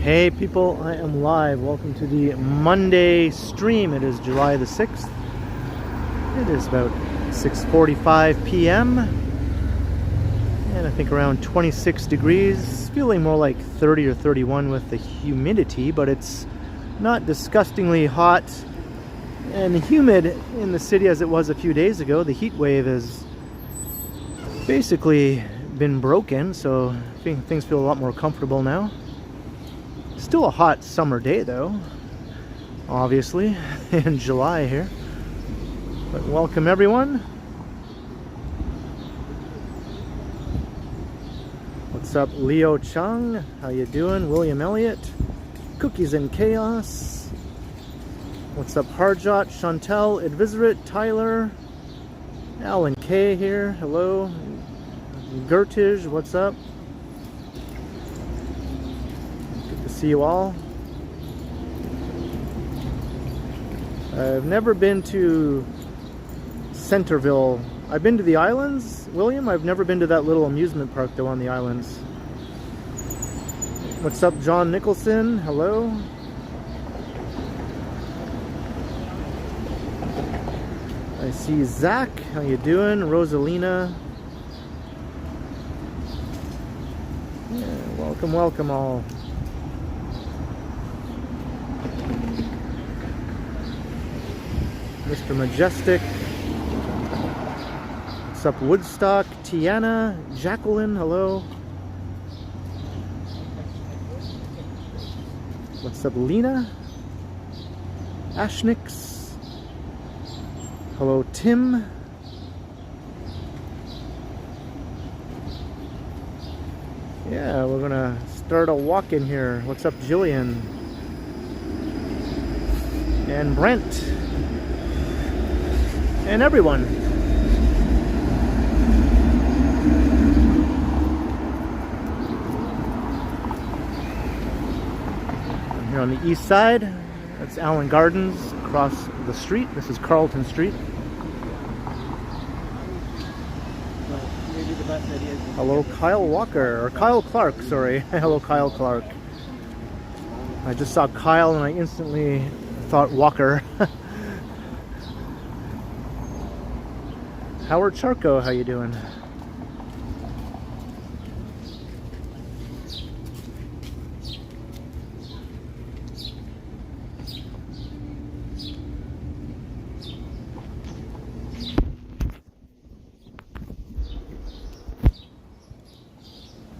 Hey people, I am live. Welcome to the Monday stream. It is July the 6th. It is about 6:45 p.m. and I think around 26 degrees. Feeling more like 30 or 31 with the humidity, but it's not disgustingly hot and humid in the city as it was a few days ago. The heat wave has basically been broken, so I think things feel a lot more comfortable now. Still a hot summer day though, obviously, in July here. But welcome everyone. What's up, Leo Chung? How you doing? William Elliott. Cookies and Chaos. What's up, Harjot, Chantel, Advisorit, Tyler, Alan K here. Hello. Gertij, what's up? See you all. I've never been to Centerville. I've been to the islands, William. I've never been to that little amusement park though on the islands. What's up, John Nicholson? Hello. I see Zach. How you doing? Rosalina. Yeah, welcome, welcome all. Mr. Majestic. What's up, Woodstock? Tiana, Jacqueline, hello. What's up, Lena? Ashnix. Hello, Tim. Yeah, we're gonna start a walk in here. What's up, Jillian? And Brent. And everyone. I'm here on the east side. That's Allen Gardens across the street. This is Carlton Street. Hello, Kyle Walker, or Kyle Clark, sorry. Hello, Kyle Clark. I just saw Kyle and I instantly thought Walker. Howard Charco, how you doing?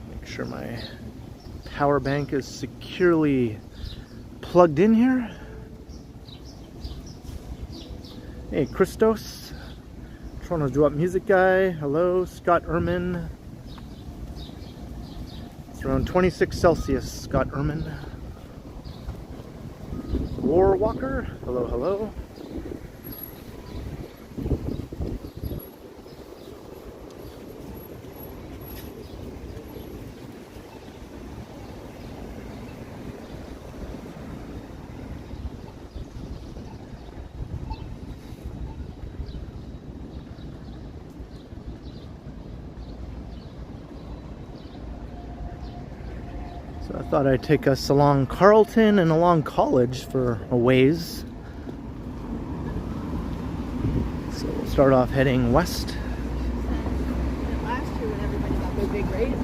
Make sure my power bank is securely plugged in here. Hey, Christos. Toronto's Do Up Music Guy, hello. Scott Erman. It's around 26 Celsius, Scott Erman. War Walker, hello, hello. So I thought I'd take us along Carlton and along College for a ways. So we'll start off heading west. Last year when everybody got their big raises.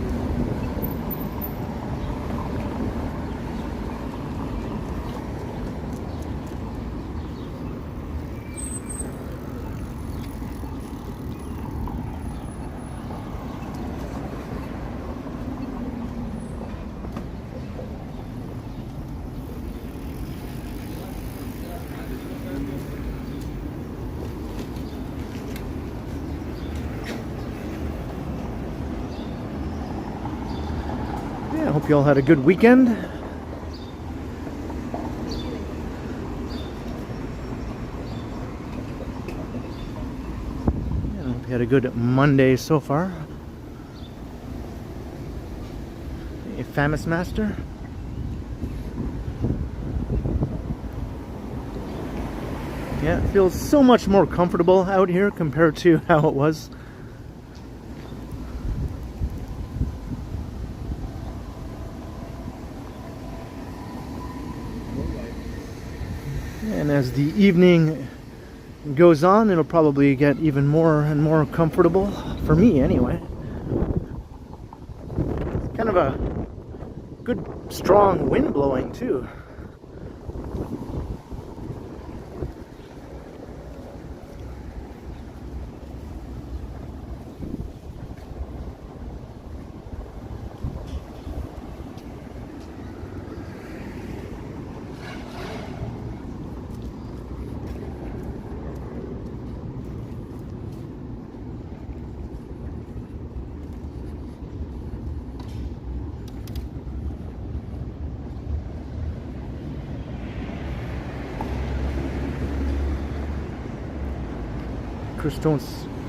I hope you all had a good weekend. I hope you had a good Monday so far. Hey, Famous Master. Yeah, it feels so much more comfortable out here compared to how it was. And as the evening goes on, it'll probably get even more and more comfortable, for me anyway. It's kind of a good strong wind blowing too.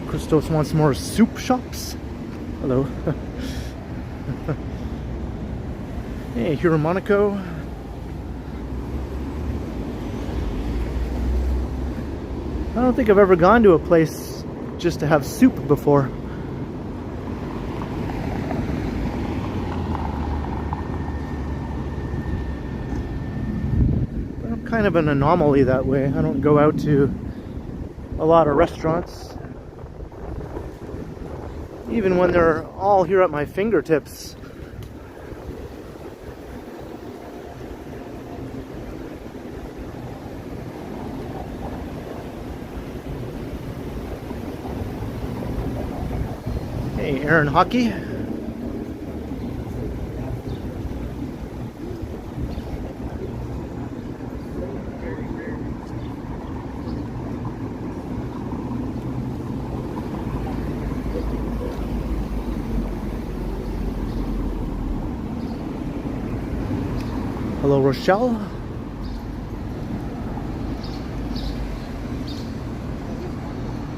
Christos wants more soup shops. Hello. Hey, here in Monaco. I don't think I've ever gone to a place just to have soup before. But I'm kind of an anomaly that way. I don't go out to a lot of restaurants, even when they're all here at my fingertips. Hey, Aaron Hockey. Hello, Rochelle.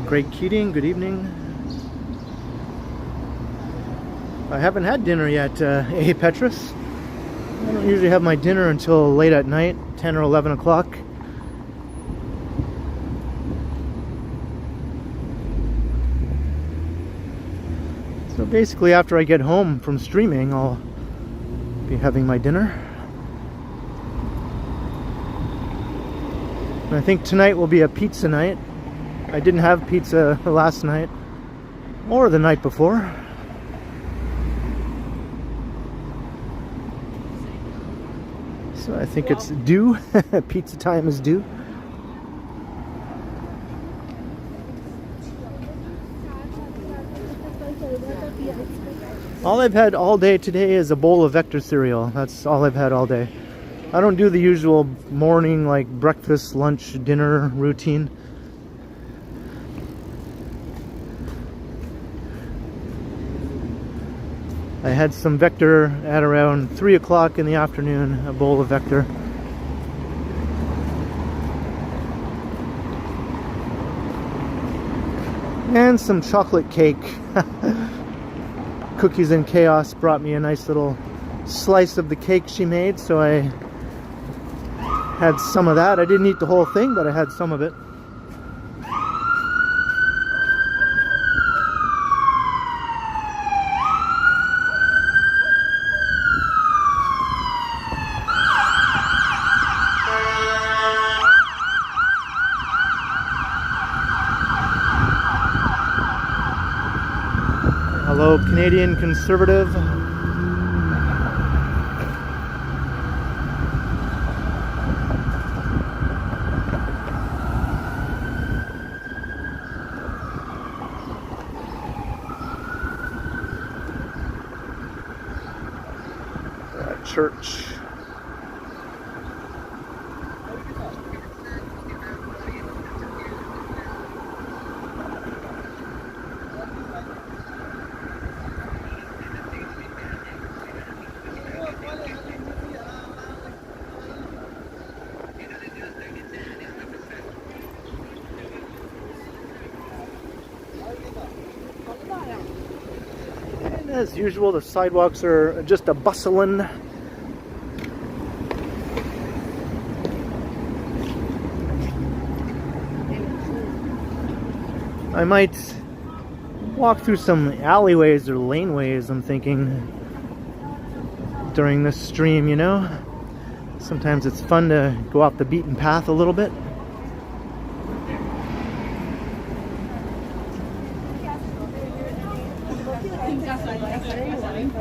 Greg Keating, good evening. I haven't had dinner yet, Petrus. I don't usually have my dinner until late at night, 10 or 11 o'clock. So basically after I get home from streaming, I'll be having my dinner. And I think tonight will be a pizza night. I didn't have pizza last night or the night before. So I think it's due. Pizza time is due. All I've had all day today is a bowl of Vector cereal. That's all I've had all day. I don't do the usual morning, like breakfast, lunch, dinner routine. I had some Vector at around 3 o'clock in the afternoon, a bowl of Vector. And some chocolate cake. Cookies and Chaos brought me a nice little slice of the cake she made, so I had some of that. I didn't eat the whole thing, but I had some of it. Hello, Canadian Conservative. Church. And as usual, the sidewalks are just a bustling. I might walk through some alleyways or laneways, I'm thinking, during this stream, you know? Sometimes it's fun to go off the beaten path a little bit.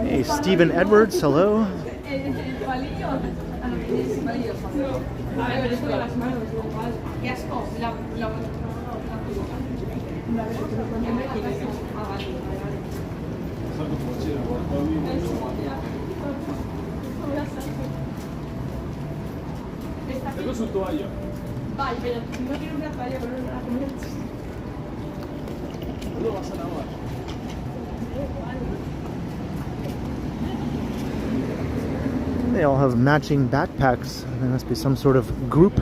Hey, Stephen Edwards, hello. Tengo su toalla. Vale, pero no quiero una toalla con una comida. No lo vas a lavar. They all have matching backpacks. There must be some sort of group.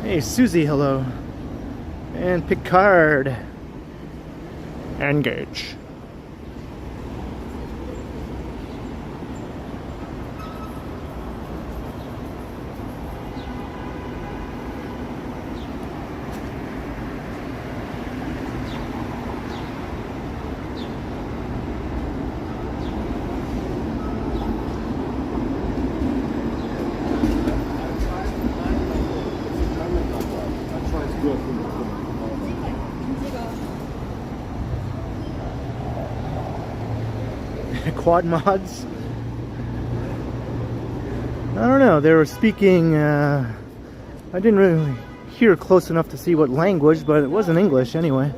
Hey, Susie, hello. And Picard. Engage. Quad mods. I don't know, they were speaking, I didn't really hear close enough to see what language, but it wasn't English anyway.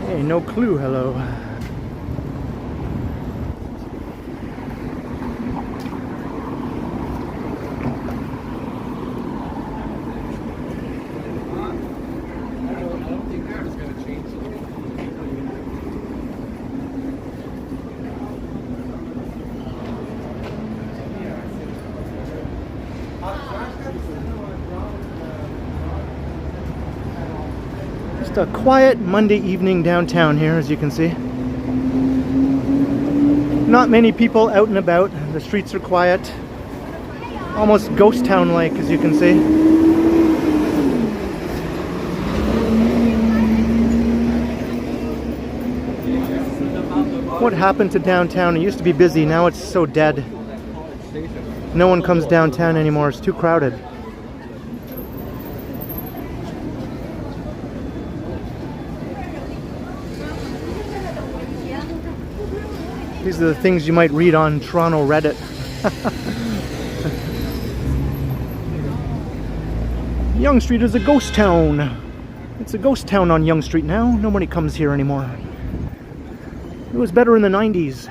Hey, no clue, hello. Just a quiet Monday evening downtown here, as you can see. Not many people out and about. The streets are quiet. Almost ghost town like, as you can see. What happened to downtown? It used to be busy, now it's so dead. No one comes downtown anymore, it's too crowded. These are the things you might read on Toronto Reddit. Yonge Street is a ghost town. It's a ghost town on Yonge Street now. Nobody comes here anymore. It was better in the 90s.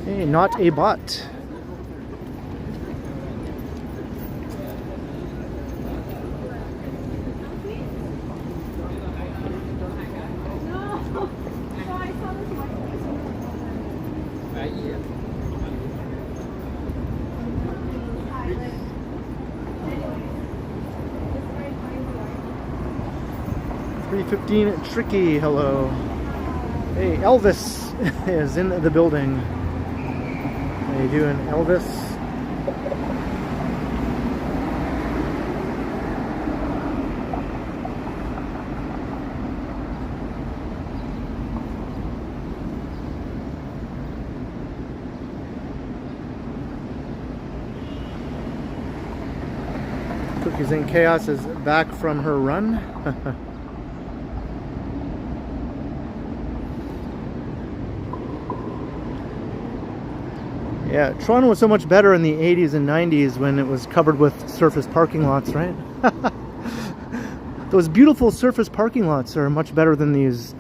Hey, not a bot. $3.15 Tricky, hello. Hey, Elvis is in the building. How you doing, Elvis? Cookies and Chaos is back from her run. Yeah, Toronto was so much better in the 80s and 90s when it was covered with surface parking lots, right? Those beautiful surface parking lots are much better than these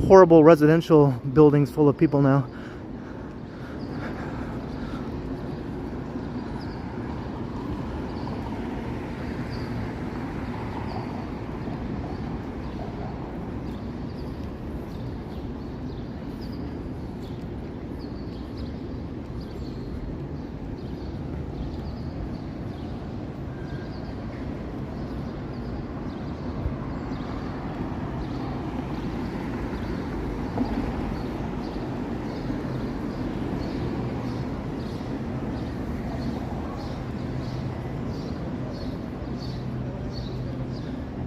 horrible residential buildings full of people now.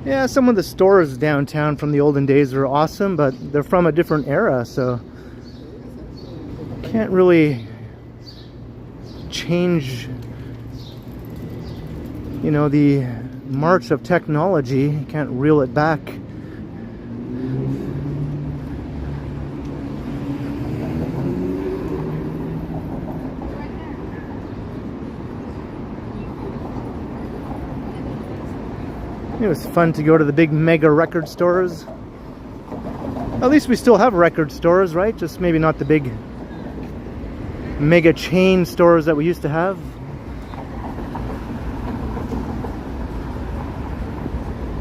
Yeah, some of the stores downtown from the olden days are awesome, but they're from a different era, so can't really change, you know, the march of technology. You can't reel it back. It was fun to go to the big mega record stores. At least we still have record stores, right? Just maybe not the big mega chain stores that we used to have.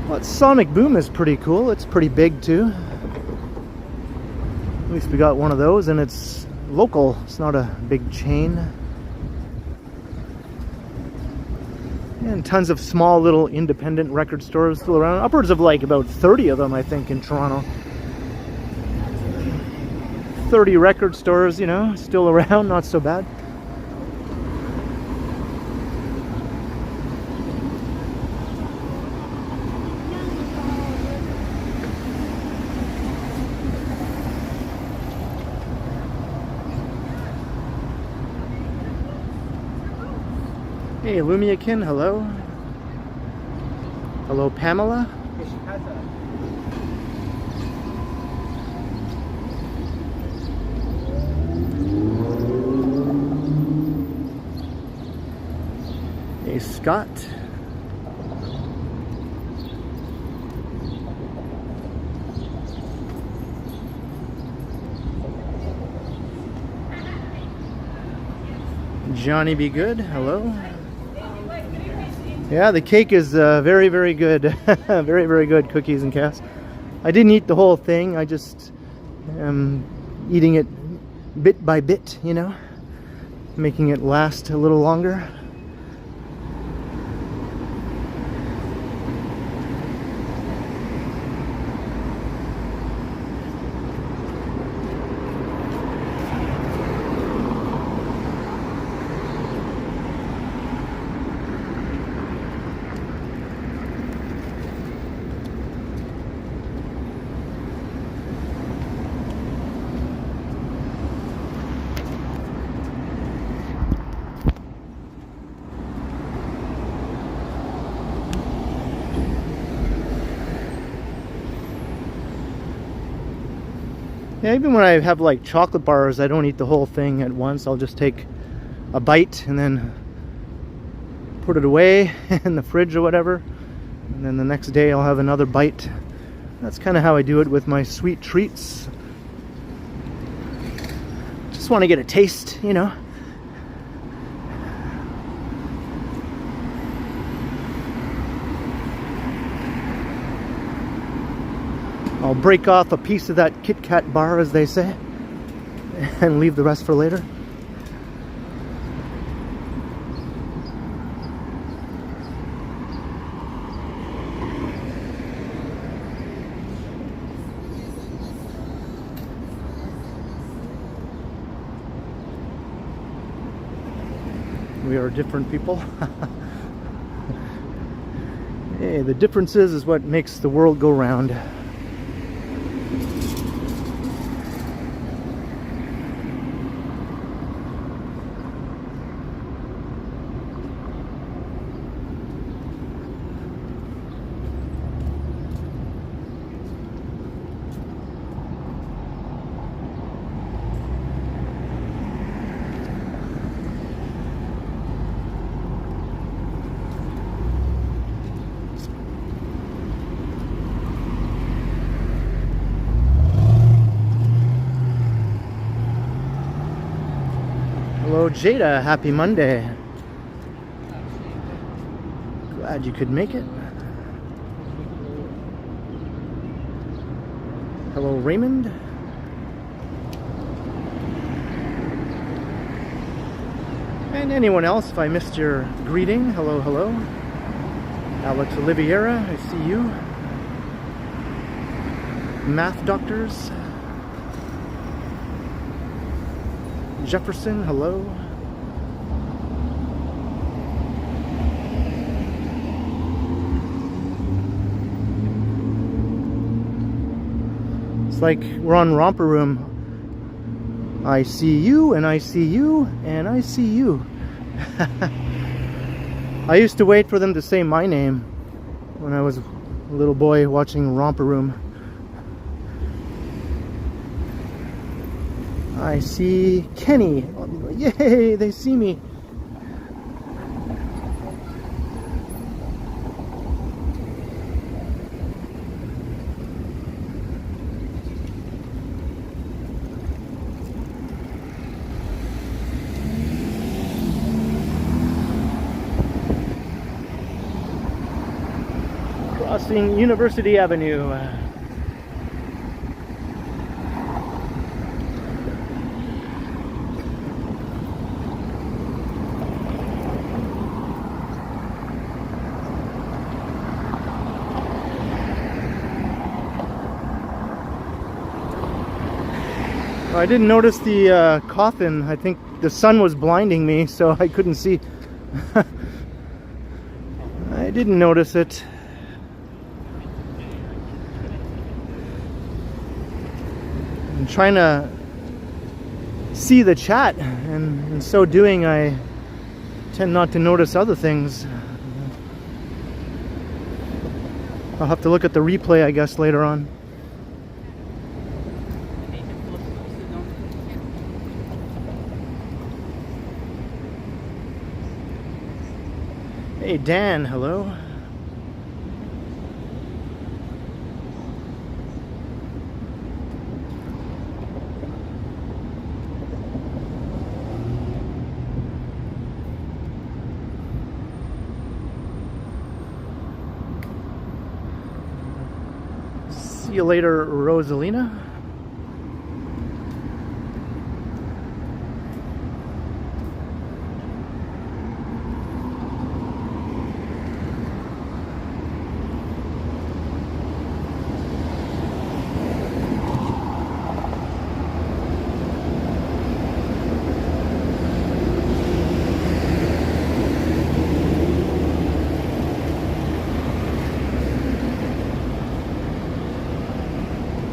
Well, Sonic Boom is pretty cool. It's pretty big too. At least we got one of those, and it's local. It's not a big chain. And tons of small little independent record stores still around. Upwards of like about 30 of them, I think, in Toronto. 30 record stores, you know, still around, not so bad. Hey, Lumiakin, hello. Hello, Pamela. Hey, Scott. Johnny Be Good, hello. Yeah, the cake is very, very good. Very, very good, Cookies and Chaos. I didn't eat the whole thing. I just am eating it bit by bit, you know, making it last a little longer. Yeah, even when I have like chocolate bars, I don't eat the whole thing at once. I'll just take a bite and then put it away in the fridge or whatever. And then the next day I'll have another bite. That's kind of how I do it with my sweet treats. Just want to get a taste, you know. I'll break off a piece of that Kit Kat bar, as they say, and leave the rest for later. We are different people. Hey, the differences is what makes the world go round. Hello, Jada. Happy Monday. Glad you could make it. Hello, Raymond. And anyone else, if I missed your greeting, hello, hello. Alex Oliveira, I see you. Math Doctors. Jefferson, hello. It's like we're on Romper Room. I see you, and I see you, and I see you. I used to wait for them to say my name when I was a little boy watching Romper Room. I see Kenny. Yay, they see me. Crossing University Avenue. I didn't notice the coffin. I think the sun was blinding me, so I couldn't see. I didn't notice it. I'm trying to see the chat, and in so doing I tend not to notice other things. I'll have to look at the replay, I guess, later on. Hey Dan, hello. See you later, Rosalina.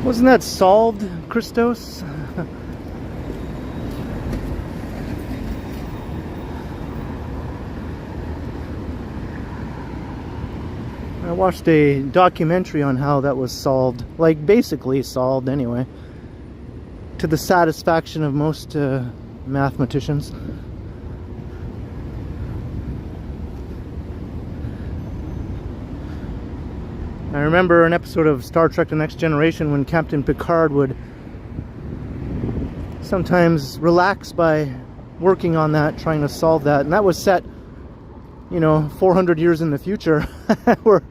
Wasn't that solved, Christos? I watched a documentary on how that was solved. Like, basically solved anyway. To the satisfaction of most mathematicians. I remember an episode of Star Trek The Next Generation when Captain Picard would sometimes relax by working on that, trying to solve that. And that was set, you know, 400 years in the future, where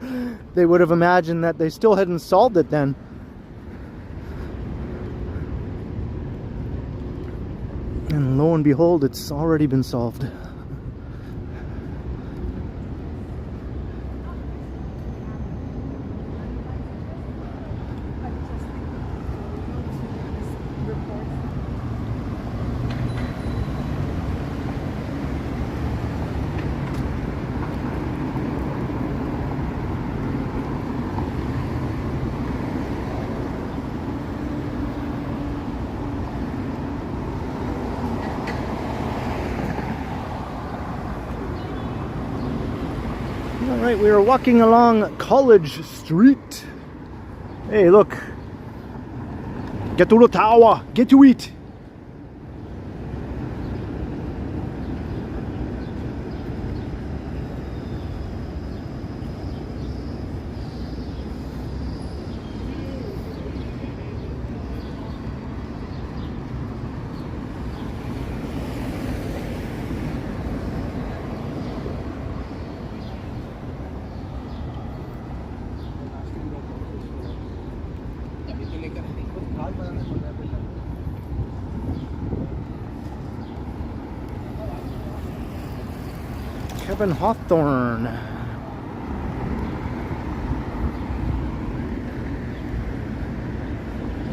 they would have imagined that they still hadn't solved it then. And lo and behold, it's already been solved. Alright, we are walking along College Street. Hey, look. Get to the tower. Get to it. Kevin Hawthorne.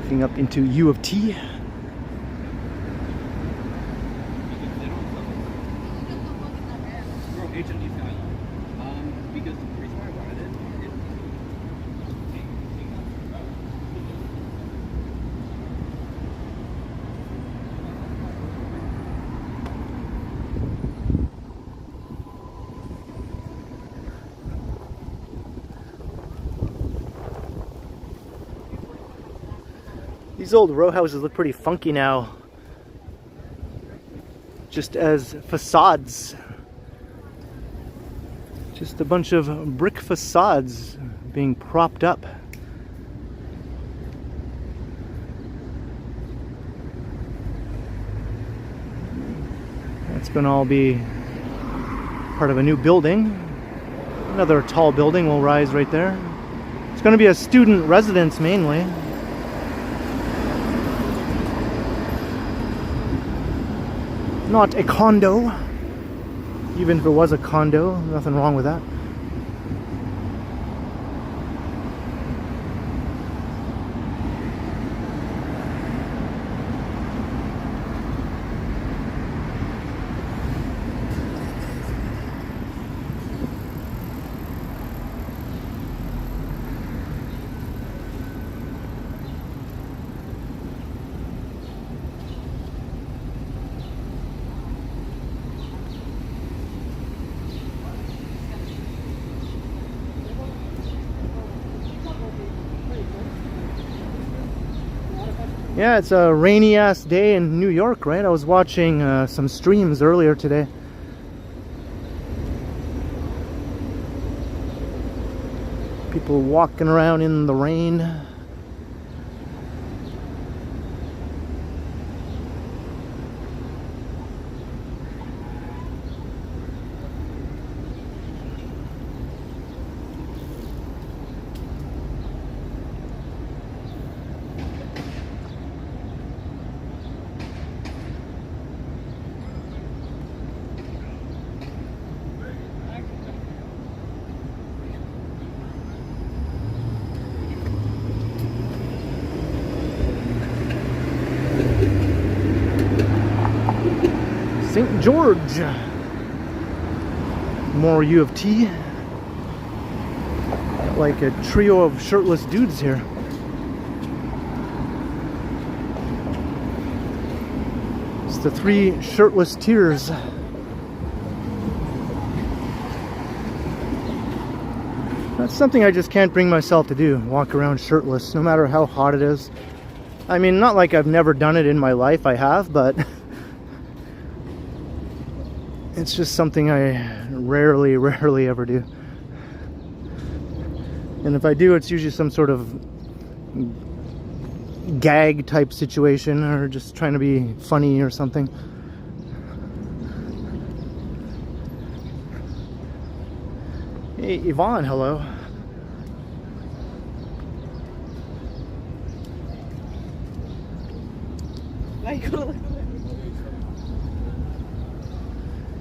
Looking up into U of T. These old row houses look pretty funky now, just as facades. Just a bunch of brick facades being propped up. That's going to all be part of a new building. Another tall building will rise right there. It's going to be a student residence mainly. Not a condo. Even if it was a condo, nothing wrong with that. Yeah, it's a rainy ass day in New York, right? I was watching some streams earlier today. People walking around in the rain. St. George. More U of T. Like a trio of shirtless dudes here. It's the three shirtless tears. That's something I just can't bring myself to do. Walk around shirtless, no matter how hot it is. I mean, not like I've never done it in my life, I have, but it's just something I rarely ever do. And if I do, it's usually some sort of gag type situation or just trying to be funny or something. Hey, Yvonne, hello.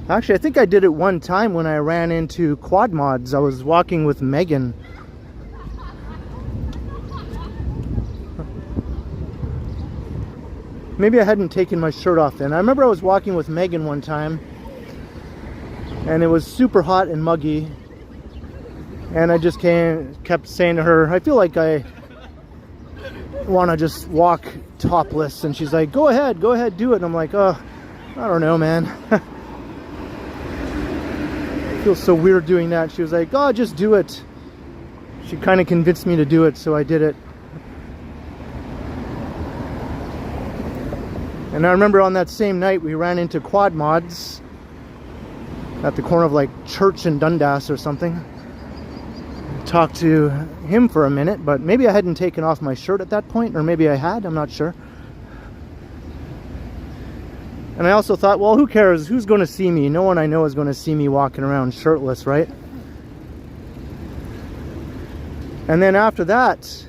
Actually, I think I did it one time when I ran into Quad Mods. I was walking with Megan. Maybe I hadn't taken my shirt off then. I remember I was walking with Megan one time, and it was super hot and muggy. And I just kept saying to her, I feel like I want to just walk topless. And she's like, go ahead, do it. And I'm like, oh, I don't know, man. Feels so weird doing that. She was like, oh, just do it. She kind of convinced me to do it, so I did it. And I remember on that same night we ran into Quad Mods at the corner of like Church and Dundas or something. Talked to him for a minute, but maybe I hadn't taken off my shirt at that point, or maybe I had, I'm not sure. And I also thought, well, who cares? Who's going to see me? No one I know is going to see me walking around shirtless, right? And then after that,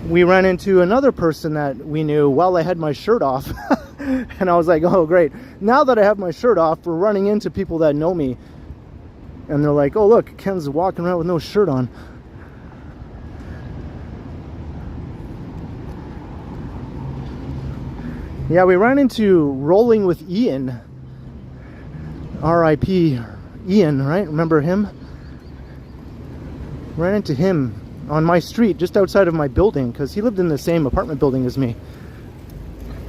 we ran into another person that we knew while I had my shirt off. And I was like, oh great, now that I have my shirt off, we're running into people that know me, and they're like, oh look, Ken's walking around with no shirt on. Yeah, we ran into Rolling with Ian, R.I.P. Ian, right? Remember him? Ran into him on my street just outside of my building, because he lived in the same apartment building as me.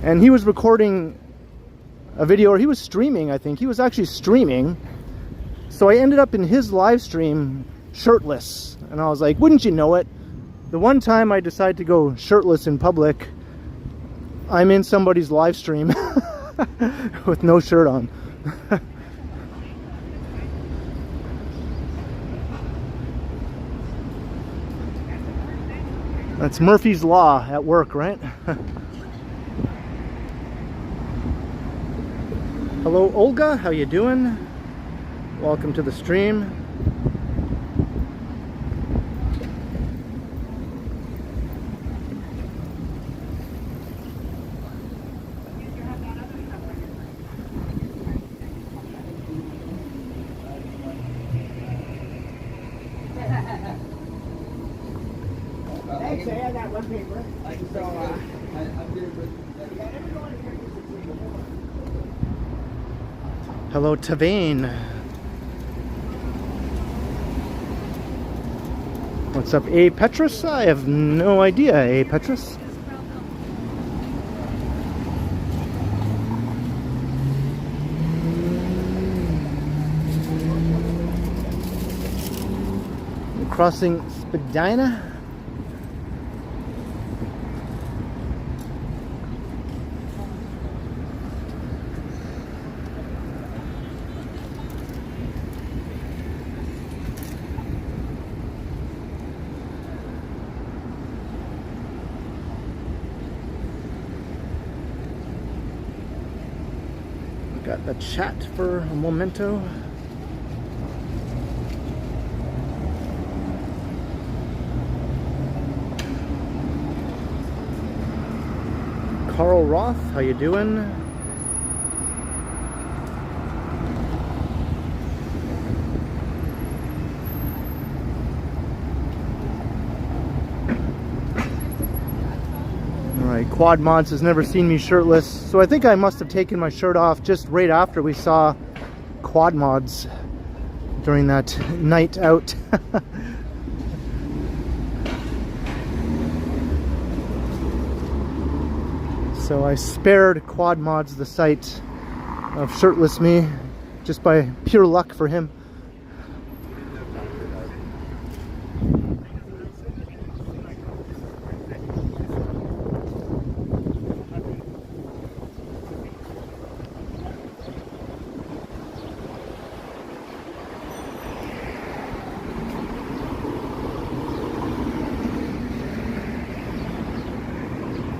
And he was recording a video, or he was streaming, I think. He was actually streaming. So I ended up in his live stream shirtless. And I was like, wouldn't you know it? The one time I decide to go shirtless in public, I'm in somebody's live stream with no shirt on. That's Murphy's Law at work, right? Hello, Olga. How you doing? Welcome to the stream. Thanks, I had that one paper. Hello, Tavane. What's up, A. Petrus? I have no idea, A. Petrus. Crossing Spadina. Got the chat for a momento. Carl Roth, how you doing? Alright, Quad Mods has never seen me shirtless, so I think I must have taken my shirt off just right after we saw Quad Mods during that night out. So I spared Quad Mods the sight of shirtless me just by pure luck for him.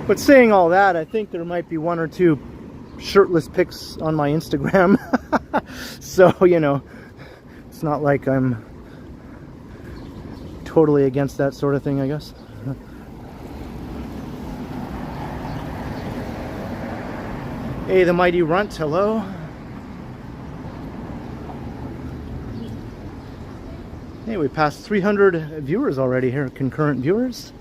But saying all that, I think there might be one or two shirtless pics on my Instagram. So, you know, it's not like I'm totally against that sort of thing, I guess. Hey, the Mighty Runt, hello. Hey, we passed 300 viewers already here, concurrent viewers.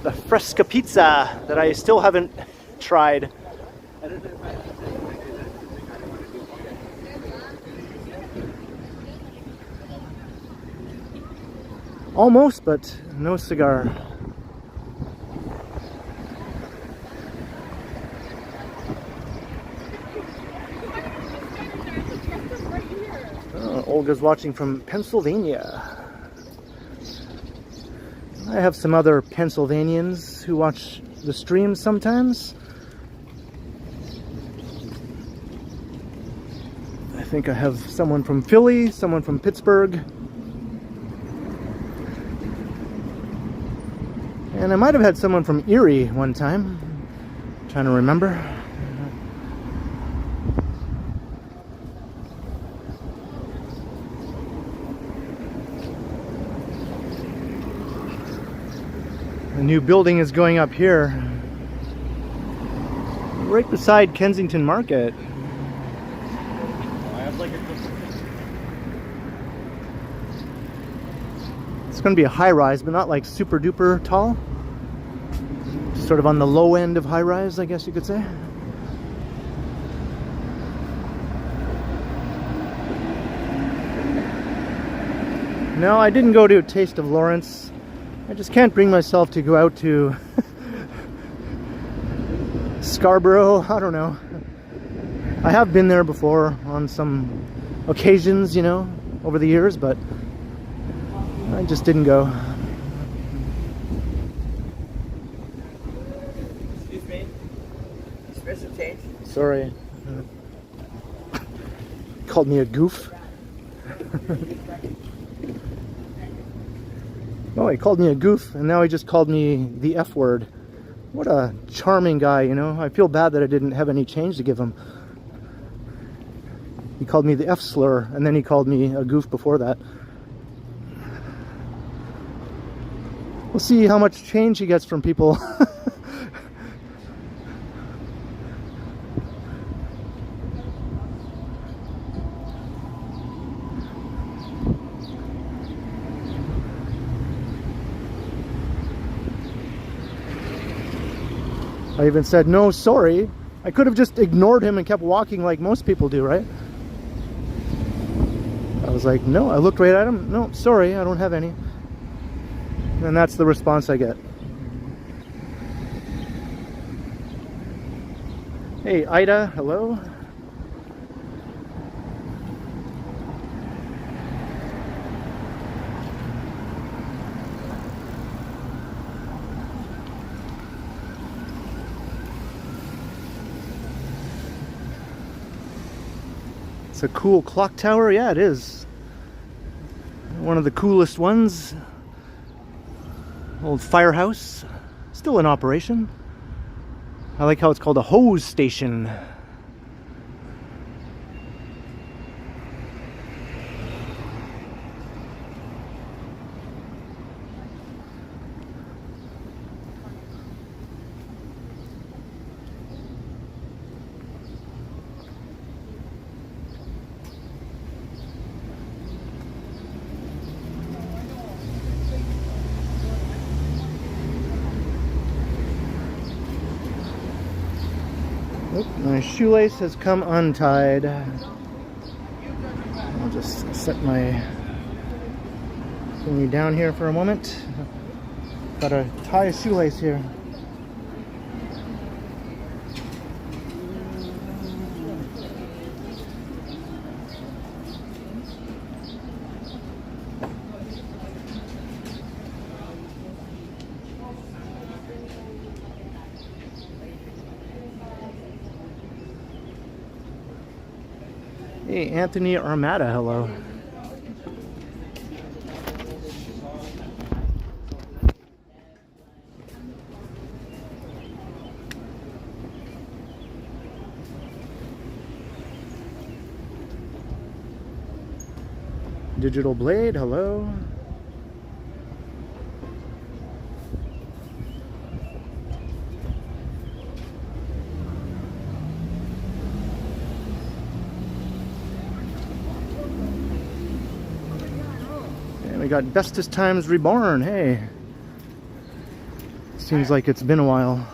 The Fresca pizza that I still haven't tried. Almost, but no cigar. Oh, Olga's watching from Pennsylvania. I have some other Pennsylvanians who watch the stream sometimes. I think I have someone from Philly, someone from Pittsburgh. And I might have had someone from Erie one time. Trying to remember. A new building is going up here, right beside Kensington Market. It's going to be a high-rise, but not like super duper tall. Sort of on the low end of high-rise, I guess you could say. No, I didn't go to a Taste of Lawrence. I just can't bring myself to go out to Scarborough. I don't know. I have been there before on some occasions, you know, over the years, but I just didn't go. Excuse me. Special change. Sorry. Called me a goof. Oh, he called me a goof, and now he just called me the F word. What a charming guy, you know. I feel bad that I didn't have any change to give him. He called me the F slur, and then he called me a goof before that. We'll see how much change he gets from people. I even said, no, sorry. I could have just ignored him and kept walking like most people do, right? I was like, no, I looked right at him. No, sorry, I don't have any. And that's the response I get. Hey, Ida, hello. It's a cool clock tower. Yeah, it is. One of the coolest ones. Old firehouse. Still in operation. I like how it's called a hose station. Oop, my shoelace has come untied. I'll just set my thingy down here for a moment. Gotta tie a shoelace here. Hey, Anthony Armada, hello. Digital Blade, hello. We got Bestest Times Reborn. Hey, seems like it's been a while.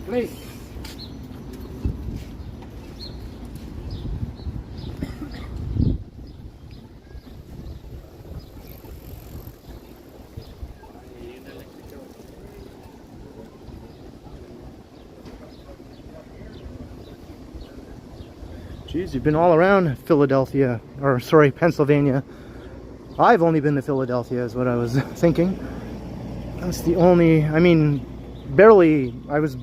Please. Geez, you've been all around Philadelphia, or sorry, Pennsylvania. I've only been to Philadelphia is what I was thinking. That's the only, I mean, barely, I was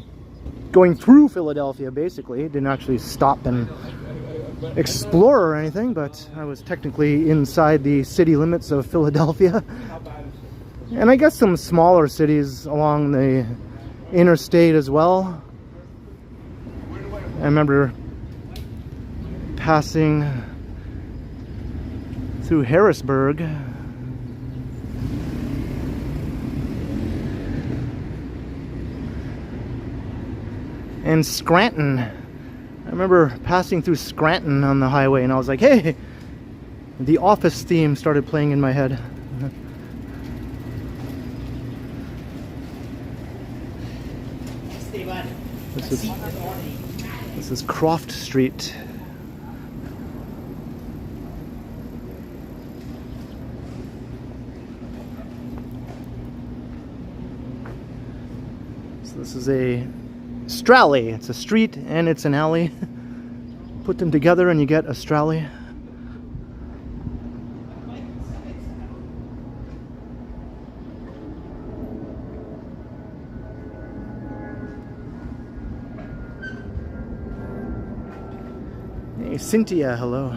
going through Philadelphia basically. Didn't actually stop and explore or anything, but I was technically inside the city limits of Philadelphia. And I guess some smaller cities along the interstate as well. I remember passing through Harrisburg. And Scranton. I remember passing through Scranton on the highway and I was like, hey, the Office theme started playing in my head. This is Croft Street. So this is a Stralley. It's a street and it's an alley. Put them together and you get a Stralley. Hey, Cynthia, hello.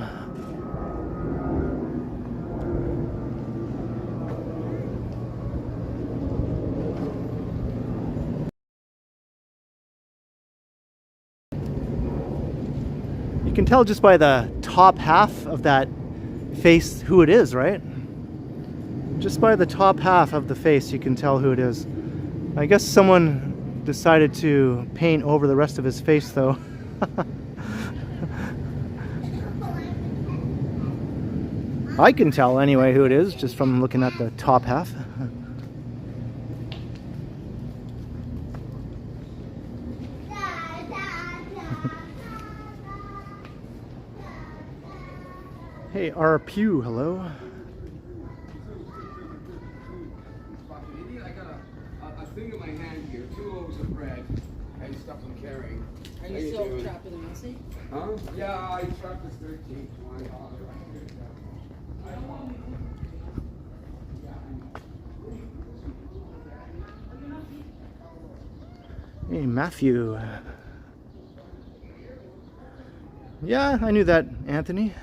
You can tell just by the top half of that face who it is, right? Just by the top half of the face you can tell who it is. I guess someone decided to paint over the rest of his face though. I can tell anyway who it is just from looking at the top half. Hey, R. Pew, hello. I got a thing in my hand here, 2 loaves of bread, and stuff I'm carrying. Are you still trapped with a mousey? Huh? Yeah, I trapped this 13th one. Hey, Matthew. Yeah, I knew that, Anthony.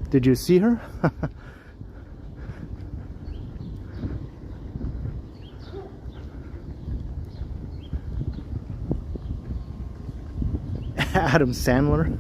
Did you see her? Adam Sandler.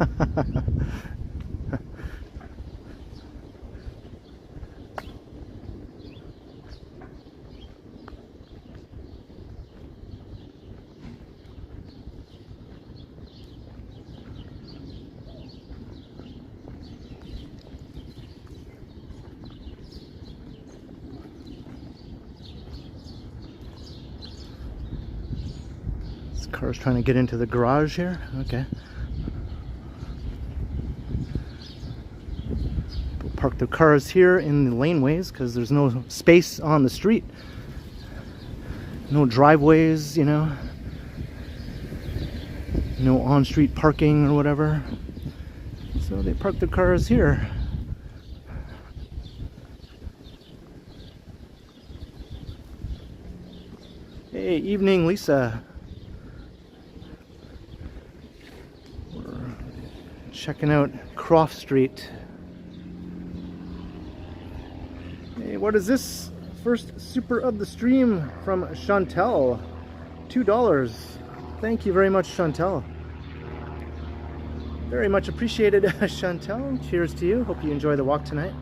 This car's trying to get into the garage here. Okay. Park the cars here in the laneways because there's no space on the street. No driveways, you know. No on-street parking or whatever. So they park the cars here. Hey, evening, Lisa. We're checking out Croft Street. Hey, what is this? First super of the stream from Chantel. $2. Thank you very much, Chantel. Very much appreciated, Chantel. Cheers to you. Hope you enjoy the walk tonight.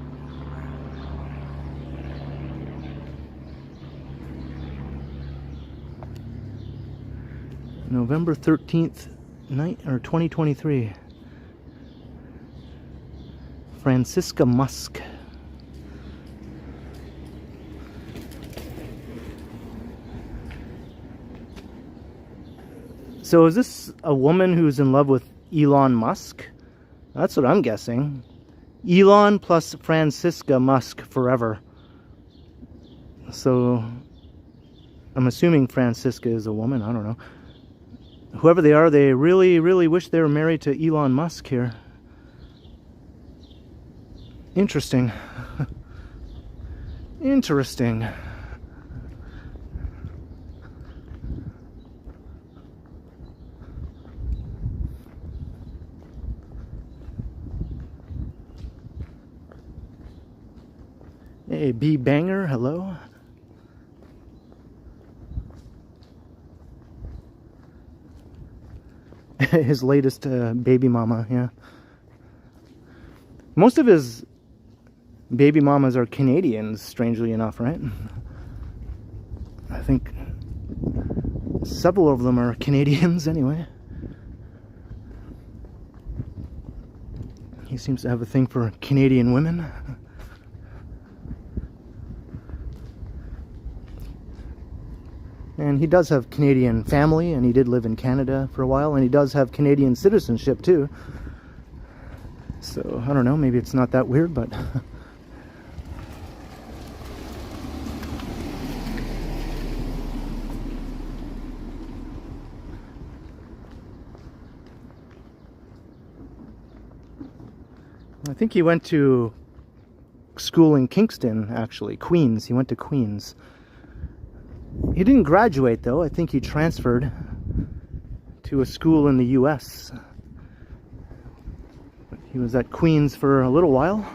November 13th, 2023. Francisca Musk. So is this a woman who's in love with Elon Musk? That's what I'm guessing. Elon plus Francisca Musk forever. So I'm assuming Francisca is a woman. I don't know. Whoever they are, they really, really wish they were married to Elon Musk here. Interesting. Interesting. B Banger, hello. His latest baby mama, yeah. Most of his baby mamas are Canadians, strangely enough, right? I think several of them are Canadians anyway. He seems to have a thing for Canadian women. And he does have Canadian family, and he did live in Canada for a while, and he does have Canadian citizenship too. So, I don't know, maybe it's not that weird, but... I think he went to school in Kingston, actually. Queens. He went to Queens. He didn't graduate, though. I think he transferred to a school in the US. He was at Queens for a little while.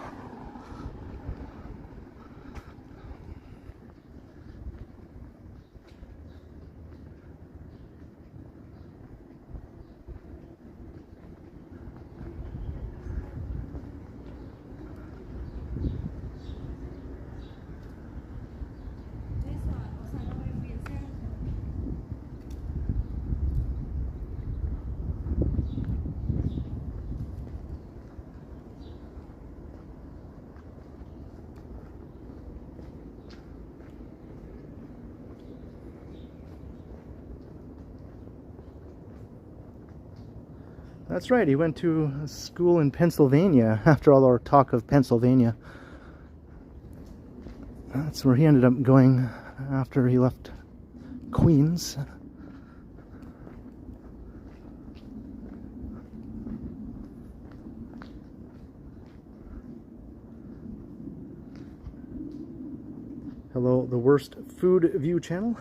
That's right, he went to a school in Pennsylvania, after all our talk of Pennsylvania. That's where he ended up going after he left Queens. Hello, the worst food view channel.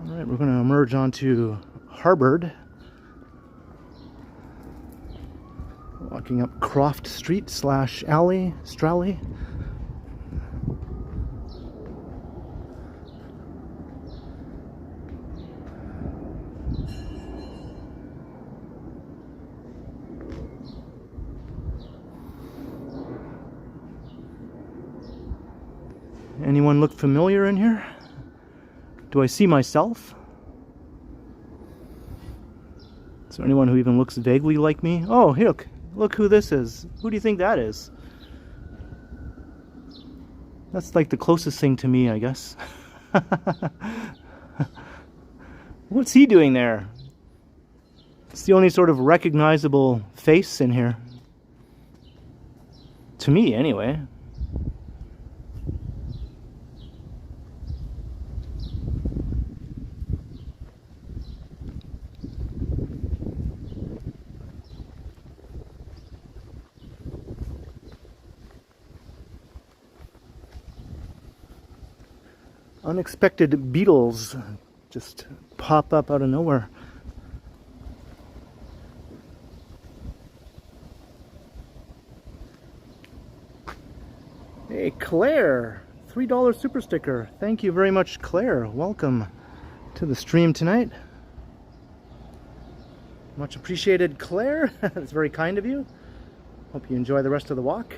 Alright, we're going to emerge onto Harboard. Walking up Croft Street / alley, Stralley. Anyone look familiar in here? Do I see myself? Is there anyone who even looks vaguely like me? Oh, here, look who this is. Who do you think that is? That's like the closest thing to me, I guess. What's he doing there? It's the only sort of recognizable face in here. To me, anyway. Unexpected beetles just pop up out of nowhere. Hey, Claire! $3 super sticker. Thank you very much, Claire. Welcome to the stream tonight. Much appreciated, Claire. That's very kind of you. Hope you enjoy the rest of the walk.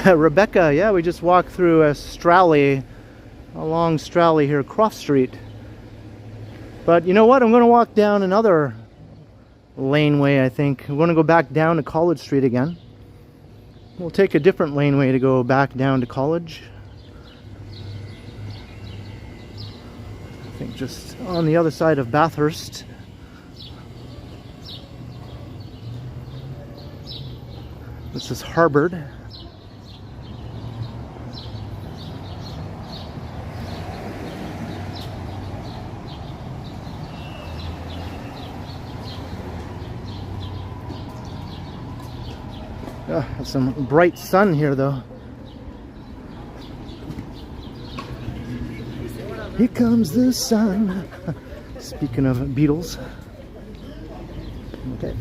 Rebecca, yeah, we just walked through Stralley, along Stralley here, Croft Street. But you know what? I'm going to walk down another laneway, I think. I'm going to go back down to College Street again. We'll take a different laneway to go back down to College. I think just on the other side of Bathurst. This is Harbored. Some bright sun here though. Here comes the sun. Speaking of Beatles. Okay.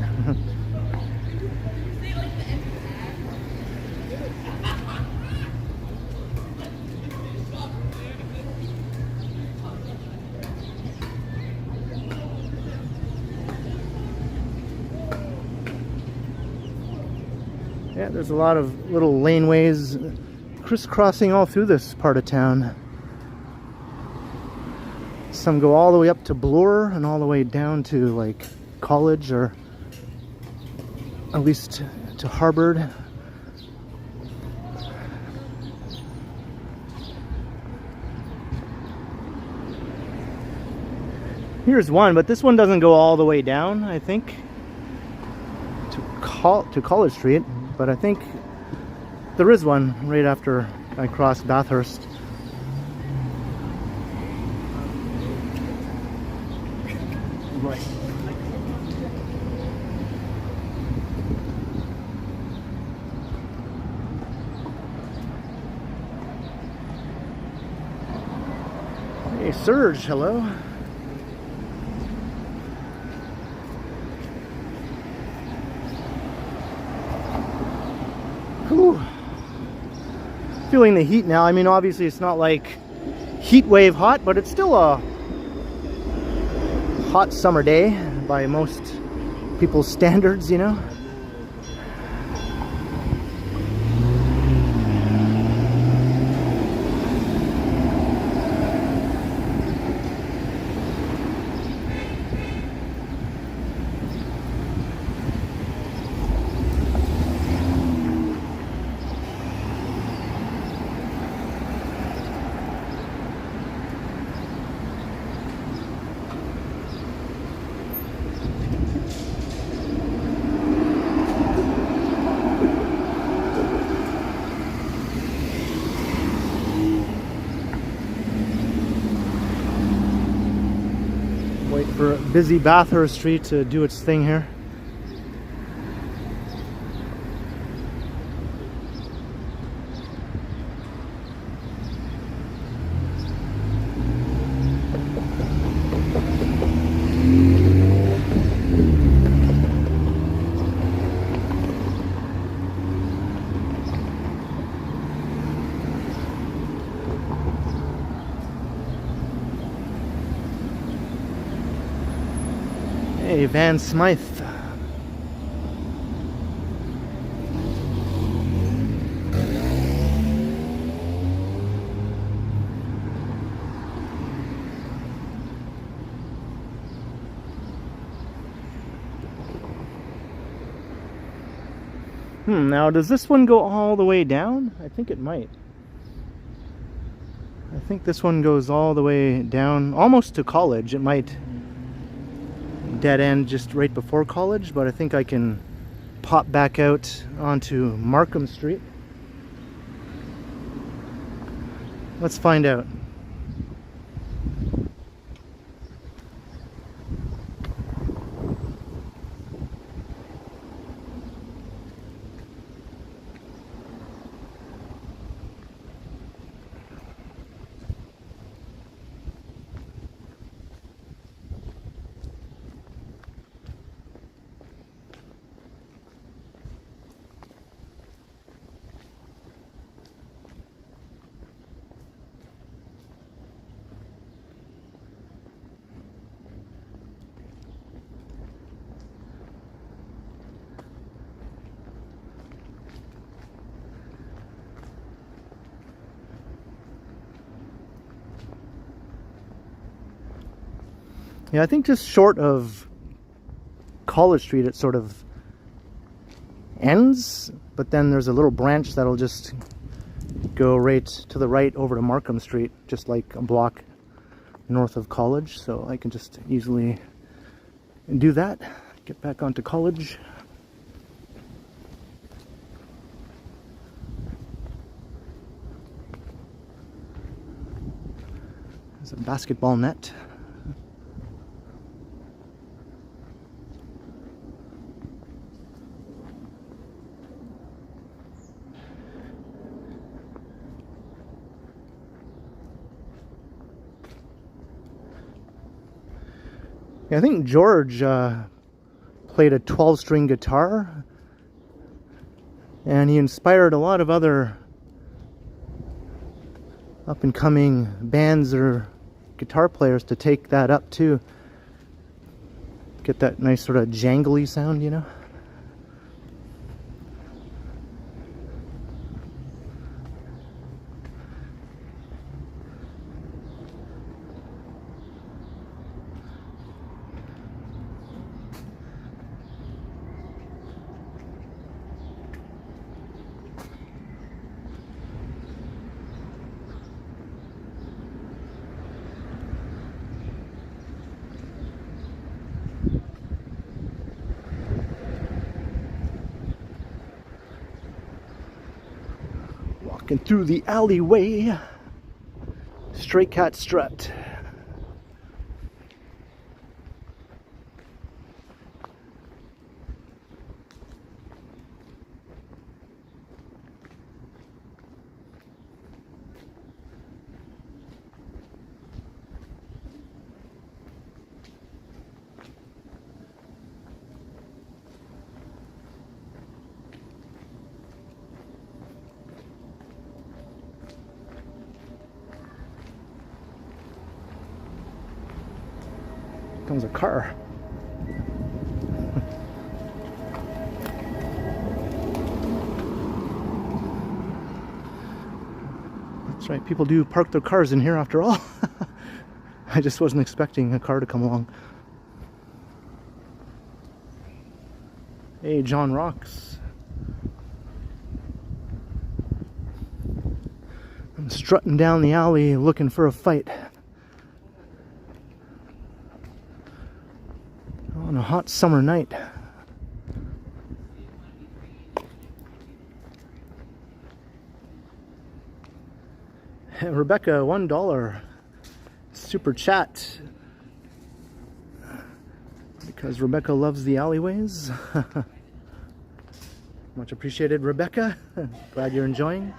Yeah, there's a lot of little laneways crisscrossing all through this part of town. Some go all the way up to Bloor and all the way down to like College, or at least to Harbored. Here's one, but this one doesn't go all the way down, I think, to College Street. But I think there is one right after I cross Bathurst. Right. Hey, Serge, hello. Whew. Feeling the heat now. I mean, obviously it's not like heat wave hot, but it's still a hot summer day by most people's standards, you know. Wait for busy Bathurst Street to do its thing here. Hey, Van Smythe. Now does this one go all the way down? I think it might. I think this one goes all the way down, almost to College. It might dead end just right before College, but I think I can pop back out onto Markham Street. Let's find out. Yeah, I think just short of College Street it sort of ends, but then there's a little branch that'll just go right to the right over to Markham Street, just like a block north of College, so I can just easily do that, get back onto College. There's a basketball net. I think George played a 12-string guitar, and he inspired a lot of other up-and-coming bands or guitar players to take that up too. Get that nice sort of jangly sound, you know? Walking through the alleyway, Stray Cat Strut. Comes a car. That's right, people do park their cars in here after all. I just wasn't expecting a car to come along. Hey, John Rocks. I'm strutting down the alley looking for a fight. On a hot summer night. Rebecca, $1 super chat because Rebecca loves the alleyways. Much appreciated, Rebecca. Glad you're enjoying.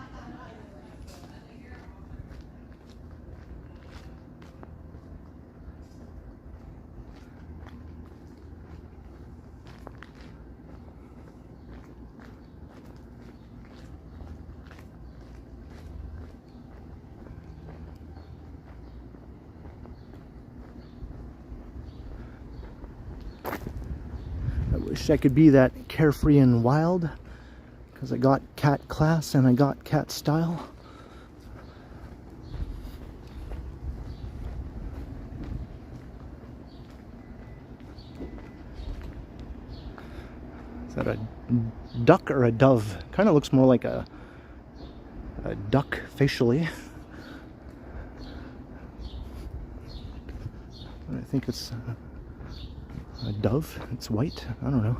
Wish I could be that carefree and wild, because I got cat class and I got cat style. Is that a duck or a dove? Kind of looks more like a duck facially. I think it's a dove. It's white. I don't know.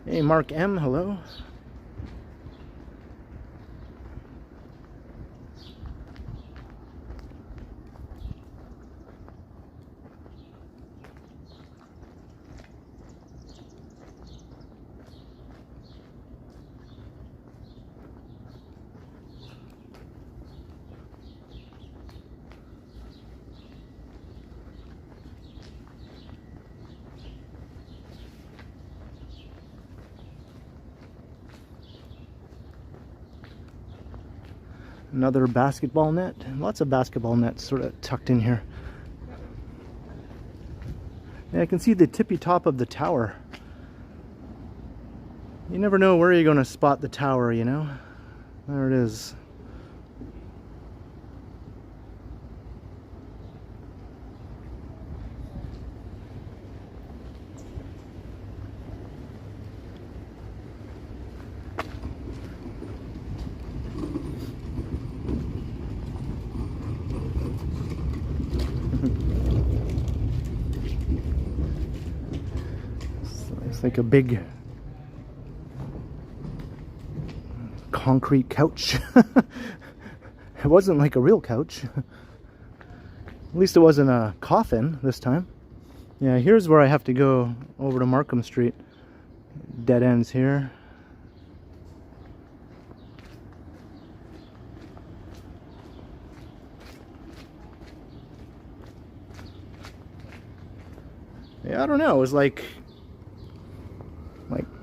Hey, Mark M. Hello. Another basketball net. Lots of basketball nets sort of tucked in here. And I can see the tippy top of the tower. You never know where you're going to spot the tower, you know? There it is. Looks like a big concrete couch. It wasn't like a real couch. At least it wasn't a coffin this time. Yeah, here's where I have to go over to Markham Street. Dead ends here. Yeah, I don't know. It was like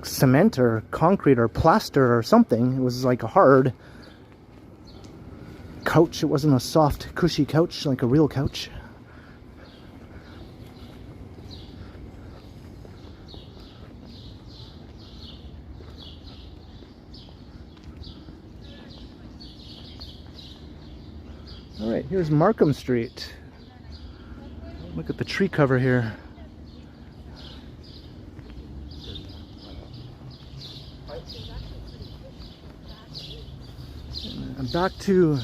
cement or concrete or plaster or something. It was like a hard couch. It wasn't a soft, cushy couch like a real couch. All right, here's Markham Street. Look at the tree cover here. And back to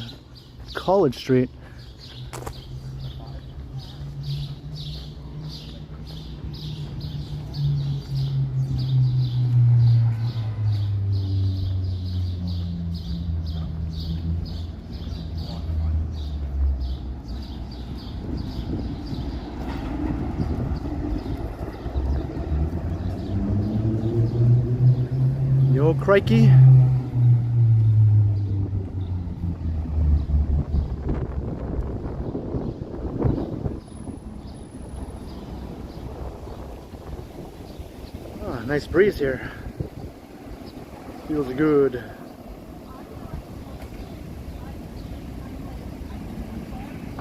College Street. Yo, crikey. Oh, nice breeze here. Feels good.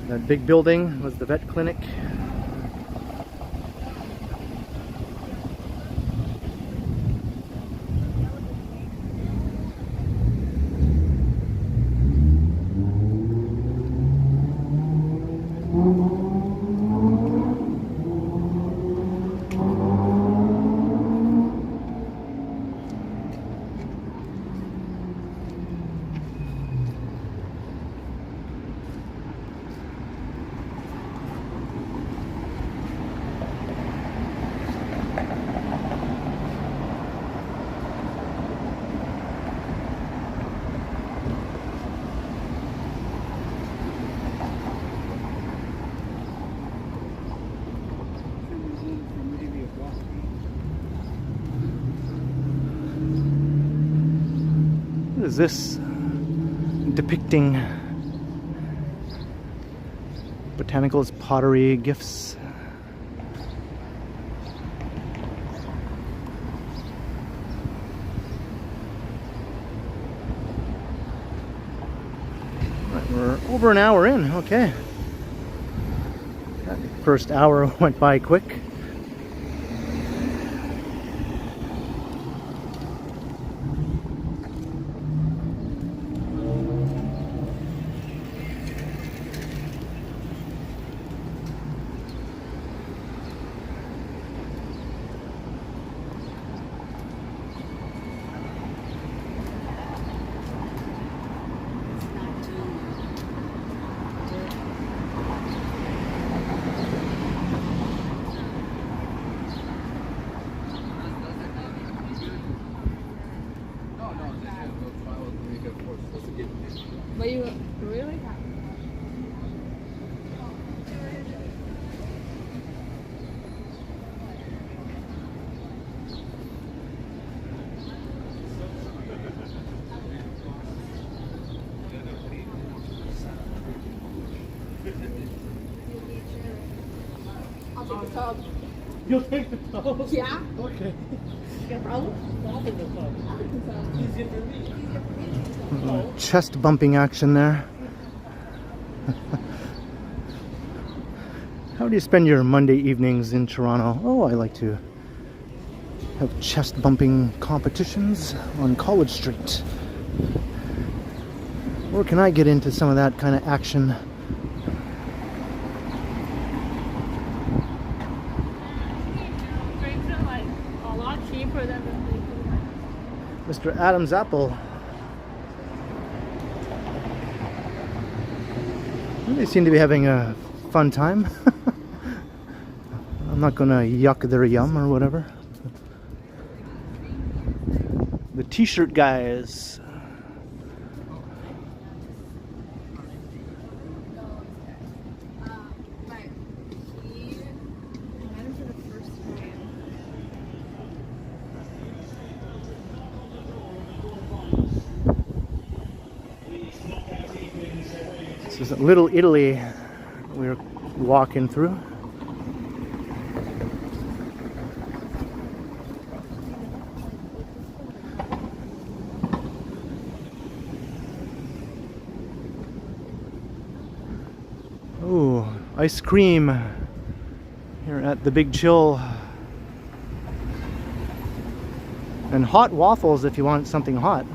That big building was the vet clinic. What is this depicting? Botanicals, pottery, gifts. Right, we're over an hour in. Okay. That first hour went by quick. But you really? I'll take the tub. You'll take the tub? Yeah. Okay. You got a problem? I'll take the tub. I'll take the tub. Easier for me. Easier for me. Chest bumping action there. How do you spend your Monday evenings in Toronto? Oh, I like to have chest bumping competitions on College Street. Where can I get into some of that kind of action? Drinks are like a lot cheaper than the Mr. Adam's Apple. They seem to be having a fun time. I'm not gonna yuck their yum or whatever. t-shirt guys. This is Little Italy we're walking through. Ooh, ice cream here at the Big Chill. And hot waffles if you want something hot.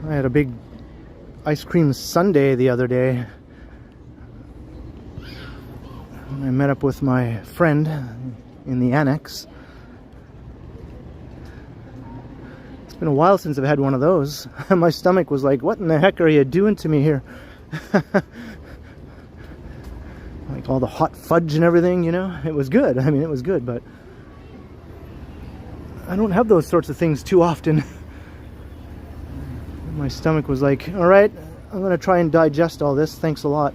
I had a big ice cream sundae the other day. I met up with my friend in the annex. It's been a while since I've had one of those. My stomach was like, what in the heck are you doing to me here? Like all the hot fudge and everything, you know? It was good. I mean, it was good, but I don't have those sorts of things too often. My stomach was like, all right, I'm going to try and digest all this. Thanks a lot.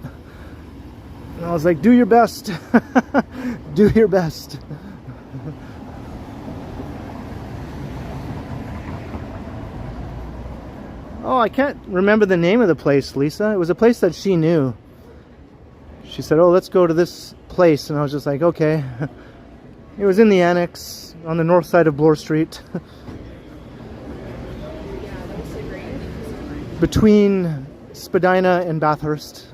And I was like, do your best. Do your best. Oh, I can't remember the name of the place, Lisa. It was a place that she knew. She said, oh, let's go to this place. And I was just like, okay. It was in the annex on the north side of Bloor Street. Between Spadina and Bathurst.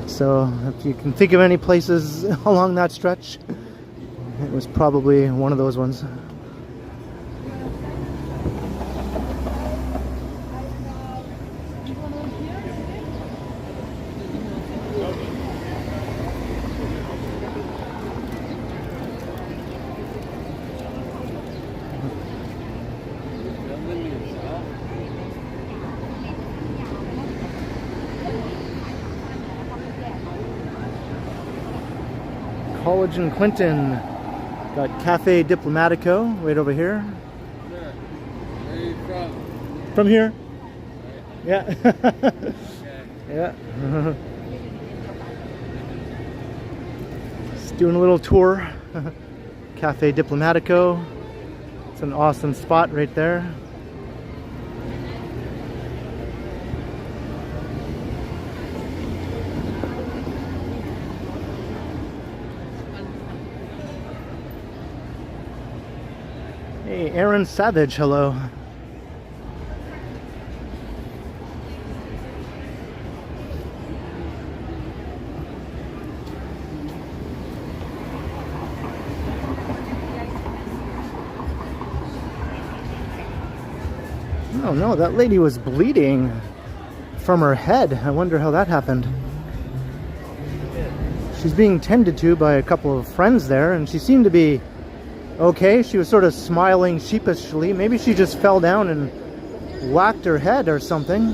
So if you can think of any places along that stretch, it was probably one of those ones. College in Clinton. Got Cafe Diplomatico right over here. Sure. Where are you from? From here? Right. Yeah. Okay. Yeah. Just doing a little tour. Cafe Diplomatico. It's an awesome spot right there. Hey, Aaron Savage, hello. Oh no, that lady was bleeding from her head. I wonder how that happened. She's being tended to by a couple of friends there, and she seemed to be okay. She was sort of smiling sheepishly. Maybe she just fell down and whacked her head or something.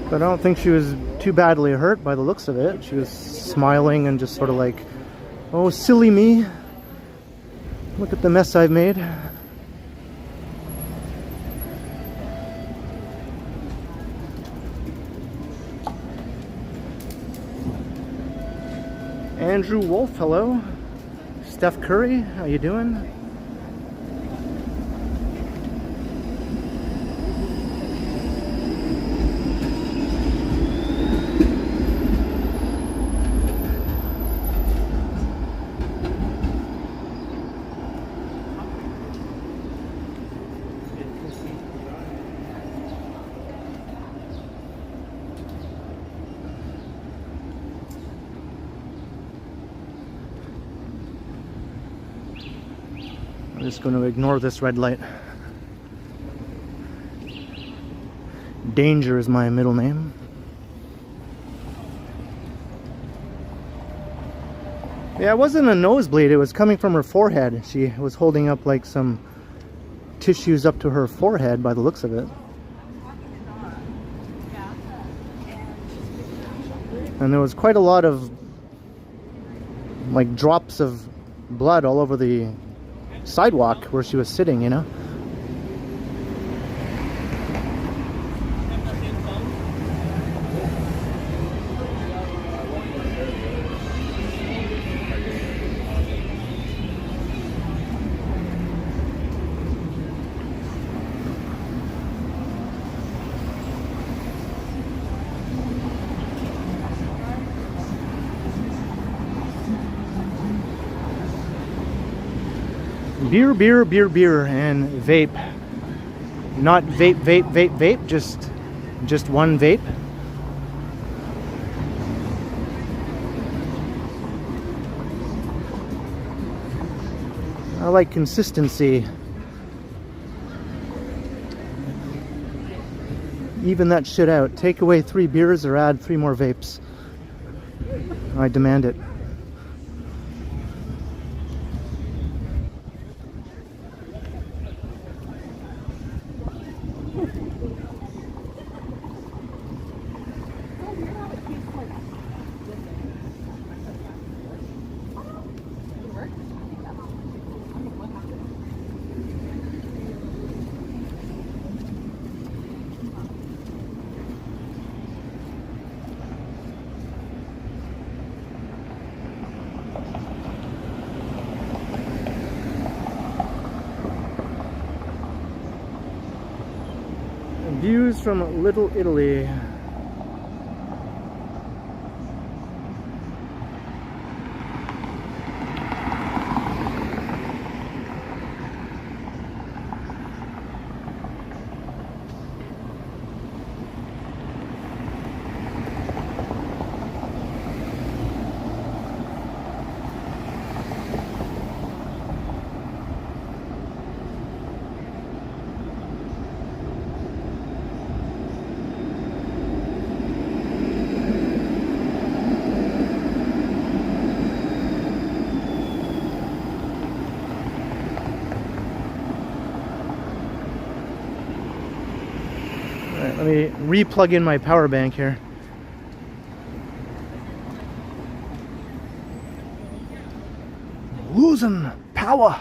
But I don't think she was too badly hurt by the looks of it. She was smiling and just sort of like, oh, silly me. Look at the mess I've made. Andrew Wolf, hello. Steph Curry, how you doing? I'm just going to ignore this red light. Danger is my middle name. Yeah, it wasn't a nosebleed, it was coming from her forehead. She was holding up like some tissues up to her forehead by the looks of it. And there was quite a lot of like drops of blood all over the sidewalk where she was sitting, you know. Beer, beer, beer, beer, and vape. Not vape, vape, vape, vape, just one vape. I like consistency. Even that shit out. Take away 3 beers or add 3 more vapes. I demand it. Views from Little Italy. Let me re-plug in my power bank here. Losing power.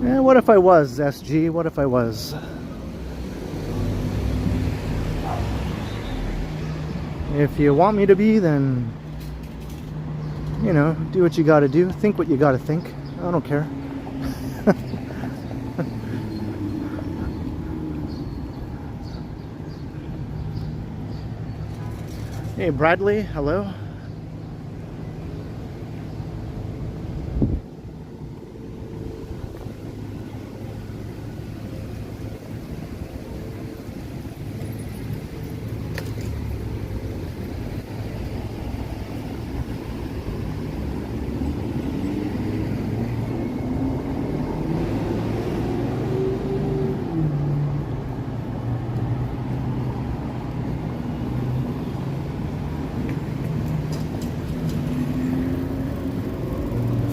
Yeah, what if I was, SG? What if I was? If you want me to be, then, you know, do what you gotta do. Think what you gotta think. I don't care. Hey, Bradley, hello.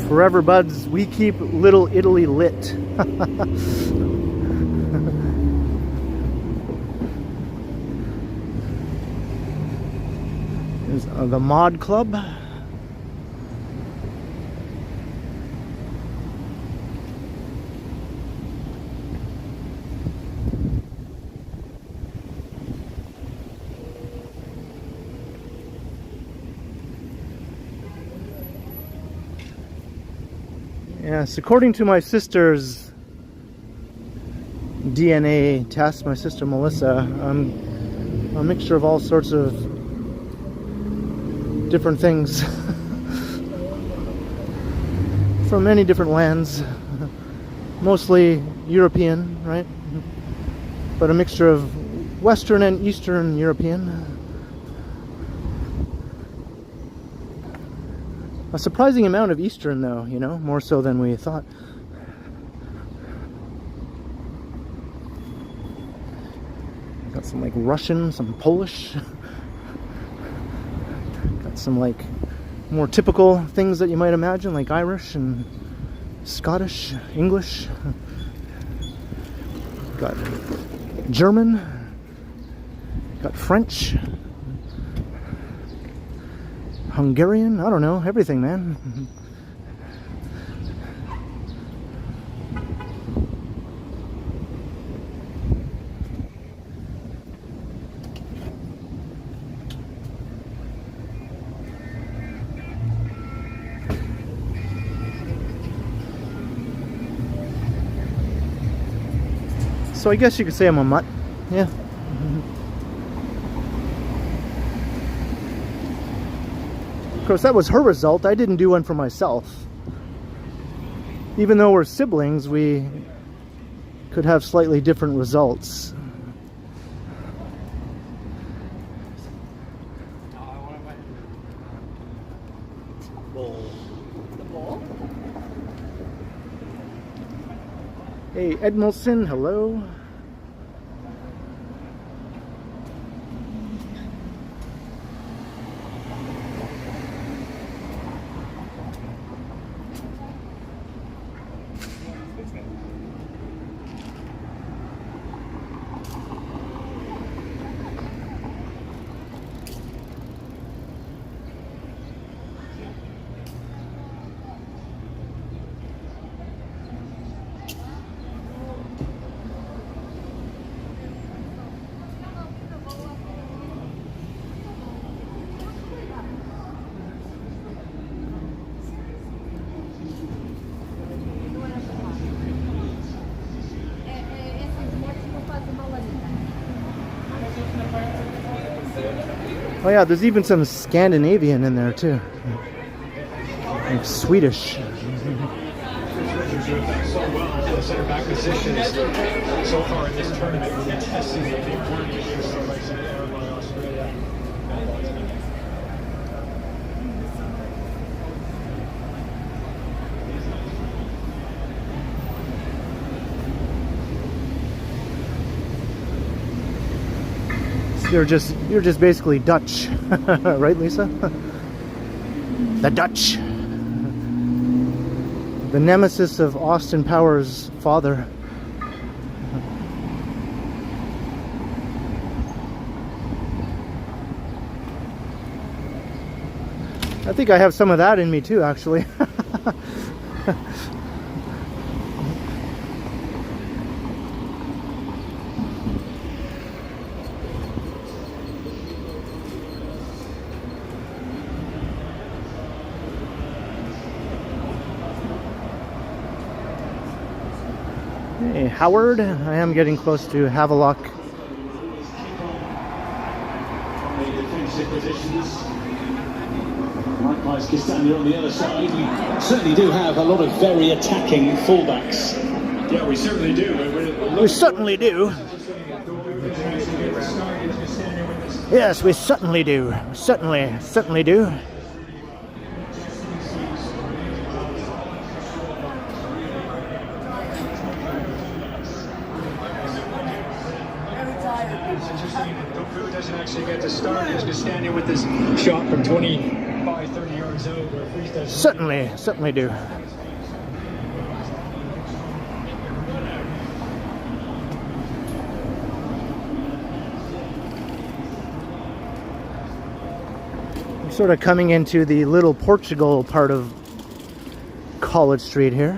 Forever buds, we keep Little Italy lit. There's the Mod Club. Yes, according to my sister's DNA test, my sister Melissa, I'm a mixture of all sorts of different things from many different lands, mostly European, right? But a mixture of Western and Eastern European. A surprising amount of Eastern, though, you know, more so than we thought. Got some like Russian, some Polish. Got some like more typical things that you might imagine, like Irish and Scottish, English. Got German. Got French. Hungarian, I don't know, everything, man. So I guess you could say I'm a mutt, yeah. Of course, that was her result. I didn't do one for myself. Even though we're siblings, we could have slightly different results. Hey, Edmilson, hello. Oh yeah, there's even some Scandinavian in there too. Like Swedish. So well in the center back positions so far in this tournament. We're testing the important issues by Australia. You're just basically Dutch, right, Lisa? The Dutch, the nemesis of Austin Powers' father. I think I have some of that in me too, actually. Hey, Howard, I am getting close to Havelock. Likewise, Castagne on the other side. We certainly do have a lot of very attacking fullbacks. Yeah, we certainly do. We certainly do. Yes, we certainly do. Certainly do. Doesn't actually get to start. He's just standing with this shot from 25, 30 yards out. Certainly do. I'm sort of coming into the Little Portugal part of College Street here.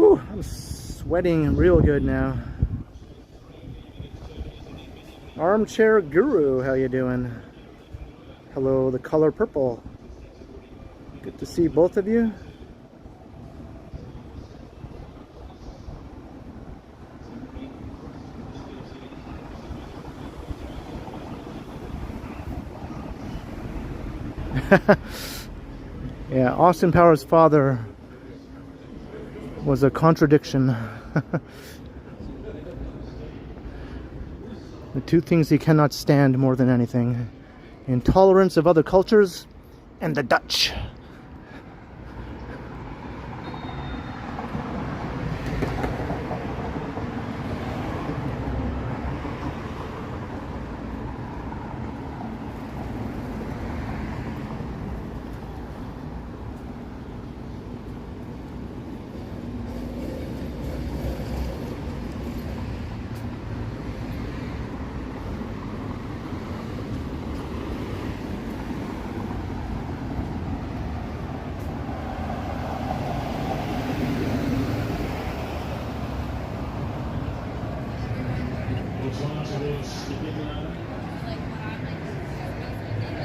I'm sweating real good now. Armchair Guru, how you doing? Hello, the color purple. Good to see both of you. Yeah, Austin Powers' father was a contradiction. The two things he cannot stand more than anything: intolerance of other cultures and the Dutch.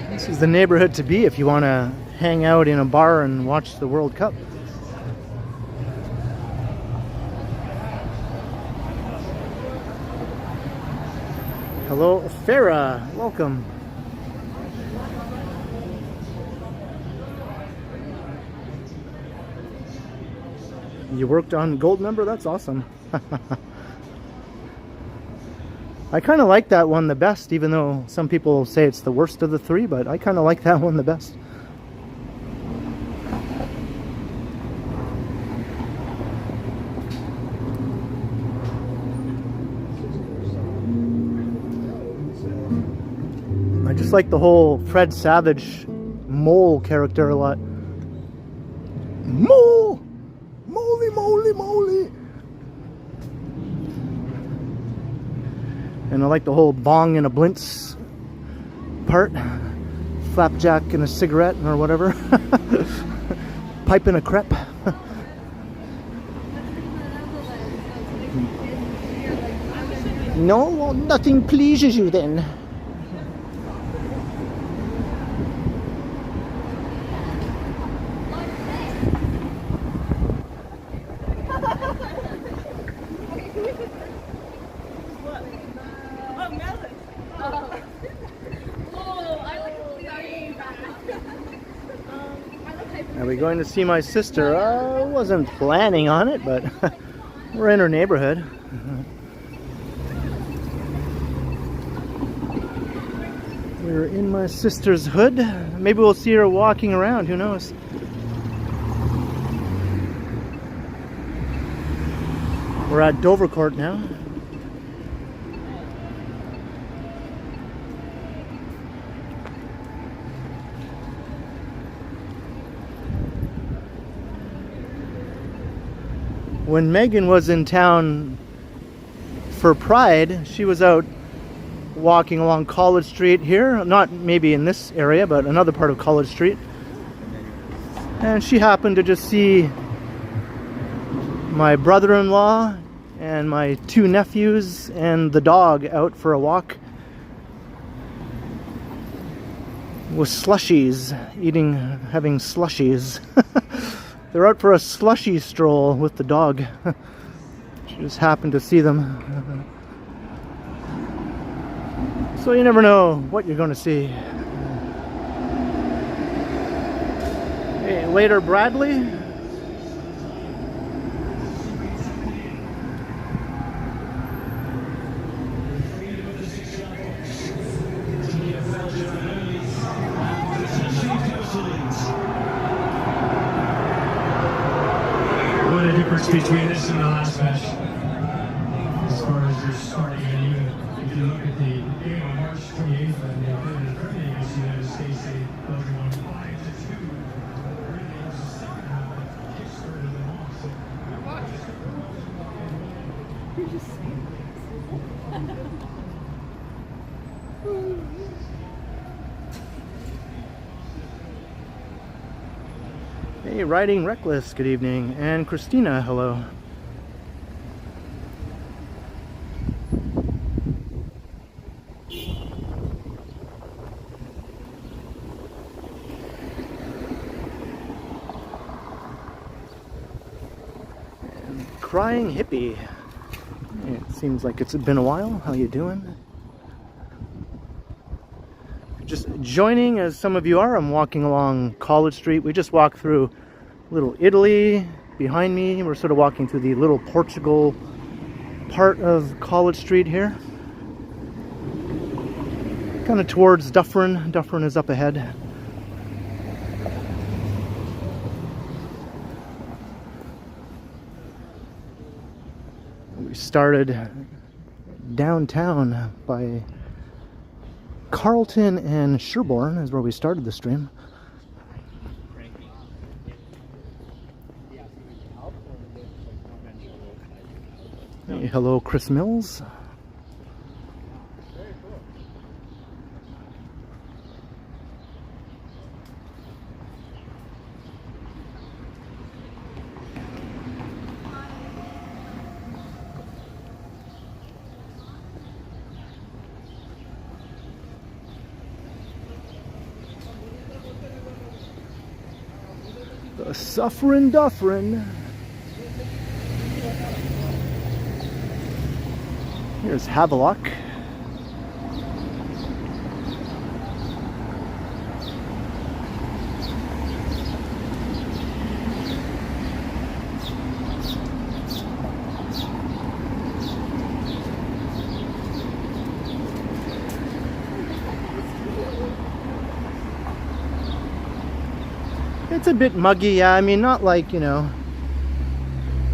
This is the neighborhood to be if you want to hang out in a bar and watch the World Cup. Hello, Farah. Welcome. You worked on Gold Member? That's awesome. I kind of like that one the best, even though some people say it's the worst of the three, but I kind of like that one the best. I just like the whole Fred Savage mole character a lot. Mole! Moly, moly, moly! And I like the whole bong and a blintz part. Flapjack and a cigarette or whatever. Pipe and a crepe. No, well, nothing pleases you then. Are we going to see my sister? I wasn't planning on it, but we're in her neighborhood. We're in my sister's hood. Maybe we'll see her walking around, who knows? We're at Dovercourt now. When Megan was in town for Pride, she was out walking along College Street here, not maybe in this area, but another part of College Street. And she happened to just see my brother-in-law and my two nephews and the dog out for a walk with slushies, having slushies. They're out for a slushy stroll with the dog. She just happened to see them. So you never know what you're going to see. Hey, later, Bradley. Between this and the last match, as far as your starting, and even if you look at the game on March 28th, and they played in Germany against the United States, they won 5-2. Really, it was the second half that kickstarted them off. So, You're just saying Hey, Riding Reckless, good evening. And Christina, hello. Crying Hippie. It seems like it's been a while. How you doing? Just joining as some of you are. I'm walking along College Street. We just walked through Little Italy behind me. We're sort of walking through the Little Portugal part of College Street here. Kind of towards Dufferin. Dufferin is up ahead. We started downtown by Carlton and Sherborne is where we started the stream. Hey, hello, Chris Mills. The Suffering Dufferin. Here's Havelock. It's a bit muggy, yeah. I mean, not like, you know,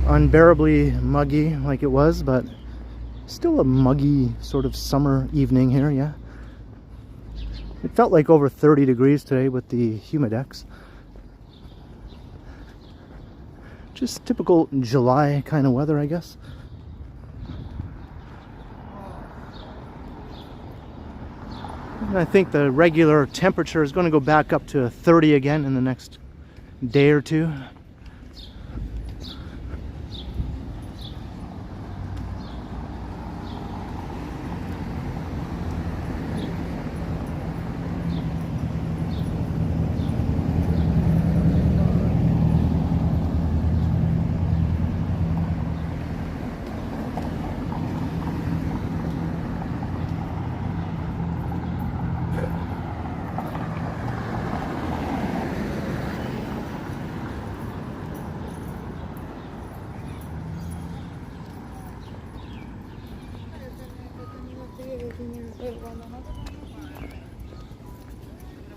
unbearably muggy like it was, but still a muggy sort of summer evening here, yeah. It felt like over 30 degrees today with the humidex. Just typical July kind of weather, I guess. And I think the regular temperature is going to go back up to 30 again in the next day or two.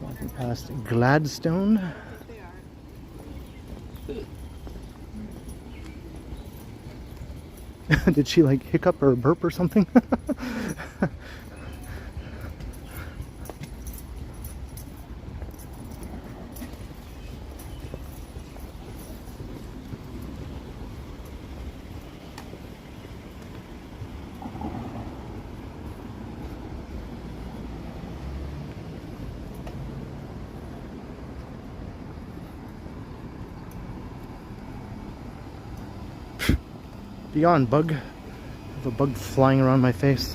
Walking past Gladstone. Did she like hiccup or burp or something? Beyond bug. I have a bug flying around my face.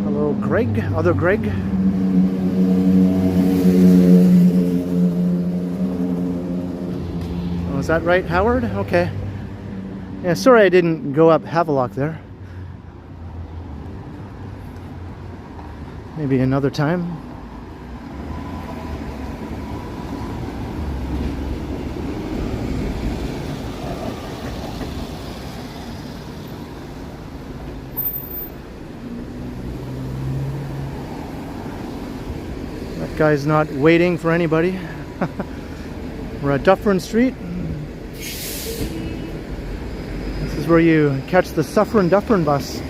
Hello, Greg. Other Greg. Oh, is that right, Howard? Okay. Yeah, sorry I didn't go up Havelock there. Maybe another time. Guy's not waiting for anybody. We're at Dufferin Street. This is where you catch the Suffering Dufferin bus.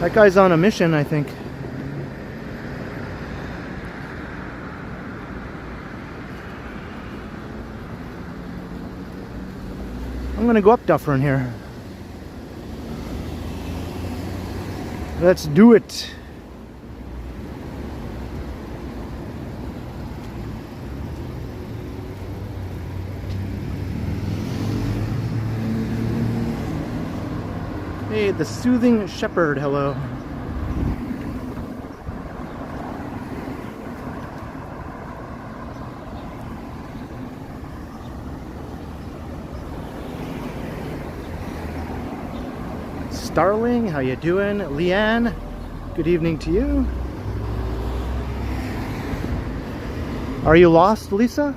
That guy's on a mission, I think. I'm gonna go up Dufferin here. Let's do it. Hey, the Soothing Shepherd, hello. Starling, how you doing? Leanne, good evening to you. Are you lost, Lisa?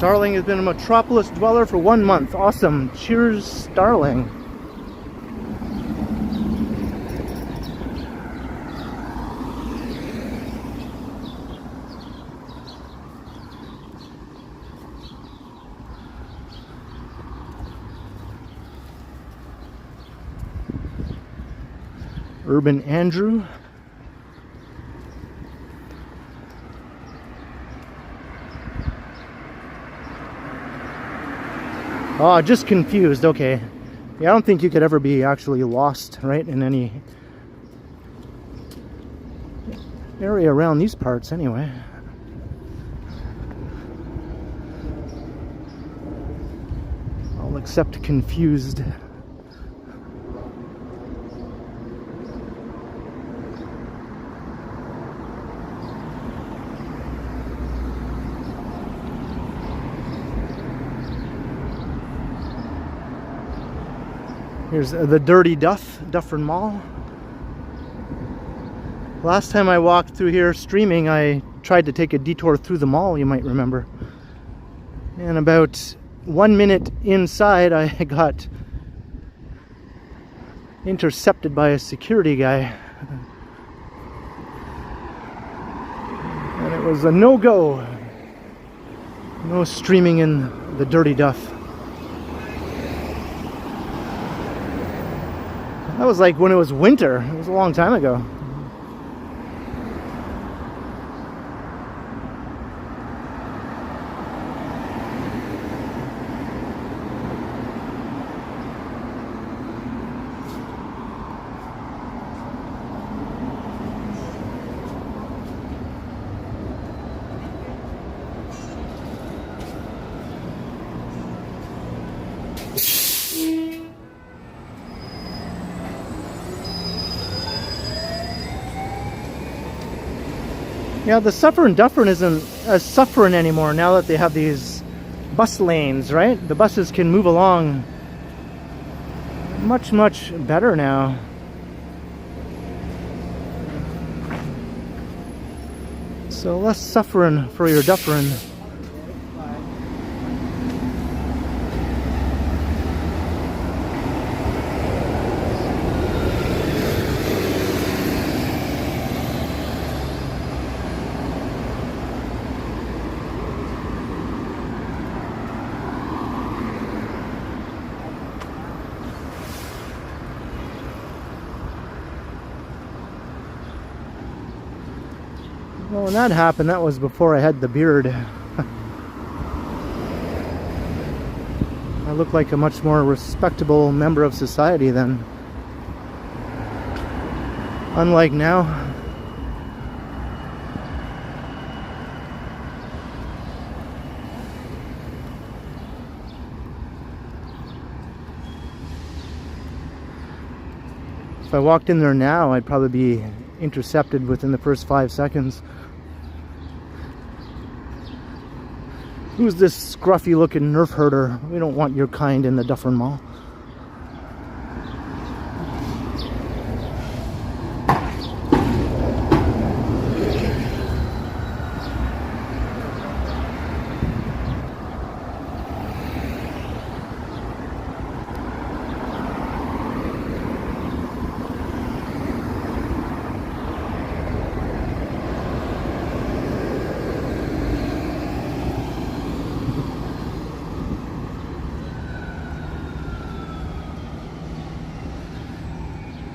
Starling has been a Metropolis dweller for 1 month. Awesome. Cheers, Starling. Urban Andrew. Oh, just confused. Okay. Yeah, I don't think you could ever be actually lost, right, in any area around these parts anyway. All except confused. Here's the Dirty Dufferin Mall. Last time I walked through here streaming, I tried to take a detour through the mall, you might remember. And about 1 minute inside, I got intercepted by a security guy. And it was a no-go. No streaming in the Dirty Duff. That was like when it was winter. It was a long time ago. Yeah, the Suffering Dufferin isn't as suffering anymore now that they have these bus lanes, right? The buses can move along much, much better now. So less suffering for your Dufferin. Well, when that happened, that was before I had the beard. I look like a much more respectable member of society then. Unlike now. If I walked in there now, I'd probably be intercepted within the first 5 seconds. Who's this scruffy looking nerf herder? We don't want your kind in the Dufferin Mall.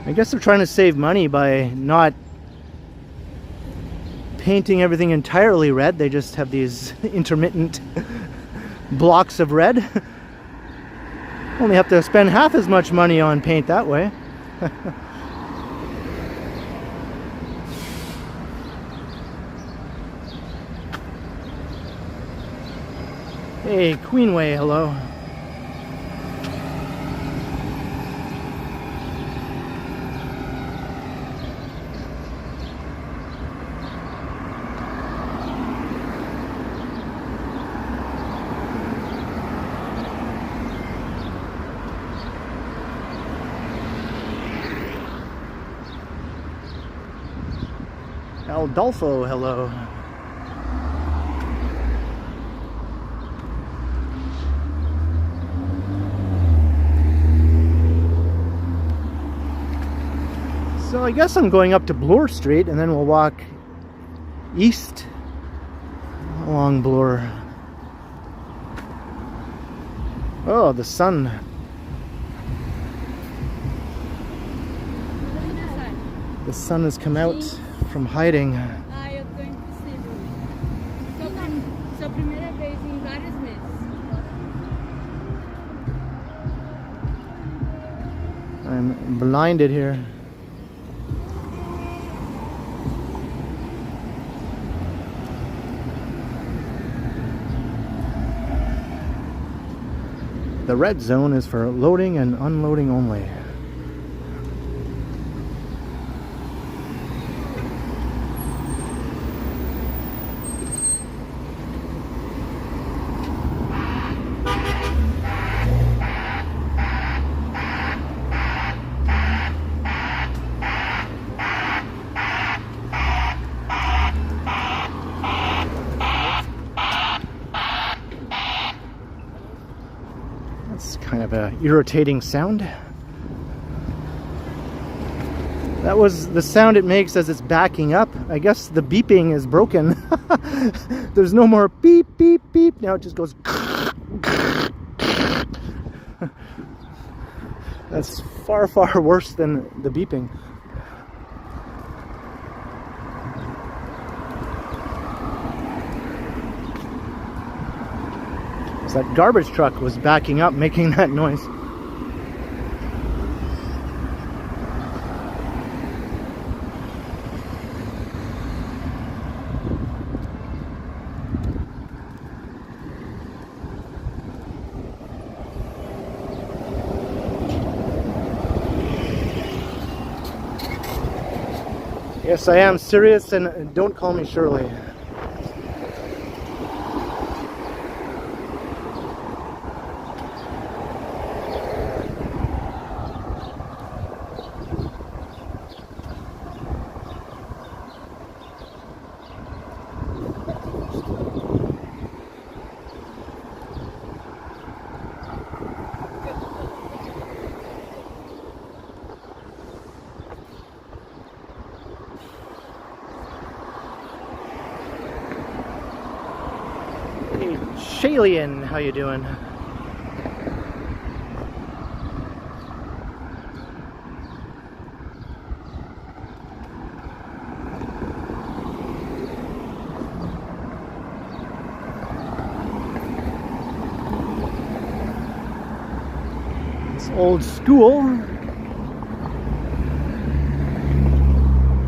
I guess they're trying to save money by not painting everything entirely red. They just have these intermittent blocks of red. Only have to spend half as much money on paint that way. Hey, Queenway, hello. Aldolfo, hello. So I guess I'm going up to Bloor Street and then we'll walk east along Bloor. Oh, the sun. The sun has come out from hiding. Ah, eu tô impossível. Sua primeira vez em vários meses. I'm blinded here. The red zone is for loading and unloading only. Kind of a irritating sound. That was the sound it makes as it's backing up. I guess the beeping is broken. There's no more beep, beep, beep. Now it just goes. That's far, far worse than the beeping. That garbage truck was backing up, making that noise. Yes, I am serious, and don't call me Shirley. Shalian, how you doing? It's old school.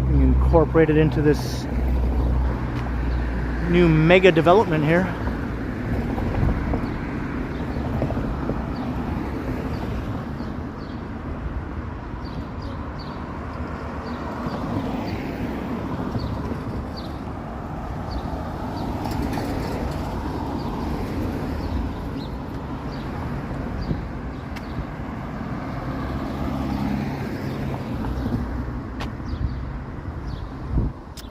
Being incorporated into this new mega development here.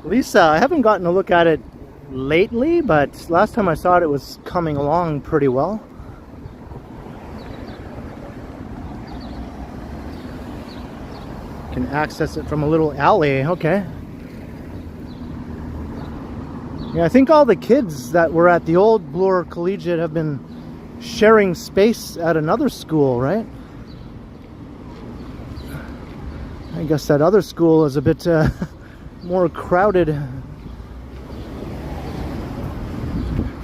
Lisa, I haven't gotten a look at it lately, but last time I saw it, it was coming along pretty well. Can access it from a little alley, okay. Yeah, I think all the kids that were at the old Bloor Collegiate have been sharing space at another school, right? I guess that other school is a bit more crowded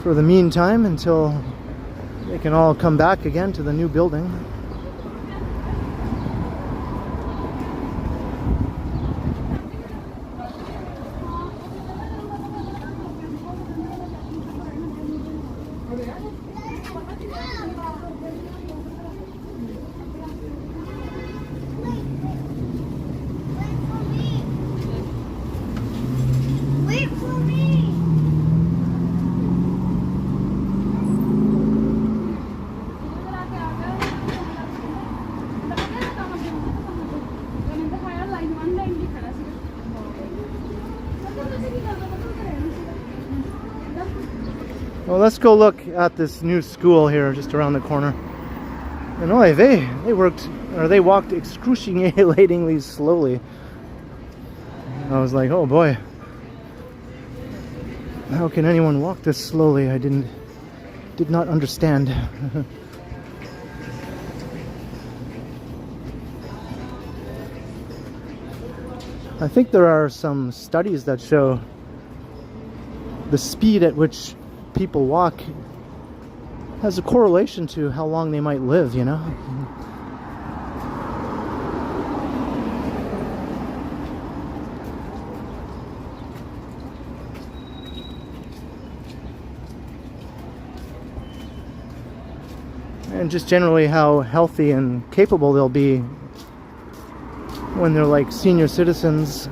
for the meantime until They can all come back again to the new building. Wait for me. Well, let's go look at this new school here just around the corner. And oh, they walked excruciatingly slowly. I was like, oh boy, how can anyone walk this slowly? I did not understand. I think there are some studies that show the speed at which people walk has a correlation to how long they might live, you know? And just generally how healthy and capable they'll be when they're like senior citizens.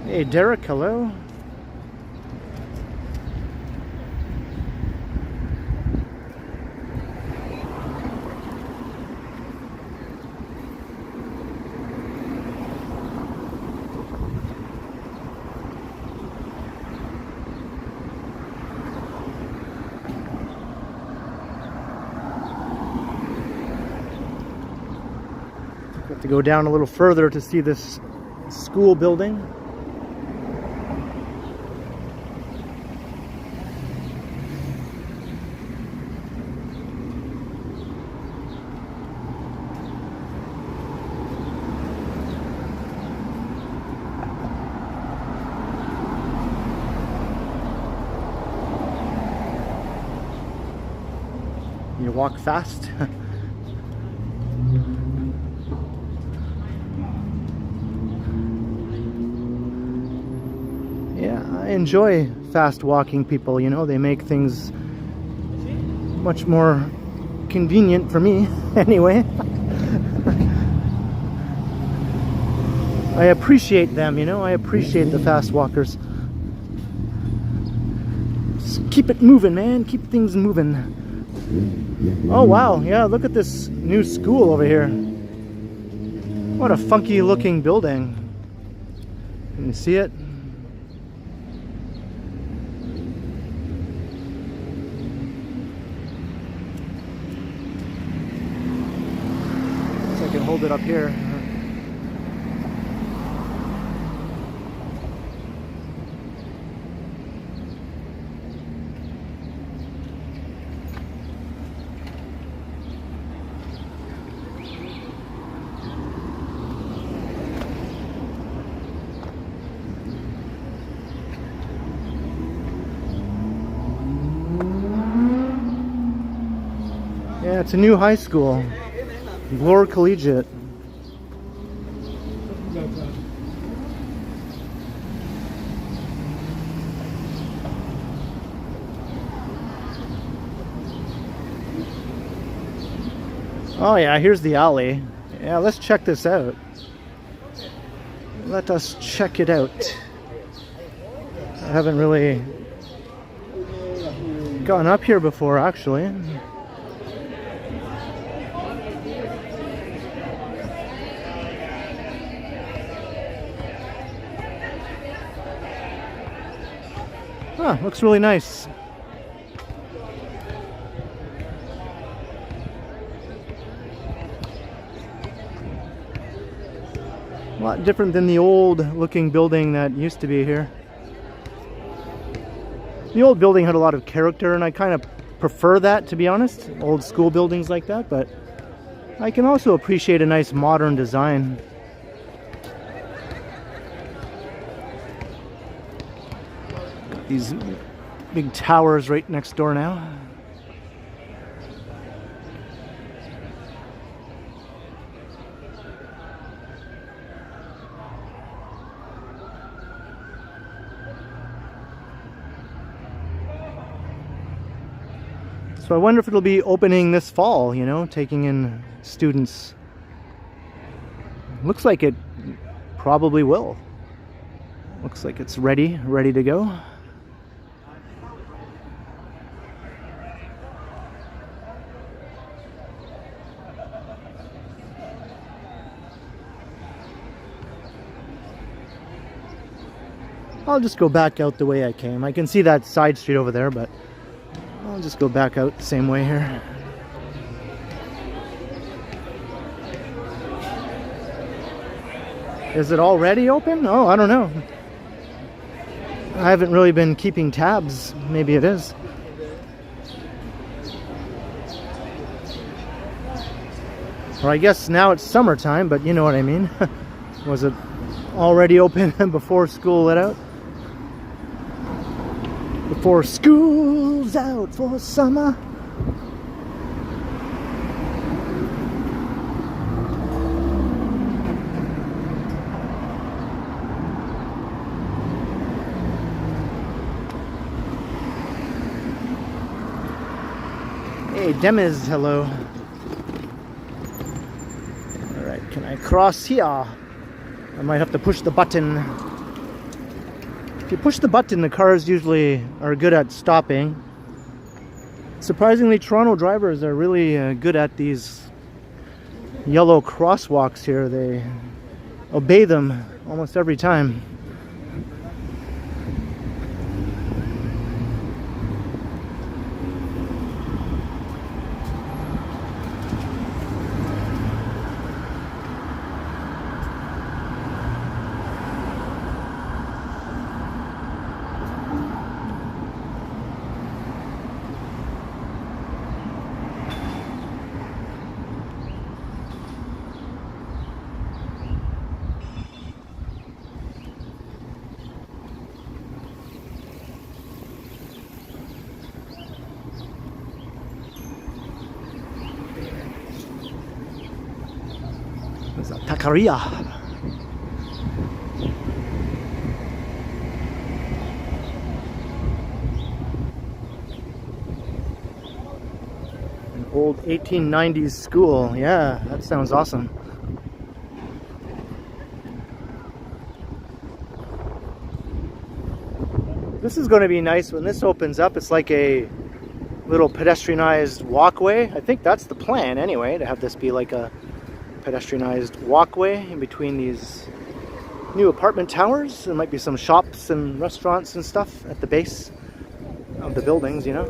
Hey Derek, hello. Got to go down a little further to see this school building. You walk fast. Yeah, I enjoy fast walking people, you know, they make things much more convenient for me anyway. I appreciate them, you know, I appreciate the fast walkers. Just keep it moving, man, keep things moving. Oh wow, yeah, look at this new school over here. What a funky looking building. Can you see it? So I can hold it up here. Yeah, it's a new high school, Bloor Collegiate. Oh yeah, here's the alley. Yeah, let's check this out. Let us check it out. I haven't really gone up here before, actually. Huh, looks really nice. A lot different than the old looking building that used to be here. The old building had a lot of character and I kind of prefer that, to be honest. Old school buildings like that, but I can also appreciate a nice modern design. these big towers right next door now. So I wonder if it'll be opening this fall, you know, taking in students. Looks like it probably will. Looks like it's ready to go. I'll just go back out the way I came. I can see that side street over there, but I'll just go back out the same way here. Is it already open? Oh, I don't know. I haven't really been keeping tabs. Maybe it is. Or I guess now it's summertime, but you know what I mean. Was it already open before school let out? Before school's out for summer. Hey, Demis, hello. Alright, can I cross here? I might have to push the button. If you push the button, the cars usually are good at stopping. Surprisingly, Toronto drivers are really good at these yellow crosswalks here. They obey them almost every time. There's a taqueria. An old 1890s school. Yeah, that sounds awesome. This is going to be nice when this opens up. It's like a little pedestrianized walkway. I think that's the plan anyway, to have this be like a pedestrianized walkway in between these new apartment towers. There might be some shops and restaurants and stuff at the base of the buildings, you know.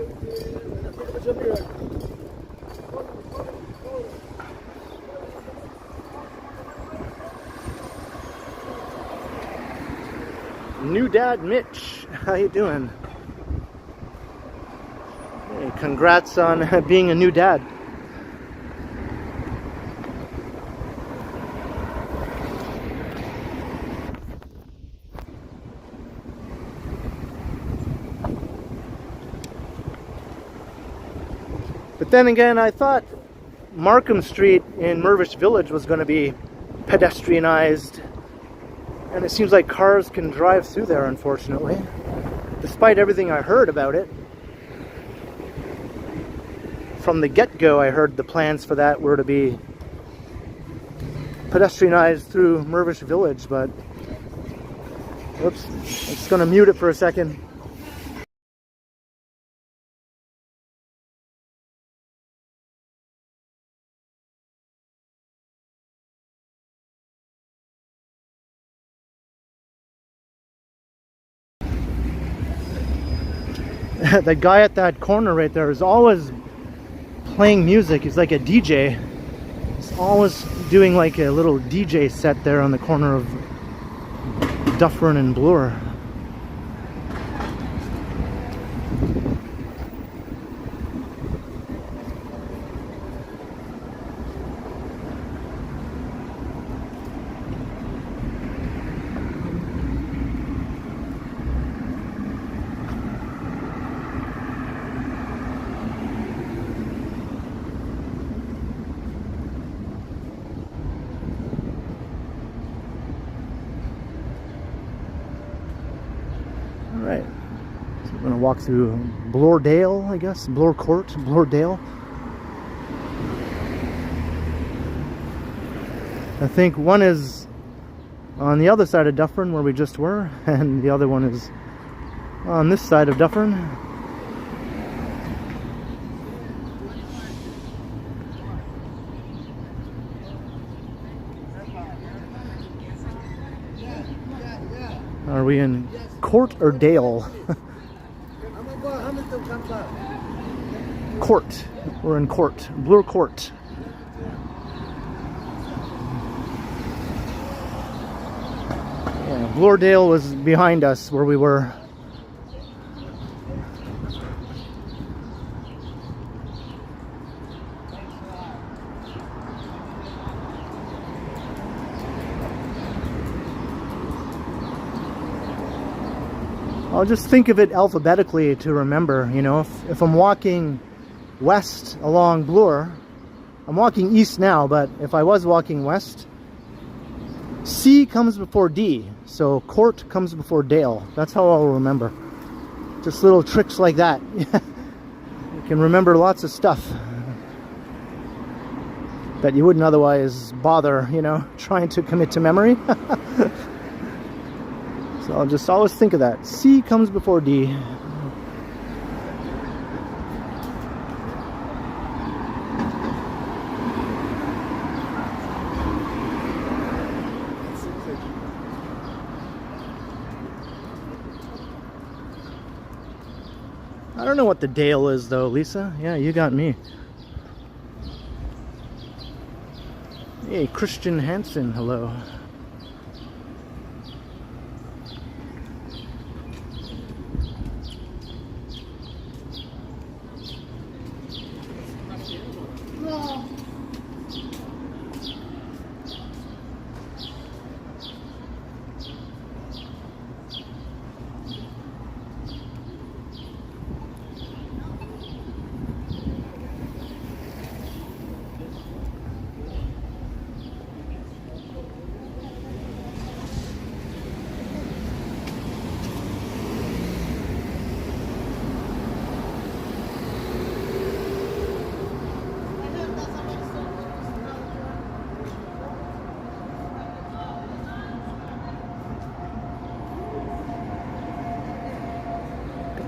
New dad Mitch, how you doing? Hey, congrats on being a new dad. But then again, I thought Markham Street in Mirvish Village was going to be pedestrianized, and it seems like cars can drive through there, unfortunately, despite everything I heard about it. From the get-go, I heard the plans for that were to be pedestrianized through Mirvish Village, but whoops, I'm just going to mute it for a second. The guy at that corner right there is always playing music. He's like a DJ. He's always doing like a little DJ set there on the corner of Dufferin and Bloor. walk through Bloordale, I guess. Bloor Court, Bloordale. I think one is on the other side of Dufferin where we just were, and the other one is on this side of Dufferin. Are we in Court or Dale? Court. We're in Court. Bloor Court. Yeah, Bloordale was behind us where we were. I'll just think of it alphabetically to remember, you know, if I'm walking west along Bloor, I'm walking east now, but if I was walking west, C comes before D, so Court comes before Dale. That's how I'll remember. Just little tricks like that. You can remember lots of stuff that you wouldn't otherwise bother, you know, trying to commit to memory. So I'll just always think of that. C comes before D. I don't know what the Dale is though, Lisa. Yeah, you got me. Hey, Christian Hansen, hello.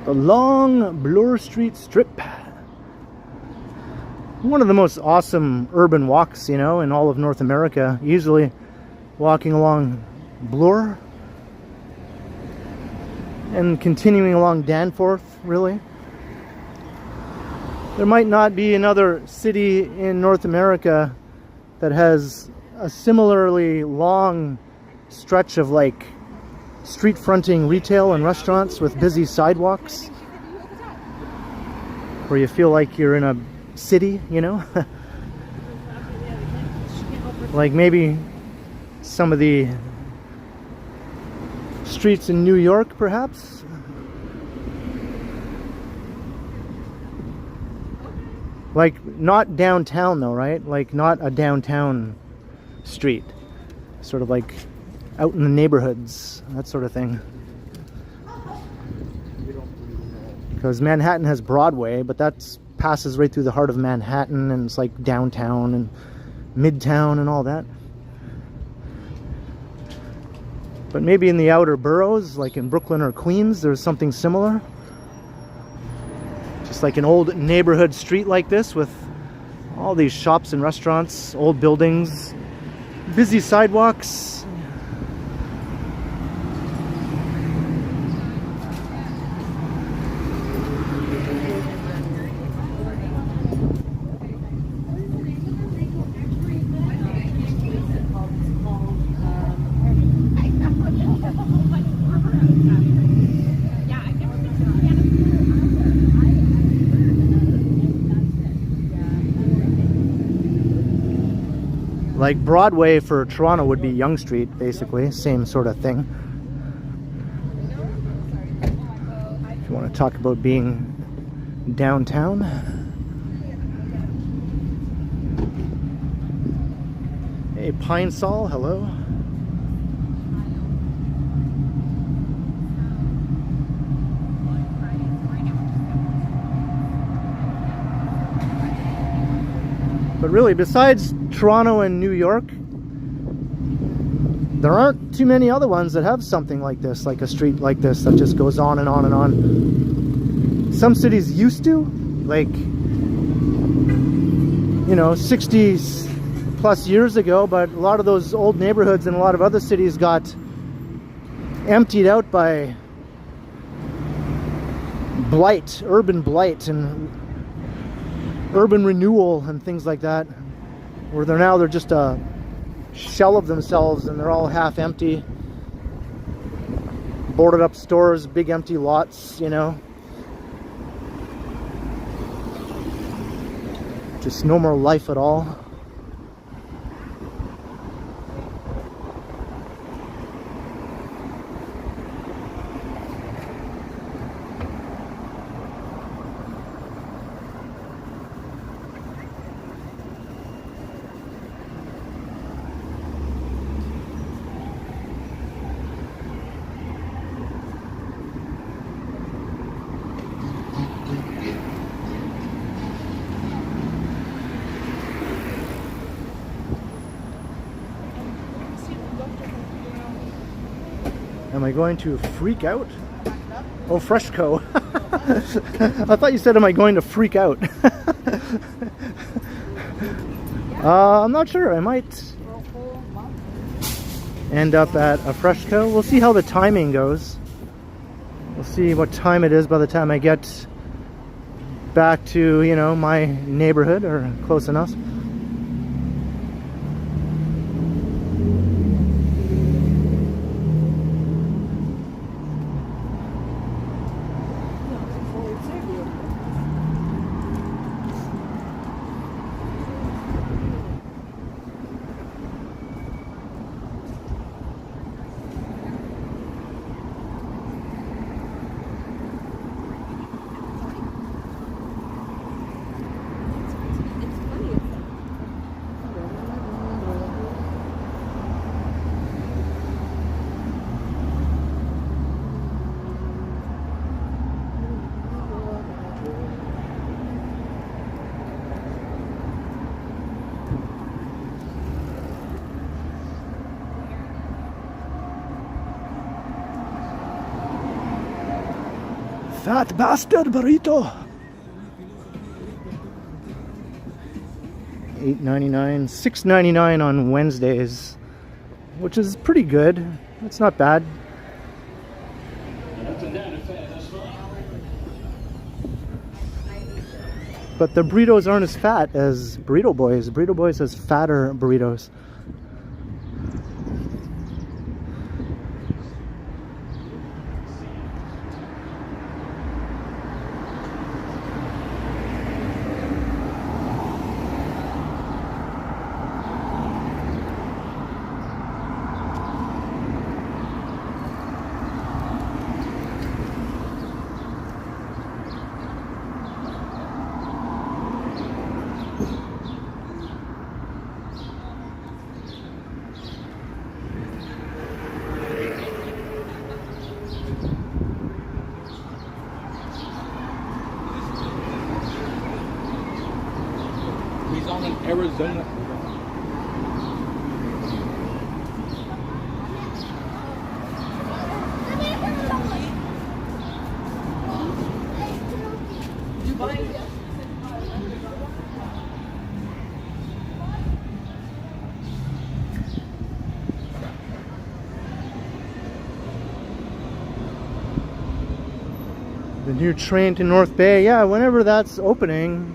The long Bloor Street Strip. One of the most awesome urban walks, you know, in all of North America. Usually walking along Bloor and continuing along Danforth, really. There might not be another city in North America that has a similarly long stretch of like street fronting retail and restaurants with busy sidewalks where you feel like you're in a city, you know. Like maybe some of the streets in New York, perhaps. Like not downtown though, right? Like not a downtown street. Sort of like out in the neighborhoods, that sort of thing. Because Manhattan has Broadway, but that passes right through the heart of Manhattan, and it's like downtown and midtown and all that. But maybe in the outer boroughs, like in Brooklyn or Queens, there's something similar. Just like an old neighborhood street like this with all these shops and restaurants, old buildings, busy sidewalks. Like Broadway for Toronto would be Yonge Street, basically, same sort of thing. If you want to talk about being downtown. Hey, Pine Sol, hello. But really, besides Toronto and New York, there aren't too many other ones that have something like this, like a street like this that just goes on and on and on. Some cities used to, like, you know, 60 plus years ago, but a lot of those old neighborhoods in a lot of other cities got emptied out by blight, urban blight, and urban renewal and things like that, where they're just a shell of themselves and they're all half empty, boarded up stores, big empty lots, you know, just no more life at all. Am I going to freak out? Oh, Freshco. I thought you said, am I going to freak out? I'm not sure. I might end up at a Freshco. We'll see how the timing goes. We'll see what time it is by the time I get back to, you know, my neighborhood or close enough. Fat bastard burrito. $8.99, $6.99 on Wednesdays, which is pretty good. It's not bad. But the burritos aren't as fat as Burrito Boys. Burrito Boys has fatter burritos. Arizona. The new train to North Bay, yeah, whenever that's opening.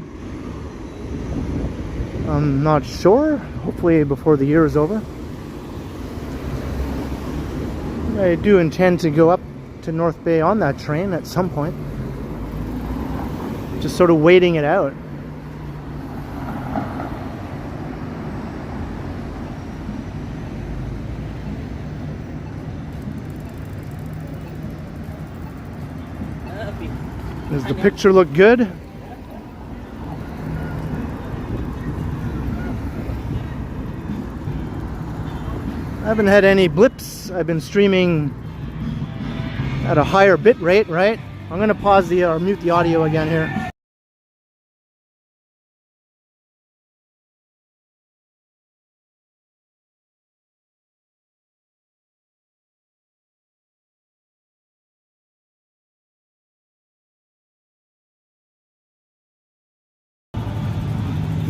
I'm not sure. Hopefully before the year is over. I do intend to go up to North Bay on that train at some point. Just sort of waiting it out. Does the picture look good? I haven't had any blips. I've been streaming at a higher bit rate, right? I'm going to pause or mute the audio again here.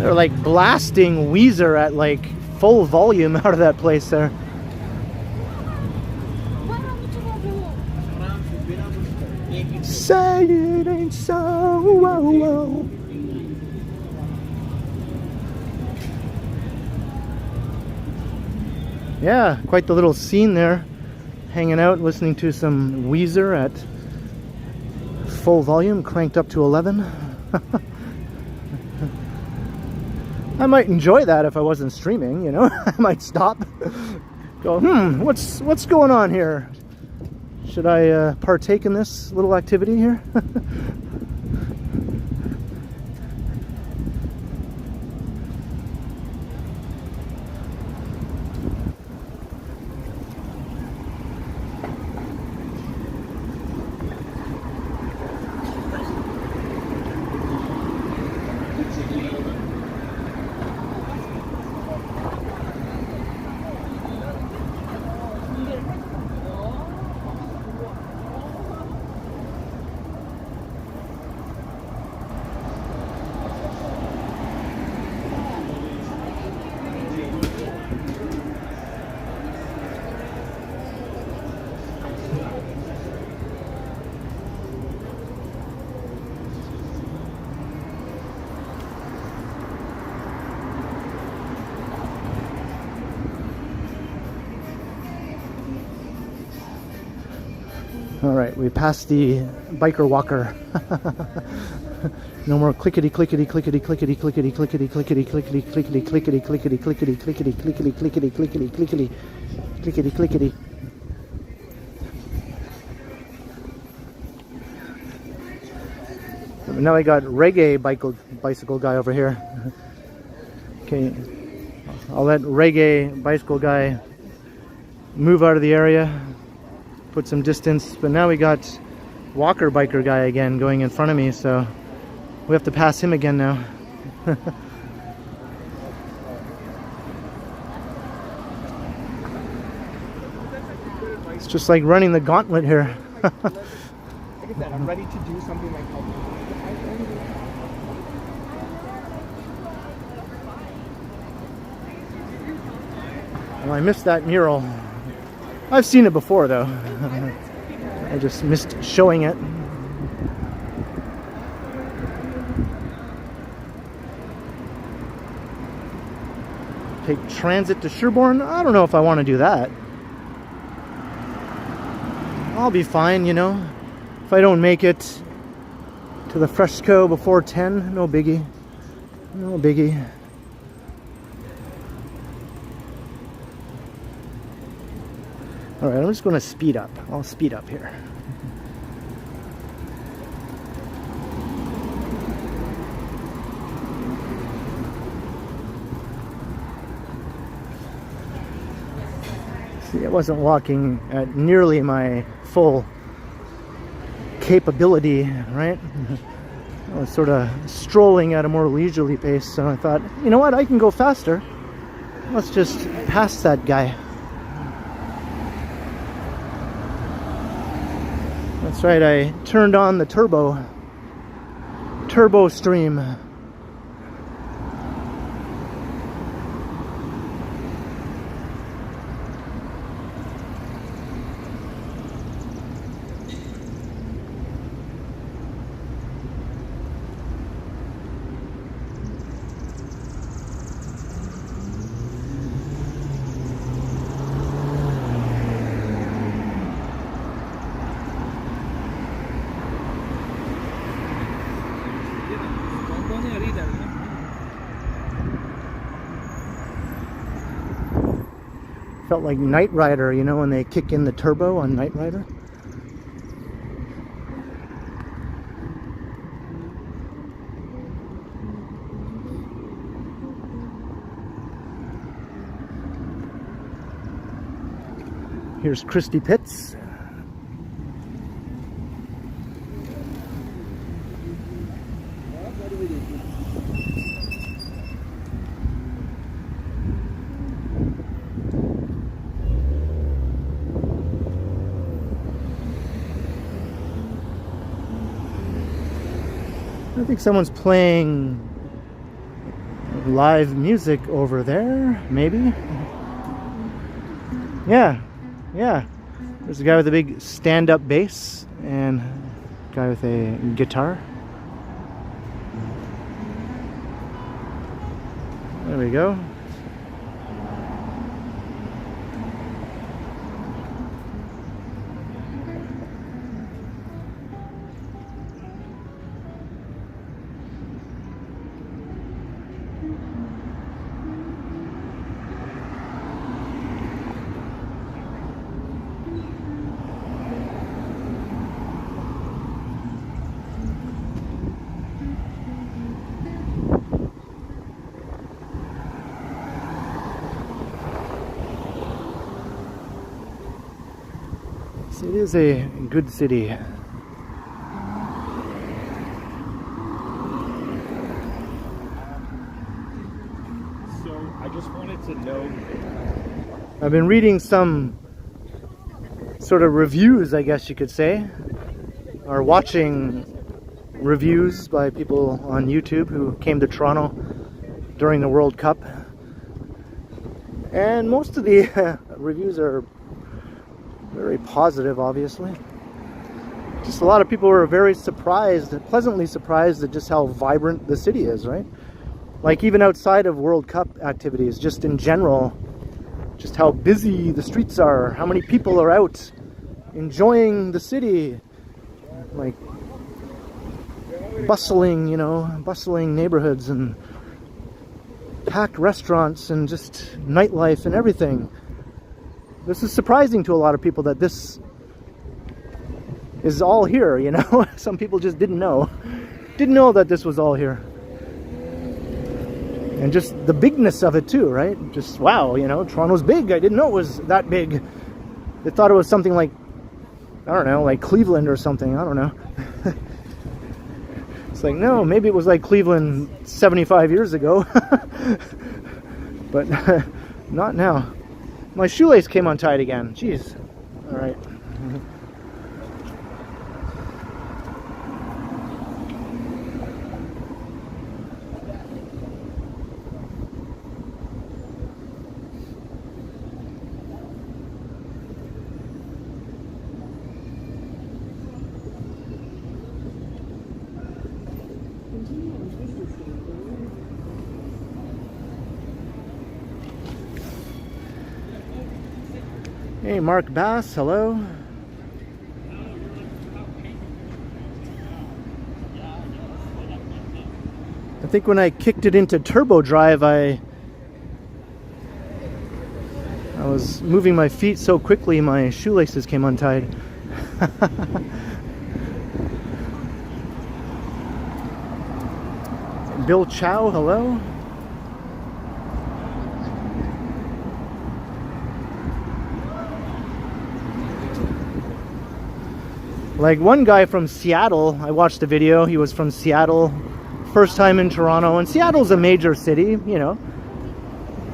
They're like blasting Weezer at like full volume out of that place there. Say it ain't so. Whoa, whoa. Yeah, quite the little scene there. Hanging out, listening to some Weezer at full volume, cranked up to 11. I might enjoy that if I wasn't streaming, you know. I might stop, go, what's going on here? Should I partake in this little activity here? All right, we passed the biker walker. No more clickety clickety clickety clickety clickety clickety clickety clickety clickety clickety clickety clickety clickety clickety clickety clickety clickety clickety clickety. Now I got reggae bicycle guy over here. Okay, I'll let reggae bicycle guy move out of the area. Put some distance, but now we got walker biker guy again going in front of me, so we have to pass him again now. It's just like running the gauntlet here. Like I said, I'm ready to do something like Well, I missed that mural. I've seen it before though. I just missed showing it. Take transit to Sherborne? I don't know if I want to do that. I'll be fine, you know. If I don't make it to the Fresco before 10, no biggie. No biggie. Alright, I'm just going to speed up. I'll speed up here. See, I wasn't walking at nearly my full capability, right? I was sort of strolling at a more leisurely pace, so I thought, you know what, I can go faster. Let's just pass that guy. That's right, I turned on the turbo stream. Felt like Knight Rider, you know, when they kick in the turbo on Knight Rider. Here's Christy Pitts. I think someone's playing live music over there, maybe. Yeah, yeah. There's a guy with a big stand-up bass and a guy with a guitar. There we go. It is a good city. So I just wanted to know. I've been reading some sort of reviews, I guess you could say, or watching reviews by people on YouTube who came to Toronto during the World Cup. And most of the reviews are very positive, obviously. Just a lot of people were very surprised, pleasantly surprised at just how vibrant the city is, right? Like even outside of World Cup activities, just in general, just how busy the streets are, how many people are out enjoying the city, like bustling, you know, bustling neighborhoods and packed restaurants and just nightlife and everything. This is surprising to a lot of people that this is all here, you know? Some people just didn't know that this was all here. And just the bigness of it too, right? Just wow, you know, Toronto's big. I didn't know it was that big. They thought it was something like, I don't know, like Cleveland or something. I don't know. It's like, no, maybe it was like Cleveland 75 years ago. But not now. My shoelace came untied again. Jeez. All right. Hey, Mark Bass, hello. I think when I kicked it into turbo drive, I was moving my feet so quickly my shoelaces came untied. Bill Chow, hello. Like one guy from Seattle, I watched a video, he was from Seattle, first time in Toronto, and Seattle's a major city, you know.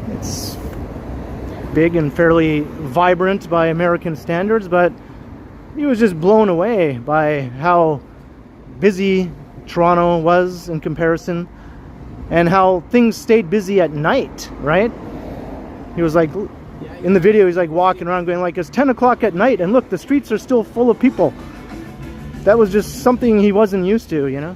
It's big and fairly vibrant by American standards, but he was just blown away by how busy Toronto was in comparison, and how things stayed busy at night, right? He was like, in the video, he's like walking around going like, it's 10 o'clock at night, and look, the streets are still full of people. That was just something he wasn't used to, you know?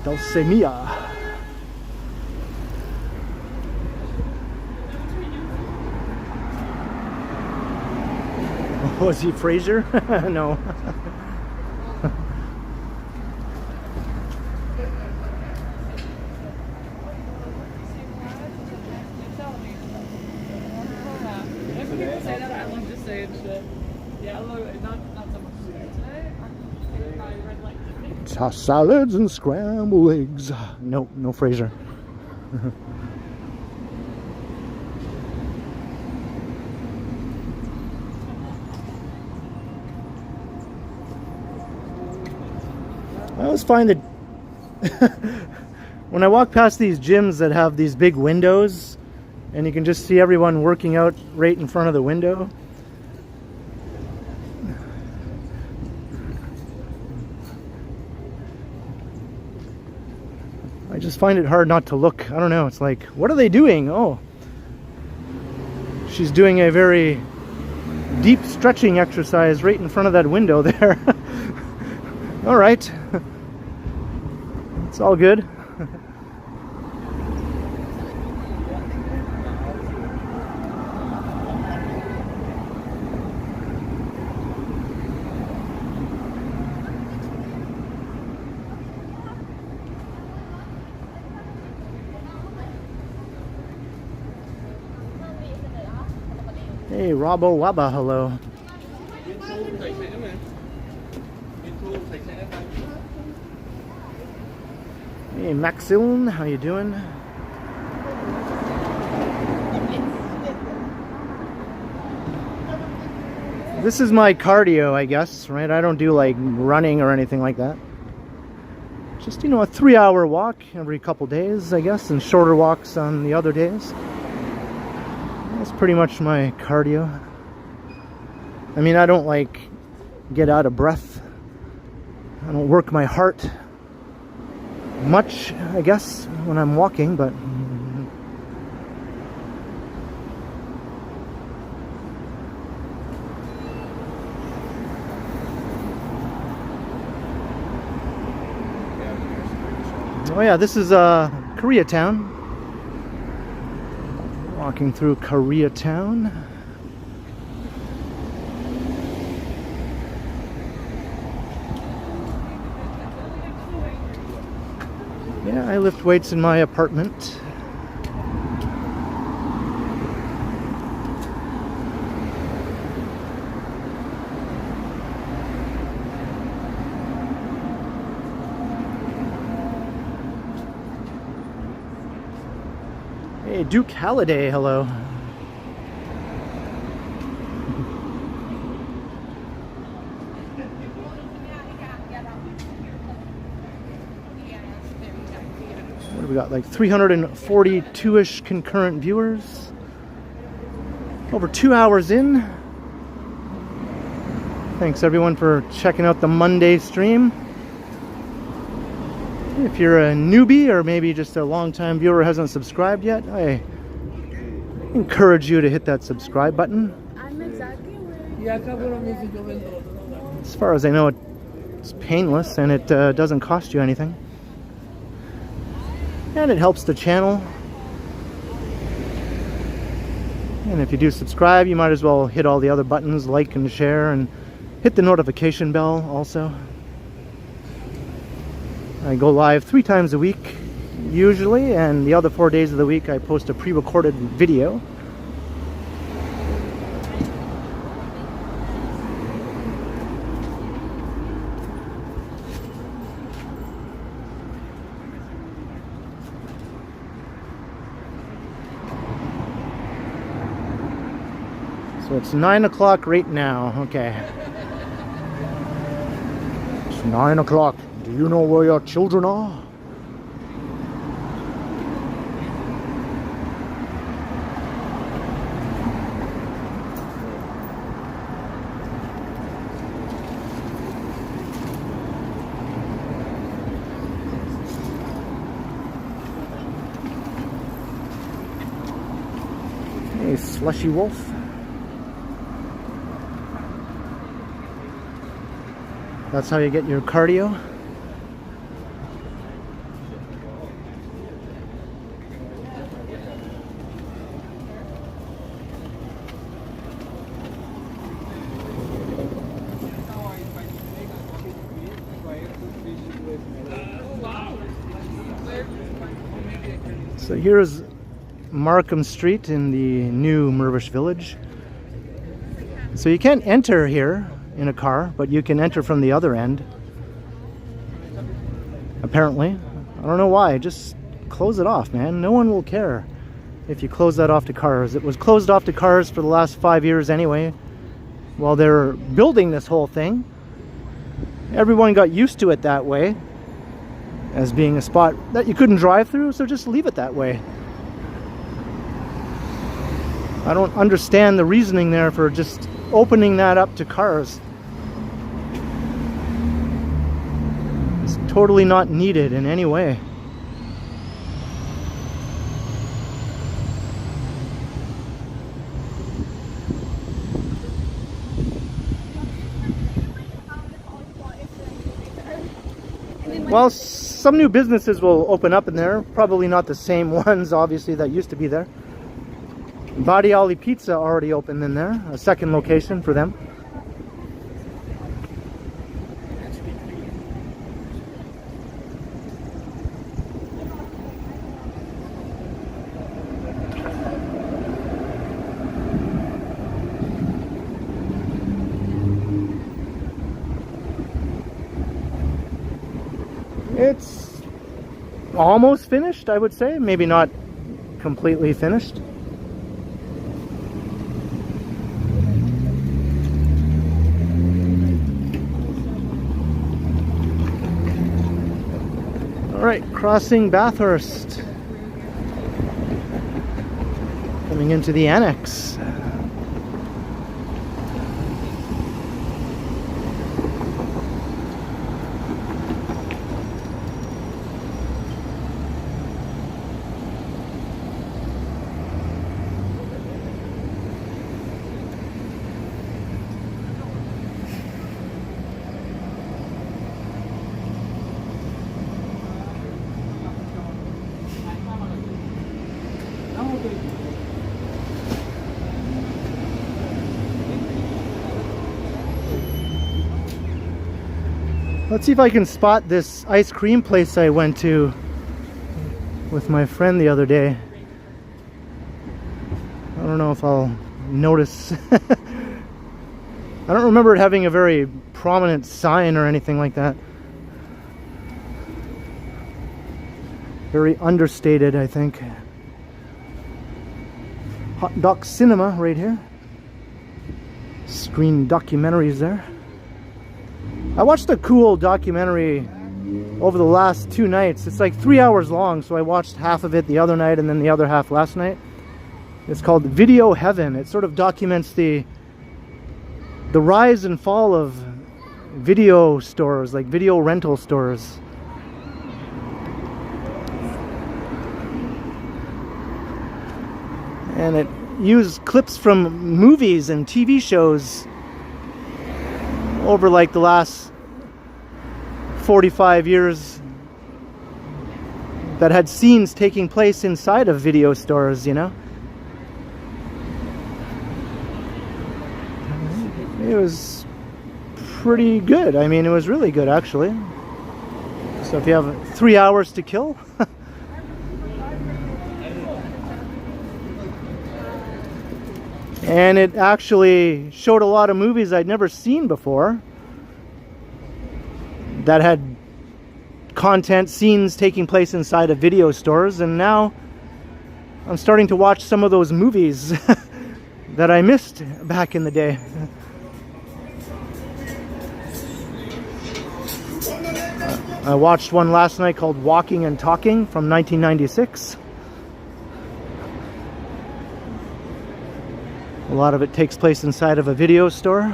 Dulcimia. Was he Fraser? No. Salads and scrambled eggs. No, no Fraser. I always find that when I walk past these gyms that have these big windows and you can just see everyone working out right in front of the window, I just find it hard not to look. I don't know, it's like, what are they doing? Oh, she's doing a very deep stretching exercise right in front of that window there. All right. It's all good. Hey, Robbo Wabba, hello. Hey, Maxiln, how you doing? This is my cardio, I guess, right? I don't do like running or anything like that. Just, you know, a 3-hour walk every couple days, I guess, and shorter walks on the other days. That's pretty much my cardio. I mean, I don't like get out of breath. I don't work my heart much, I guess, when I'm walking, but oh yeah, this is Koreatown. Walking through Koreatown. Yeah, I lift weights in my apartment. Hey, Duke Halliday, hello. What do we got? Like 342-ish concurrent viewers. Over 2 hours in. Thanks everyone for checking out the Monday stream. If you're a newbie or maybe just a long-time viewer who hasn't subscribed yet, I encourage you to hit that subscribe button. As far as I know, it's painless and it doesn't cost you anything. And it helps the channel. And if you do subscribe, you might as well hit all the other buttons, like and share, and hit the notification bell also. I go live 3 times a week, usually, and the other 4 days of the week I post a pre-recorded video. So it's 9 o'clock right now, okay. It's 9 o'clock. Do you know where your children are? Hey, Slushy Wolf. That's how you get your cardio. So here's Markham Street in the new Mirvish Village. So you can't enter here in a car, but you can enter from the other end. Apparently. I don't know why, just close it off, man. No one will care if you close that off to cars. It was closed off to cars for the last 5 years anyway. While they're building this whole thing, everyone got used to it that way, as being a spot that you couldn't drive through, so just leave it that way. I don't understand the reasoning there for just opening that up to cars. It's totally not needed in any way. Well, some new businesses will open up in there. Probably not the same ones, obviously, that used to be there. Badiali Pizza already opened in there, a second location for them. It's almost finished, I would say. Maybe not completely finished. All right, crossing Bathurst. Coming into the annex. Let's see if I can spot this ice cream place I went to with my friend the other day. I don't know if I'll notice. I don't remember it having a very prominent sign or anything like that. Very understated, I think. Hot Doc Cinema right here. Screen documentaries there. I watched a cool documentary over the last 2 nights. It's like 3 hours long, so I watched half of it the other night and then the other half last night. It's called Video Heaven. It sort of documents the rise and fall of video stores, like video rental stores. And it used clips from movies and TV shows over like the last 45 years that had scenes taking place inside of video stores, you know. It was pretty good. I mean, it was really good, actually. So if you have 3 hours to kill, and it actually showed a lot of movies I'd never seen before that had content, scenes taking place inside of video stores, and now I'm starting to watch some of those movies that I missed back in the day. I watched one last night called Walking and Talking from 1996. A lot of it takes place inside of a video store.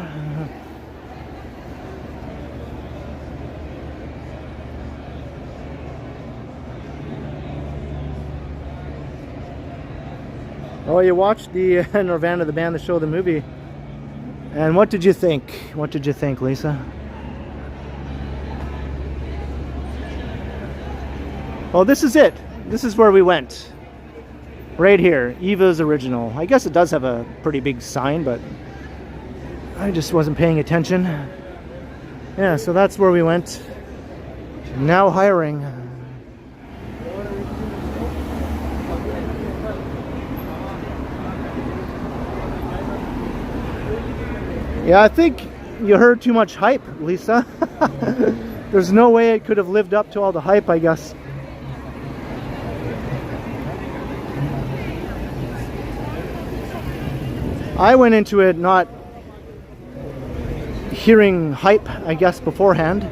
Oh, you watched the Nirvana, the band, the show, the movie. And what did you think? What did you think, Lisa? Oh, this is it. This is where we went. Right here, Eva's Original. I guess it does have a pretty big sign, but I just wasn't paying attention. Yeah, so that's where we went. Now hiring. Yeah, I think you heard too much hype, Lisa. There's no way it could have lived up to all the hype, I guess. I went into it not hearing hype, I guess, beforehand.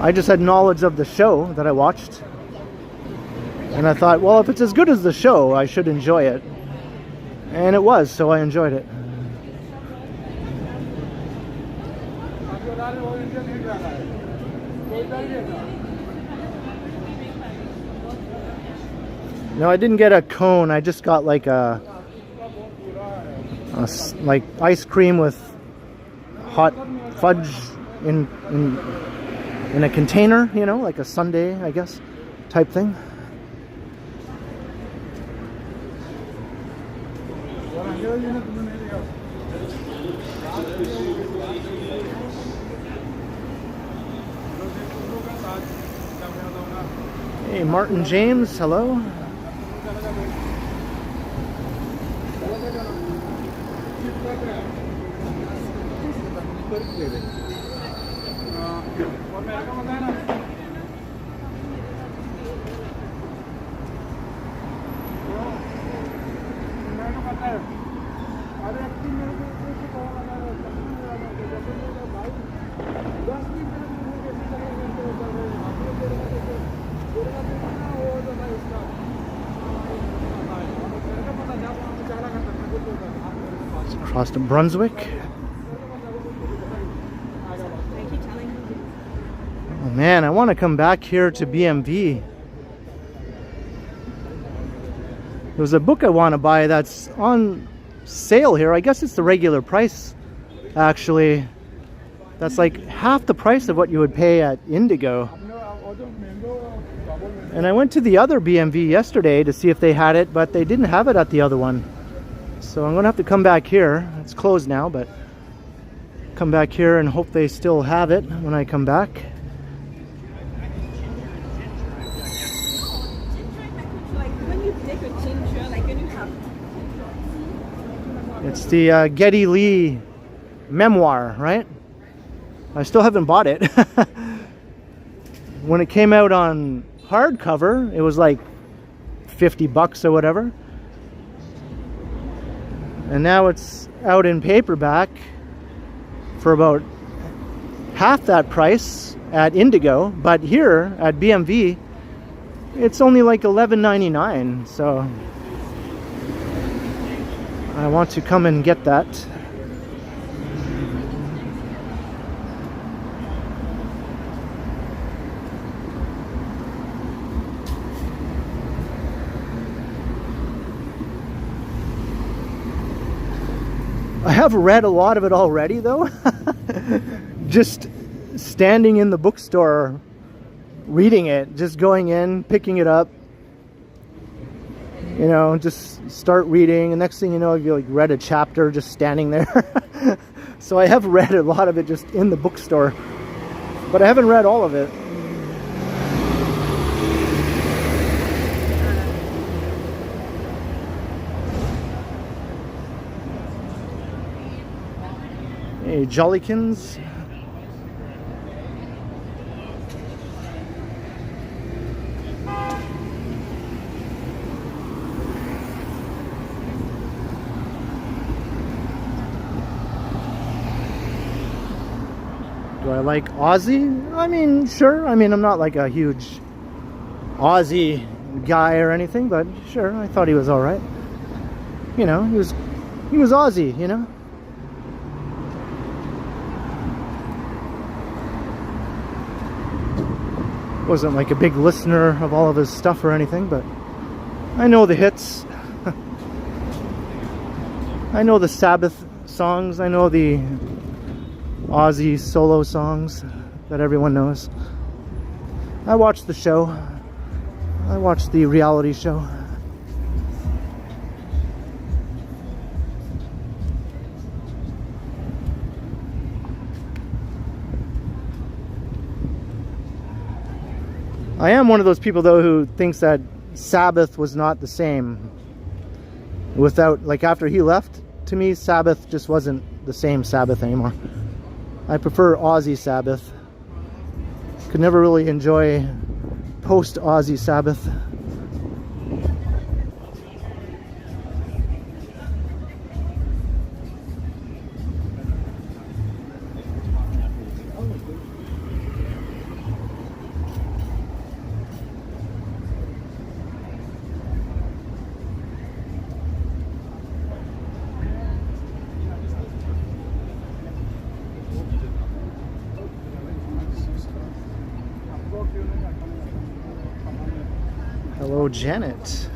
I just had knowledge of the show that I watched. And I thought, well, if it's as good as the show, I should enjoy it. And it was, so I enjoyed it. No, I didn't get a cone. I just got like like ice cream with hot fudge in a container, you know, like a sundae, I guess, type thing. Hey, Martin James, hello. It's across to Brunswick. Oh man, I want to come back here to BMV. There's a book I want to buy that's on sale here. I guess it's the regular price, actually. That's like half the price of what you would pay at Indigo. And I went to the other BMV yesterday to see if they had it, but they didn't have it at the other one. So I'm gonna have to come back here. It's closed now, but come back here and hope they still have it when I come back. It's the Geddy Lee memoir, right? I still haven't bought it. When it came out on hardcover, it was like $50 or whatever. And now it's out in paperback for about half that price at Indigo. But here at BMV, it's only like $11.99. So I want to come and get that. I have read a lot of it already, though. Just standing in the bookstore, reading it, just going in, picking it up, you know, just start reading. And next thing you know, you like read a chapter just standing there. So I have read a lot of it just in the bookstore, but I haven't read all of it. Hey, Jollykins. Do I like Ozzy? I mean, sure. I mean, I'm not like a huge Ozzy guy or anything, but sure, I thought he was all right. You know, he was Ozzy, you know. Wasn't like a big listener of all of his stuff or anything, but I know the hits. I know the Sabbath songs. I know the Ozzy solo songs that everyone knows. I watched the show. I watched the reality show. I am one of those people, though, who thinks that Sabbath was not the same without, like, after he left, to me, Sabbath just wasn't the same Sabbath anymore. I prefer Ozzy Sabbath. Could never really enjoy post-Ozzy Sabbath. Hello, Janet.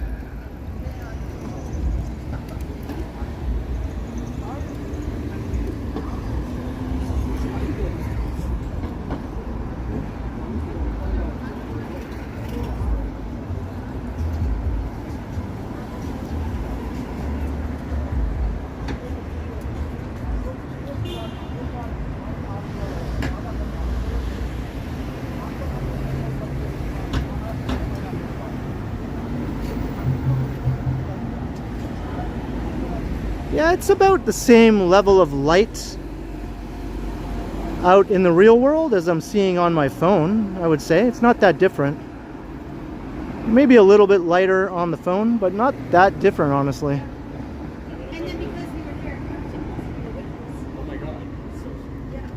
Yeah, it's about the same level of light out in the real world as I'm seeing on my phone, I would say. It's not that different. Maybe a little bit lighter on the phone, but not that different, honestly. And then because we were here, Oh my god. yeah.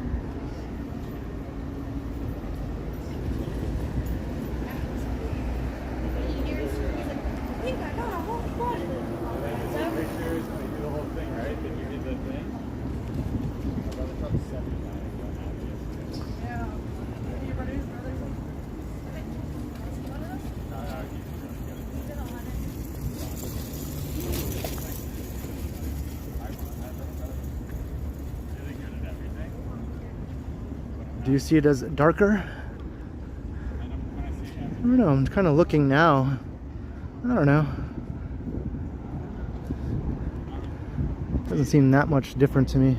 You hear he's like, I think I got a whole bunch. Pictures, they do the whole thing, right? Then you did the thing. My brother truck's 79. Yeah. Your brother's brother. Do you see it as darker? I don't know, I'm kind of looking now. I don't know. Doesn't seem that much different to me.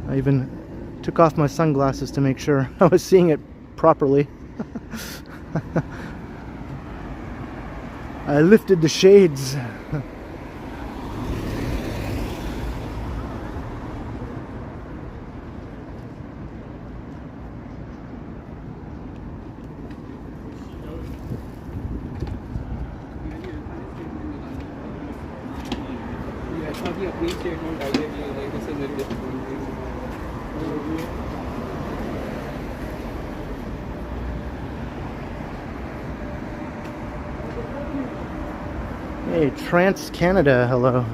I even took off my sunglasses to make sure I was seeing it properly. I lifted the shades. Hey, Trans Canada, hello.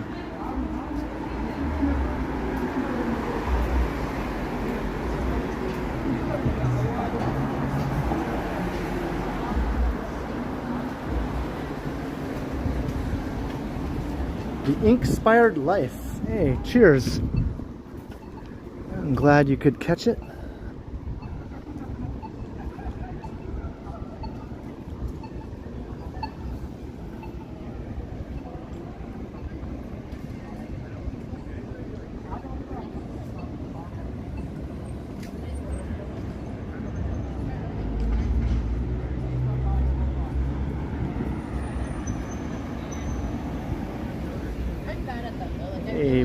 The Ink-Spired Life. Hey, cheers. I'm glad you could catch it. A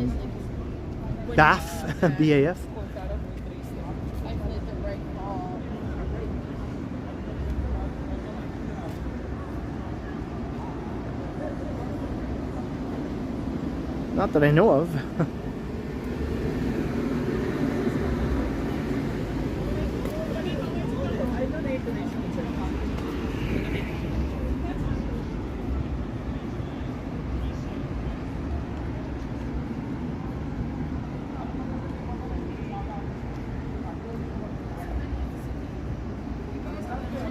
BAF, BAF. Not that I know of.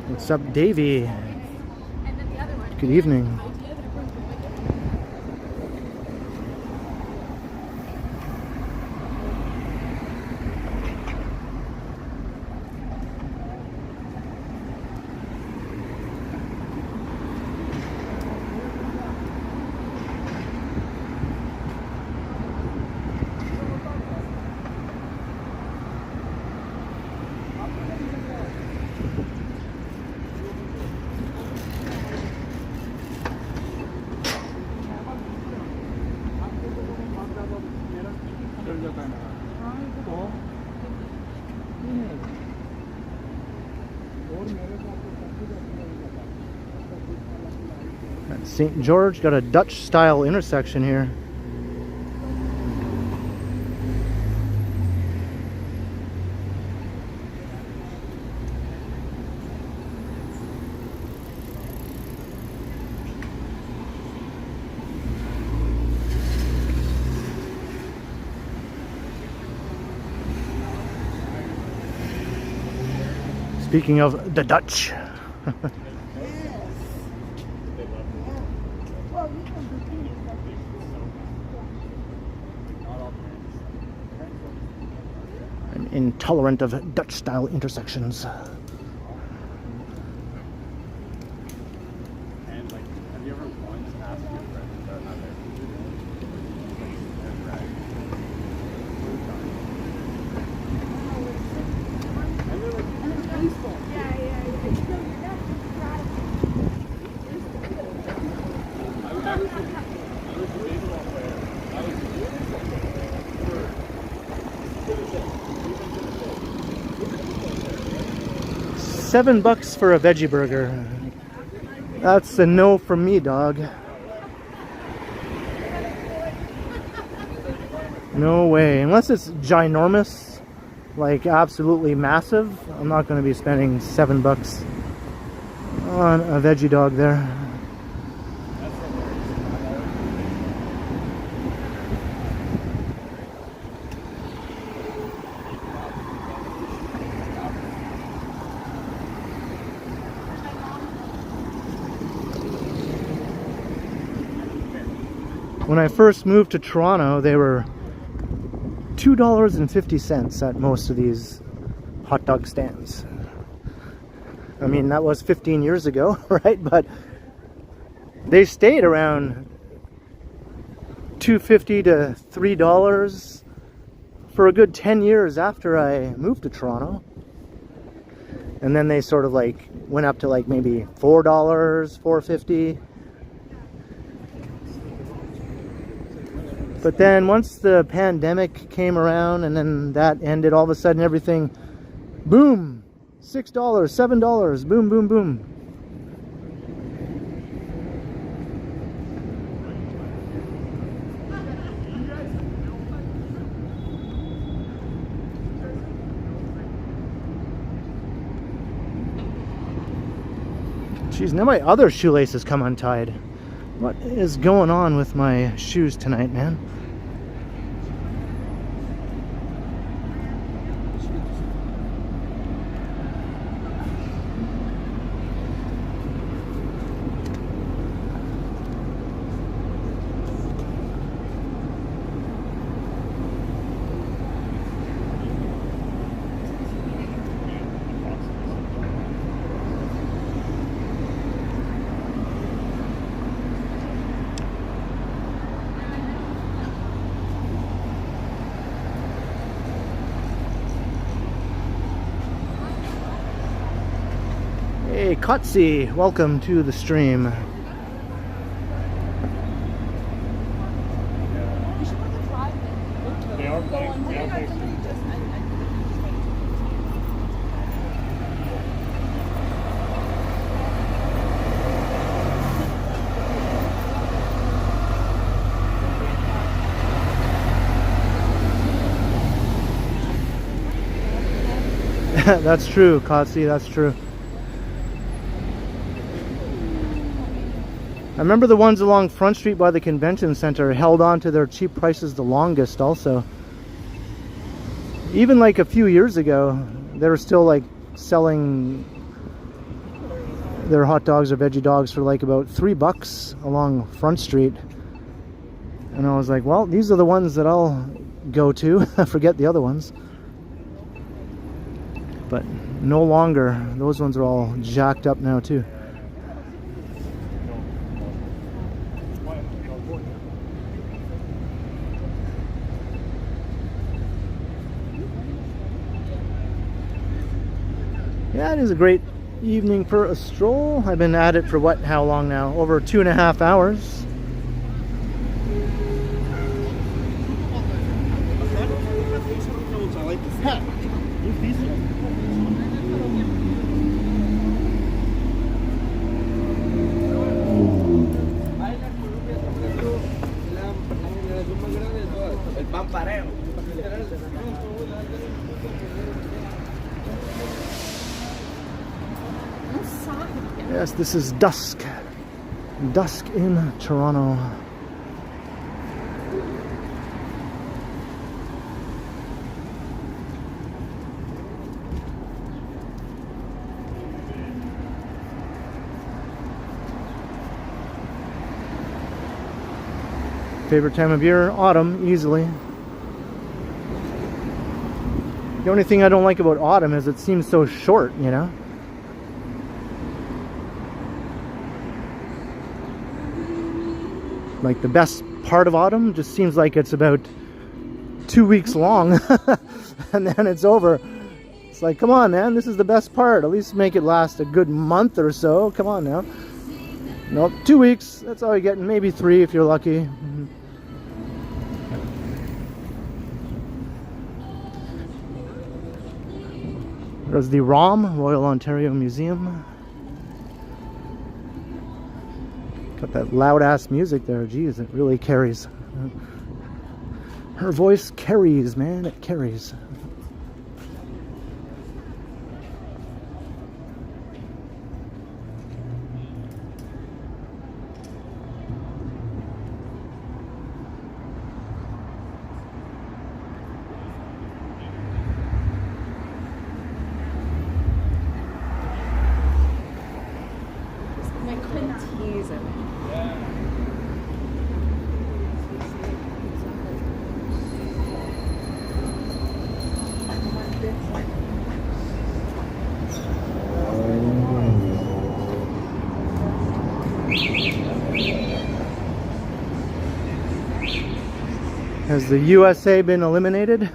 What's up, Davey? Good evening. At St. George, got a Dutch style intersection here. Speaking of the Dutch. Well, you can do things like this. I'm intolerant of Dutch-style intersections. And like, have you ever once asked your friends about how they're and they're like, And it's peaceful. I was a baseball player. I was $7 for a veggie burger. That's a no from me, dog. No way. Unless it's ginormous, like absolutely massive, I'm not going to be spending $7 on a veggie dog there. When I first moved to Toronto, they were $2.50 at most of these hot dog stands. I mean, that was 15 years ago, right? But they stayed around $2.50 to $3 for a good 10 years after I moved to Toronto. And then they sort of like went up to like maybe $4, $4.50. But then once the pandemic came around and then that ended, all of a sudden everything, boom, $6, $7, boom, boom, boom. Jeez, now my other shoelace has come untied. What is going on with my shoes tonight, man? Hey, Kotzi, welcome to the stream. You should put the drive in. They are Go playing. on. They are playing. That's true, Kotzi, that's true. I remember the ones along Front Street by the convention center held on to their cheap prices the longest also. Even like a few years ago, they were still like selling their hot dogs or veggie dogs for like about $3 along Front Street. And I was like, well, these are the ones that I'll go to. Forget the other ones. But no longer. Those ones are all jacked up now too. Yeah, it is a great evening for a stroll. I've been at it for what, how long now? Over 2.5 hours. I like this hat. El pampareo. Yes, this is dusk. Dusk in Toronto. Favorite time of year? Autumn, easily. The only thing I don't like about autumn is it seems so short, you know? Like the best part of autumn just seems like it's about 2 weeks long and then it's over. It's like, come on, man, this is the best part. At least make it last a good month or so. Come on now. Nope, 2 weeks. That's all you get. Maybe 3 if you're lucky. There's the ROM, Royal Ontario Museum. Got that loud ass music there. Jeez, it really carries. Her voice carries, man. It carries. Has the USA been eliminated?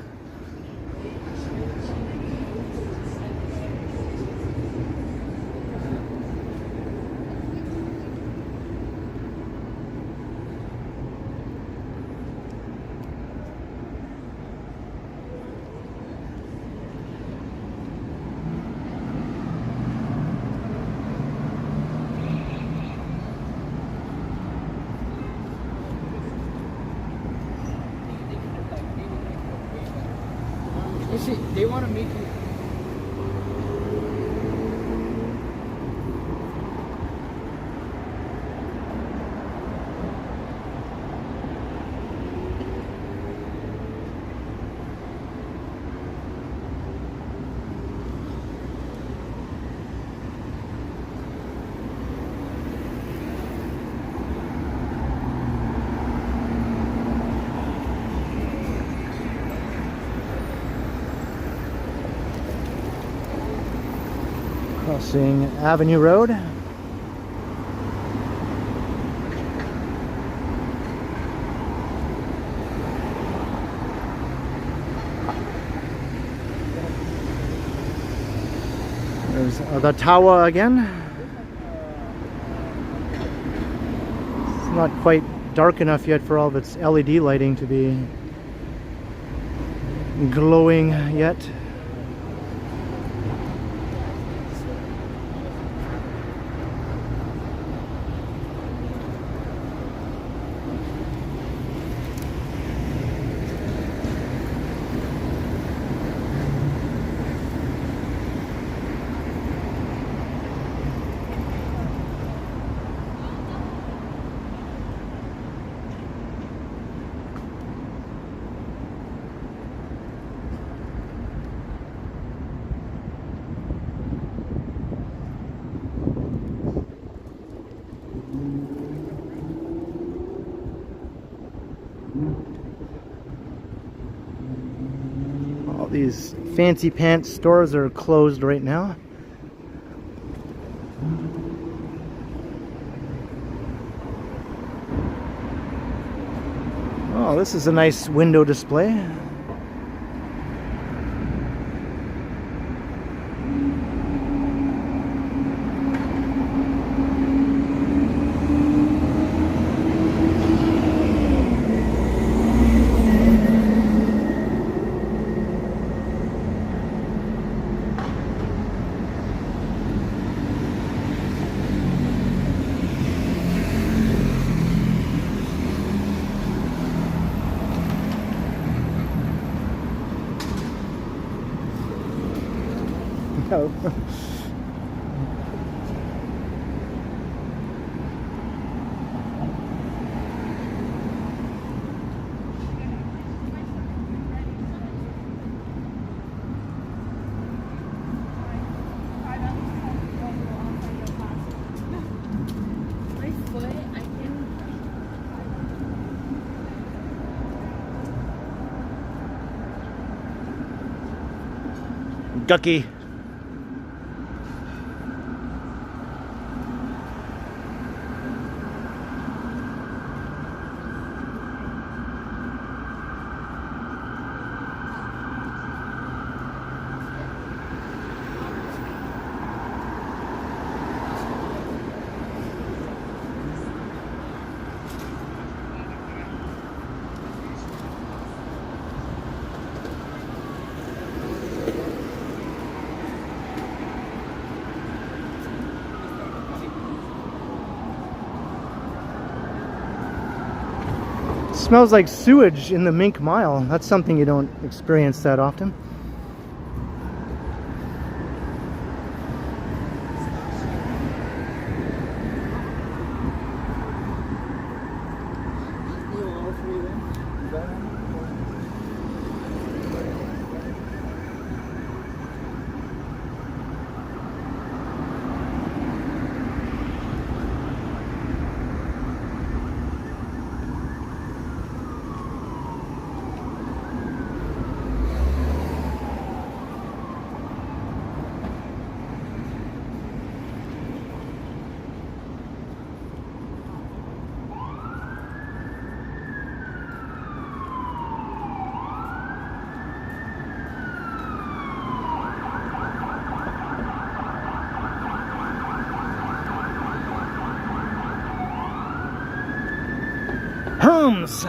See, they want to make you. Crossing Avenue Road. There's the tower again. It's not quite dark enough yet for all of its LED lighting to be glowing yet. All these fancy pants stores are closed right now. Oh, this is a nice window display. No. My foot, I can. ducky. Smells like sewage in the Mink Mile. That's something you don't experience that often. Herms.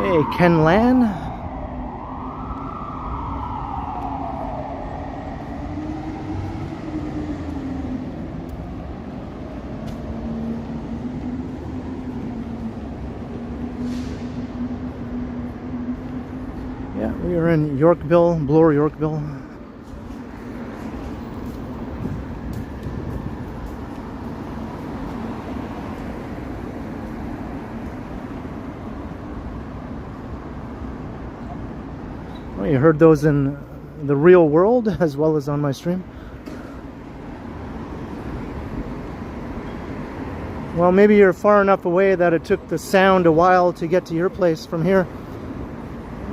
Hey, Ken Lan. Yeah, we are in Yorkville, Bloor, Yorkville. Well, you heard those in the real world as well as on my stream. Well, maybe you're far enough away that it took the sound a while to get to your place from here.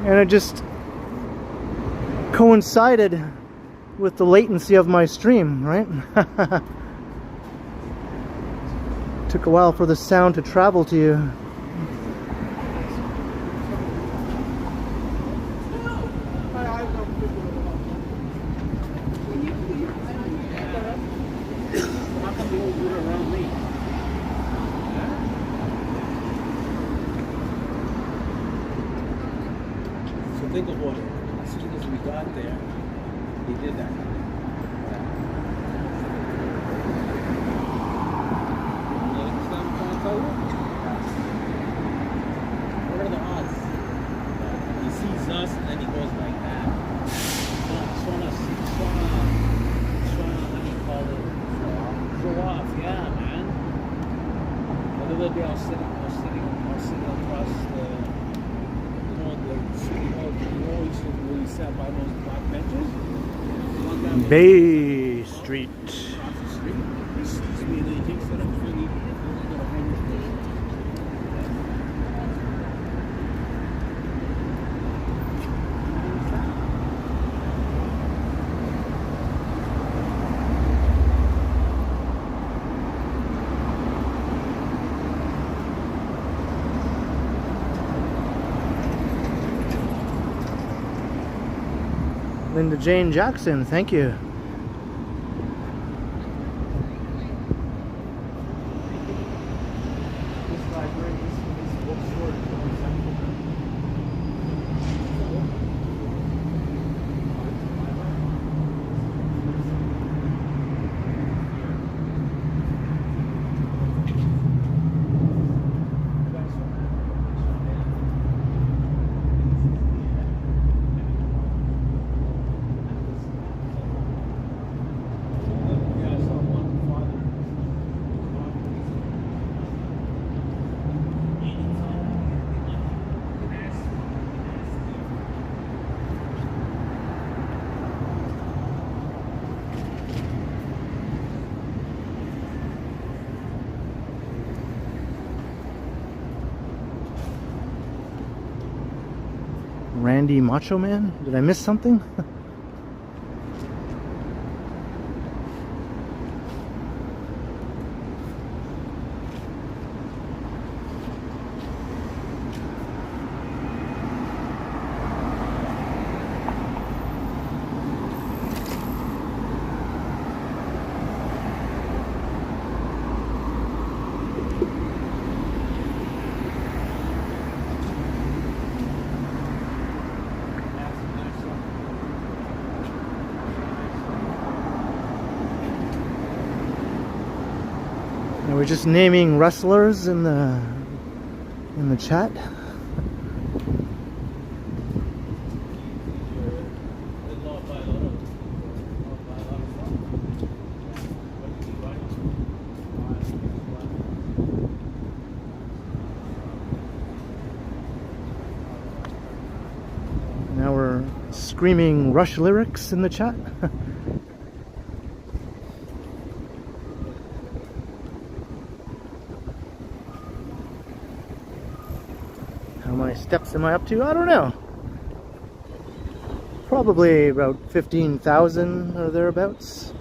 And it just coincided with the latency of my stream, right? Took a while for the sound to travel to you. Think of what, as soon as we got there, he did that. What are the odds? He sees us and then he goes like that. Trying to, how do you call it? Show off, yeah, man. The other day I was sitting across the City Hall, where we sat by those black benches. Bay Street. Linda Jane Jackson, thank you. Randy Macho Man? Did I miss something? We're just naming wrestlers in the chat. Now we're screaming Rush lyrics in the chat. How many steps am I up to? I don't know. Probably about 15,000 or thereabouts.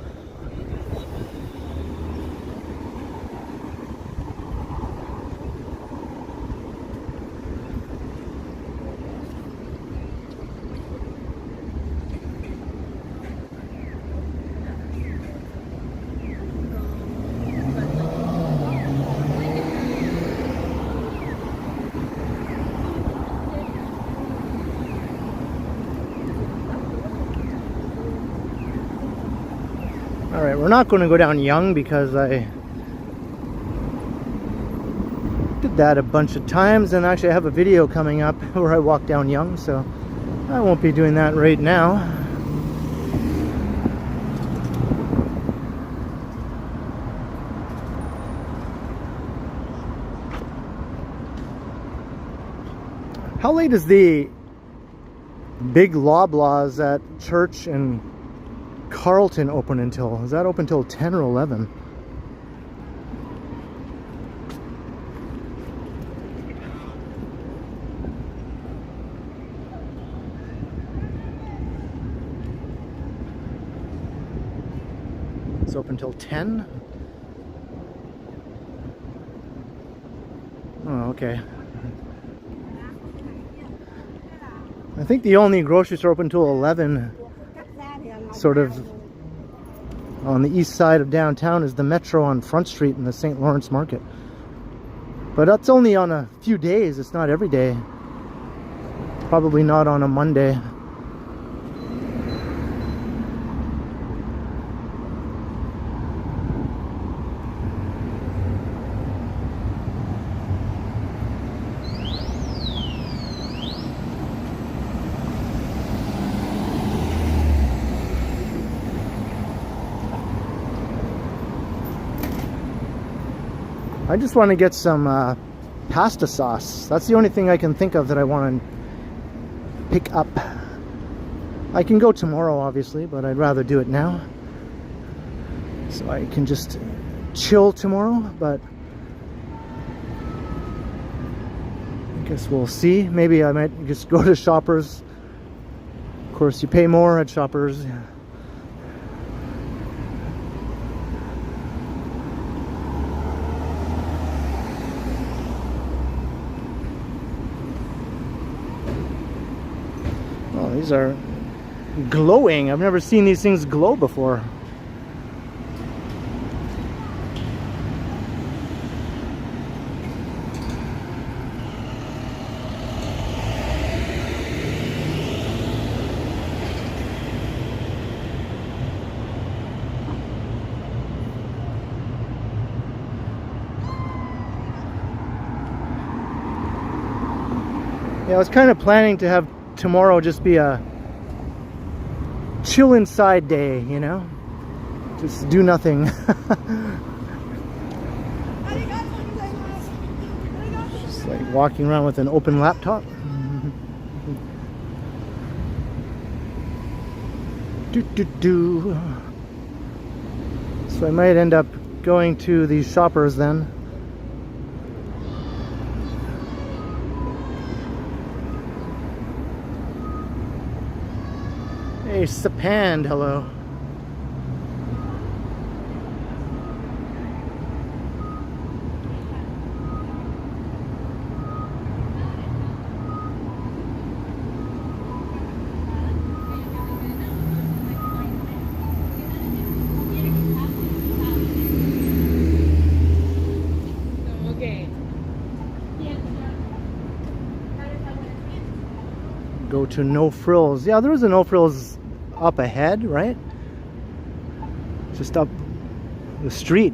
Alright, we're not going to go down Young because I did that a bunch of times, and actually I have a video coming up where I walk down Young, so I won't be doing that right now. How late is the big Loblaws at Church and Carlton open until? Is that open until 10 or 11? It's open until 10? Oh, okay. I think the only grocery store open until 11, sort of on the east side of downtown, is the Metro on Front Street in the St. Lawrence Market. But that's only on a few days, it's not every day. Probably not on a Monday. I just want to get some pasta sauce. That's the only thing I can think of that I want to pick up. I can go tomorrow, obviously, but I'd rather do it now, so I can just chill tomorrow. But I guess we'll see. Maybe I might just go to Shoppers. Of course, you pay more at Shoppers. These are glowing. I've never seen these things glow before. Yeah, I was kind of planning to have tomorrow just be a chill inside day, you know, just do nothing. Just like walking around with an open laptop. So I might end up going to these Shoppers then. Hey, Sapand, hello. Okay. Go to No Frills. Yeah, there is a No Frills up ahead, right? Just up the street.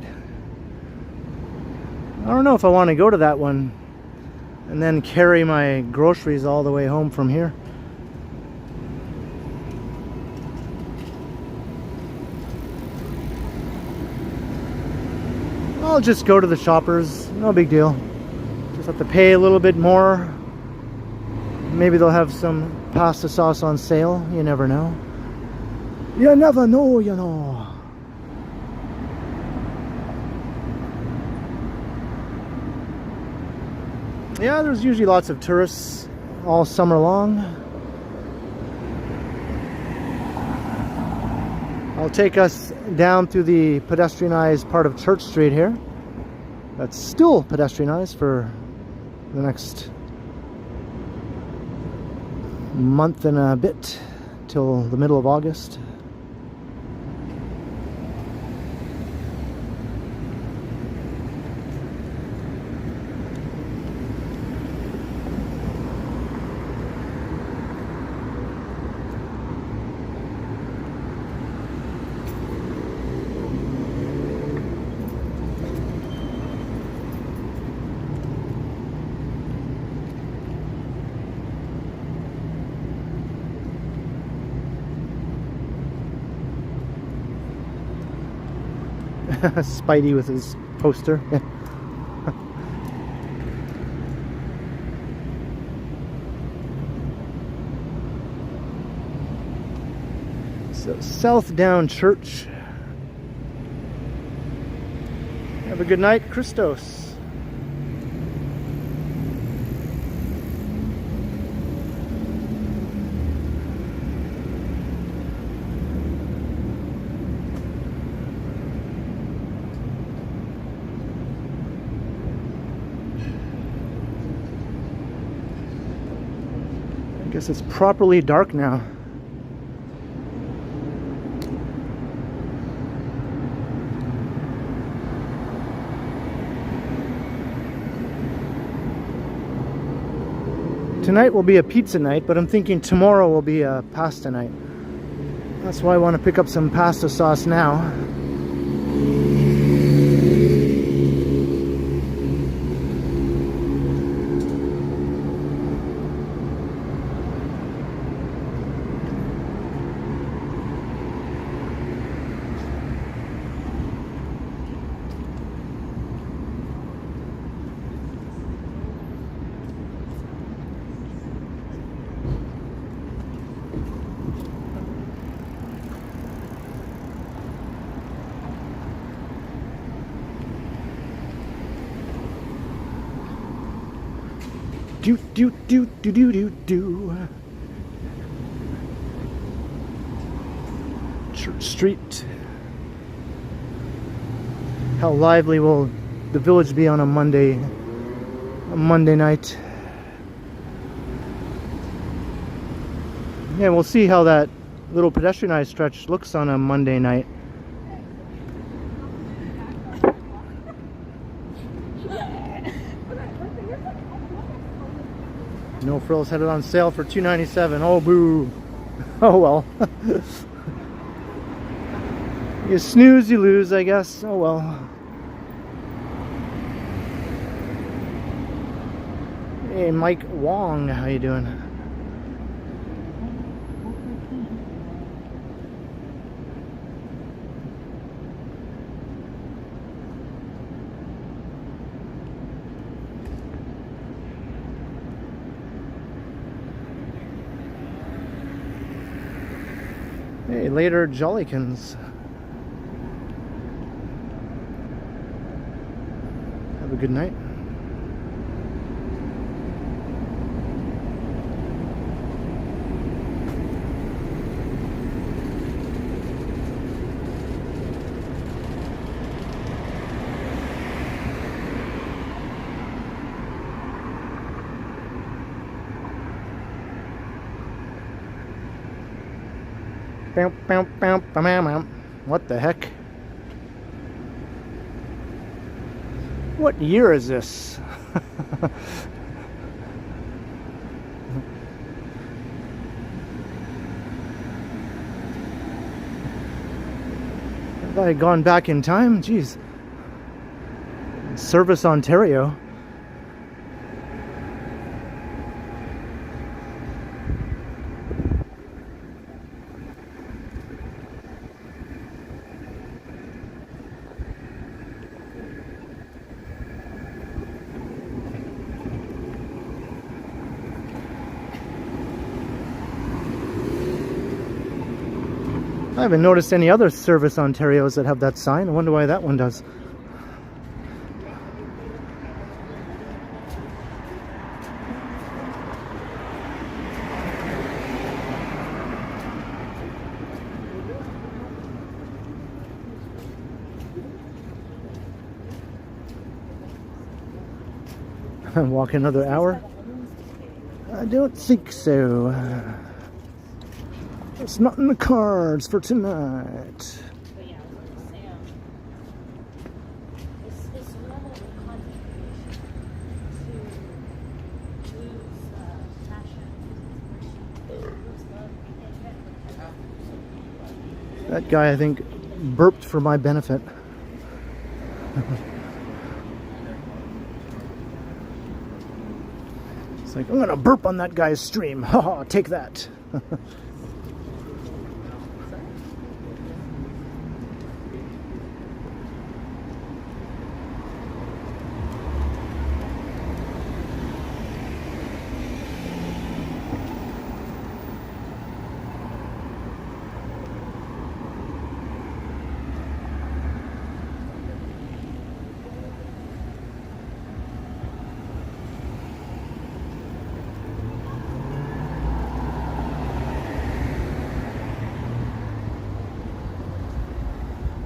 I don't know if I want to go to that one and then carry my groceries all the way home from here. I'll just go to the Shoppers, no big deal. Just have to pay a little bit more. Maybe they'll have some pasta sauce on sale, you never know. You never know, you know. Yeah, there's usually lots of tourists all summer long. I'll take us down through the pedestrianized part of Church Street here. That's still pedestrianized for the next month and a bit till the middle of August. Spidey with his poster. So South Down Church. Have a good night, Christos. I guess it's properly dark now. Tonight will be a pizza night, but I'm thinking tomorrow will be a pasta night. That's why I want to pick up some pasta sauce now. Do do do do do do do. Church Street. How lively will the village be on a Monday night? Yeah, we'll see how that little pedestrianized stretch looks on a Monday night. No Frills had it on sale for $2.97. Oh boo! Oh well. You snooze, you lose, I guess. Oh well. Hey, Mike Wong, how you doing? Hey, later Jollykins. Have a good night. What the heck? What year is this? If I had gone back in time, geez. Service Ontario. I haven't noticed any other Service Ontarios that have that sign. I wonder why that one does. Walk another hour? I don't think so. It's not in the cards for tonight. But yeah, Sam, it's normal with content creation to lose passion. That guy, I think, burped for my benefit. It's like, I'm gonna burp on that guy's stream. Haha, take that.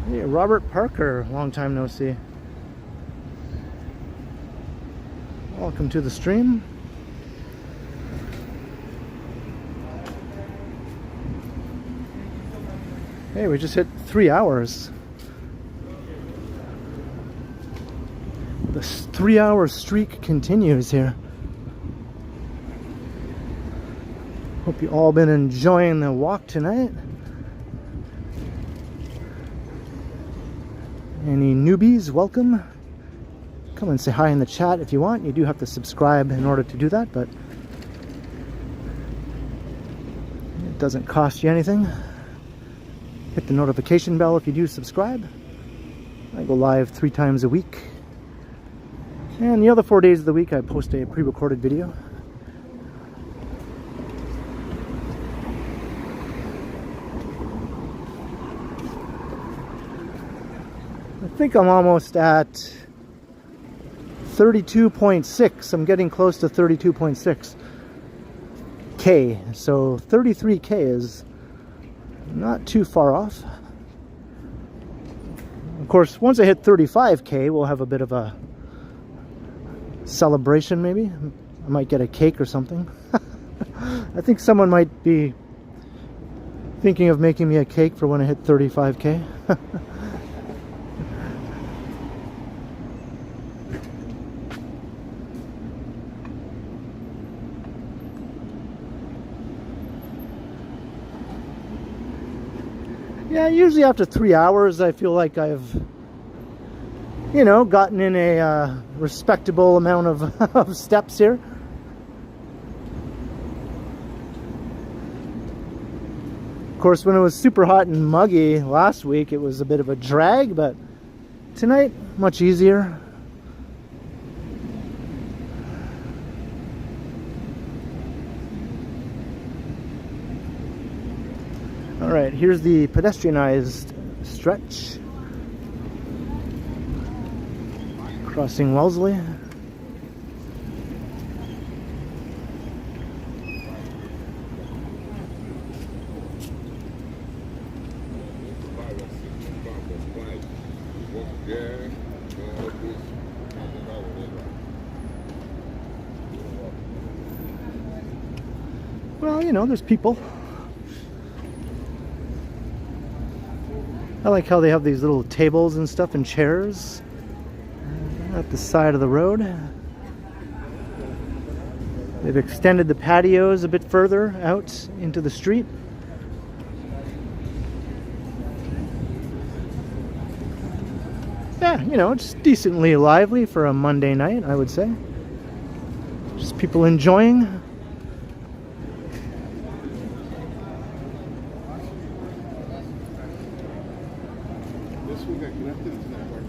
Hey, Robert Parker, long time no see. Welcome to the stream. Hey, we just hit 3 hours. The 3-hour streak continues here. Hope you all been enjoying the walk tonight. Any newbies, welcome. Come and say hi in the chat if you want. You do have to subscribe in order to do that, but it doesn't cost you anything. Hit the notification bell if you do subscribe. I go live 3 times a week. And the other 4 days of the week I post a pre-recorded video. I think I'm almost at 32.6. I'm getting close to 32.6K. So 33K is not too far off. Of course, once I hit 35K, we'll have a bit of a celebration maybe. I might get a cake or something. I think someone might be thinking of making me a cake for when I hit 35K. Yeah, usually after 3 hours I feel like I've, you know, gotten in a respectable amount of steps here. Of course, when it was super hot and muggy last week, it was a bit of a drag, but tonight, much easier. Alright, here's the pedestrianized stretch. Crossing Wellesley. Well, you know, there's people. I like how they have these little tables and stuff and chairs at the side of the road. They've extended the patios a bit further out into the street. Yeah, you know, it's decently lively for a Monday night, I would say. Just people enjoying. This week I connected it to network.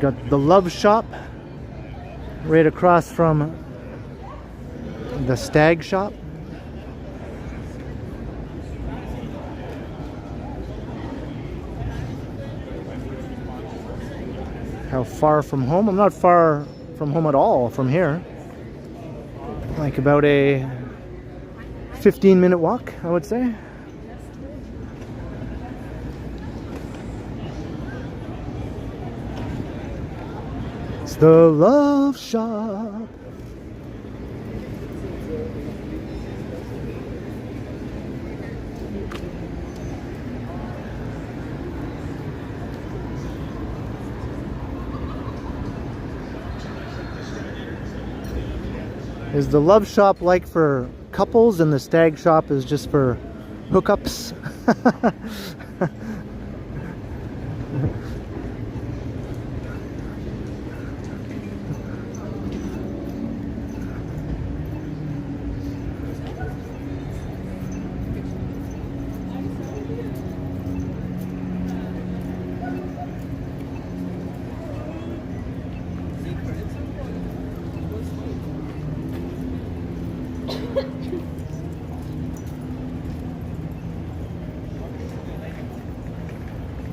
Got the Love Shop right across from the Stag Shop. How far from home? I'm not far from home at all from here. Like about a 15-minute walk, I would say. It's the Love Shop. Is the Love Shop like for couples and the Stag Shop is just for hookups?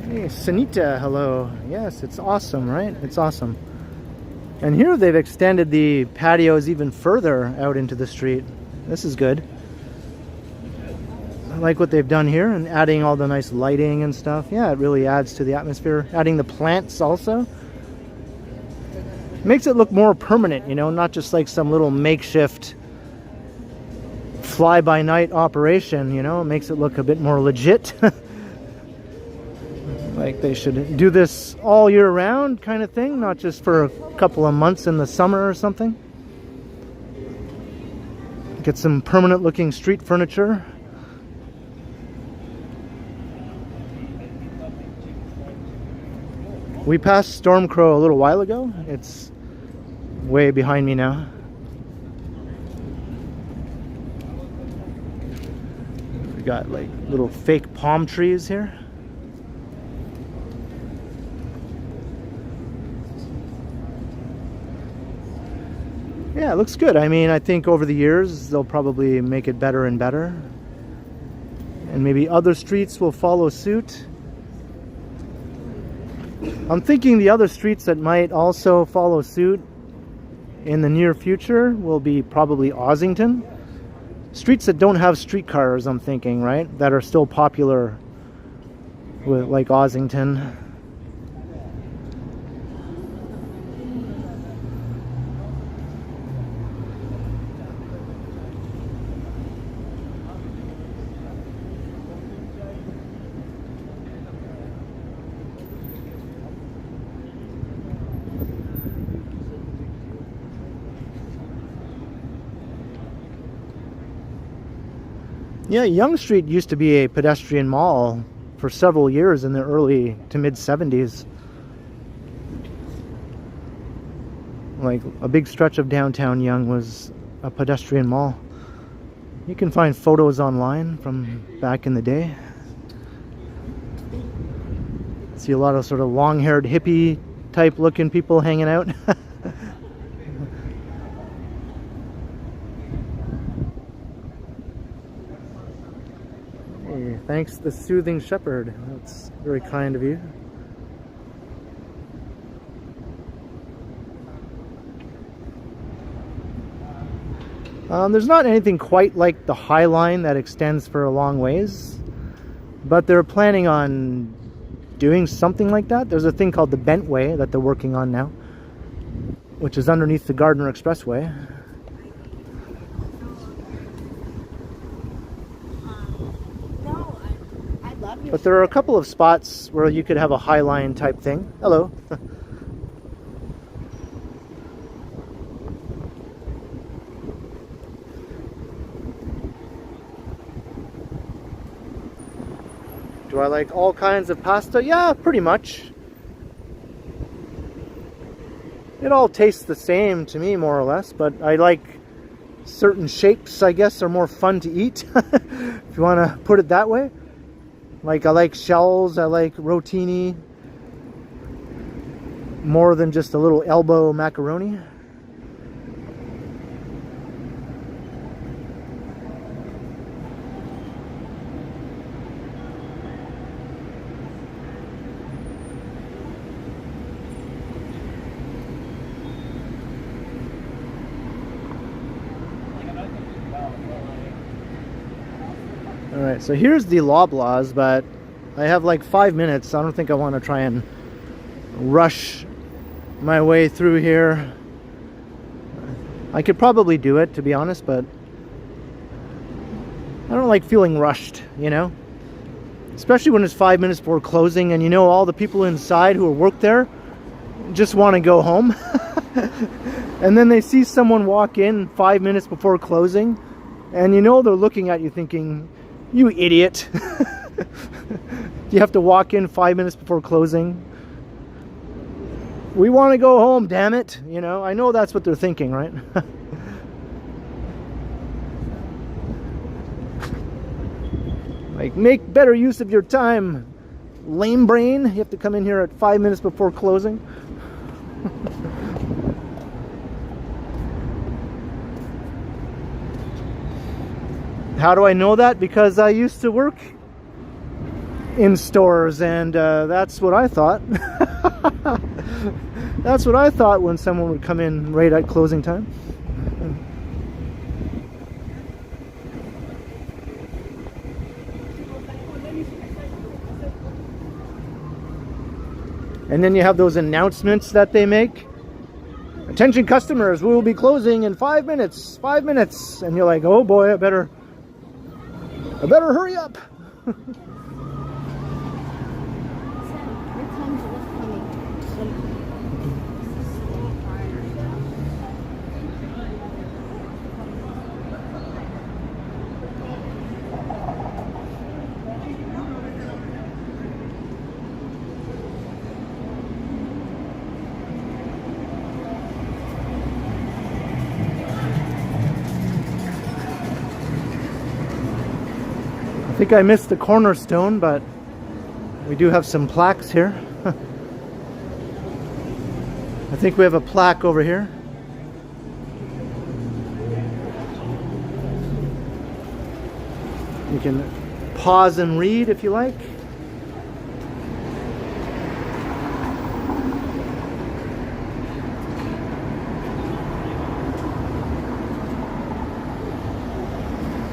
Hey, Sanita, hello. Yes, it's awesome, right? It's awesome. And here they've extended the patios even further out into the street. This is good. I like what they've done here and adding all the nice lighting and stuff. Yeah, it really adds to the atmosphere. Adding the plants also. Makes it look more permanent, you know, not just like some little makeshift fly-by-night operation, you know. It makes it look a bit more legit. Like they should do this all year round kind of thing, not just for a couple of months in the summer or something. Get some permanent looking street furniture. We passed Stormcrow a little while ago. It's way behind me now. We got like little fake palm trees here. Yeah, it looks good. I mean, I think over the years they'll probably make it better and better. And maybe other streets will follow suit. I'm thinking the other streets that might also follow suit in the near future will be probably Ossington. Streets that don't have streetcars, I'm thinking, right? That are still popular with, like Ossington. Yeah, Yonge Street used to be a pedestrian mall for several years in the early to mid 70s. Like a big stretch of downtown Yonge was a pedestrian mall. You can find photos online from back in the day. See a lot of sort of long-haired hippie type looking people hanging out. Thanks, the Soothing Shepherd. That's very kind of you. There's not anything quite like the High Line that extends for a long ways, but they're planning on doing something like that. There's a thing called the Bentway that they're working on now, which is underneath the Gardner Expressway. No, I love your But there are a couple of spots where you could have a highline type thing. Hello. Do I like all kinds of pasta? Yeah, pretty much. It all tastes the same to me, more or less, but I like certain shapes, I guess, are more fun to eat, if you want to put it that way. Like, I like shells, I like rotini, more than just a little elbow macaroni. Alright, so here's the Loblaws, but I have like 5 minutes. So I don't think I want to try and rush my way through here. I could probably do it, to be honest, but I don't like feeling rushed, you know? Especially when it's 5 minutes before closing and you know all the people inside who work there just want to go home. And then they see someone walk in 5 minutes before closing and you know they're looking at you thinking, you idiot. You have to walk in 5 minutes before closing. We want to go home, damn it. You know, I know that's what they're thinking, right? Like, make better use of your time, lame brain. You have to come in here at 5 minutes before closing. How do I know that? Because I used to work in stores, and that's what I thought. That's what I thought when someone would come in right at closing time. And then you have those announcements that they make. Attention customers, we will be closing in 5 minutes. 5 minutes. And you're like, oh boy, I better hurry up. I think I missed the cornerstone, but we do have some plaques here. I think we have a plaque over here. You can pause and read if you like.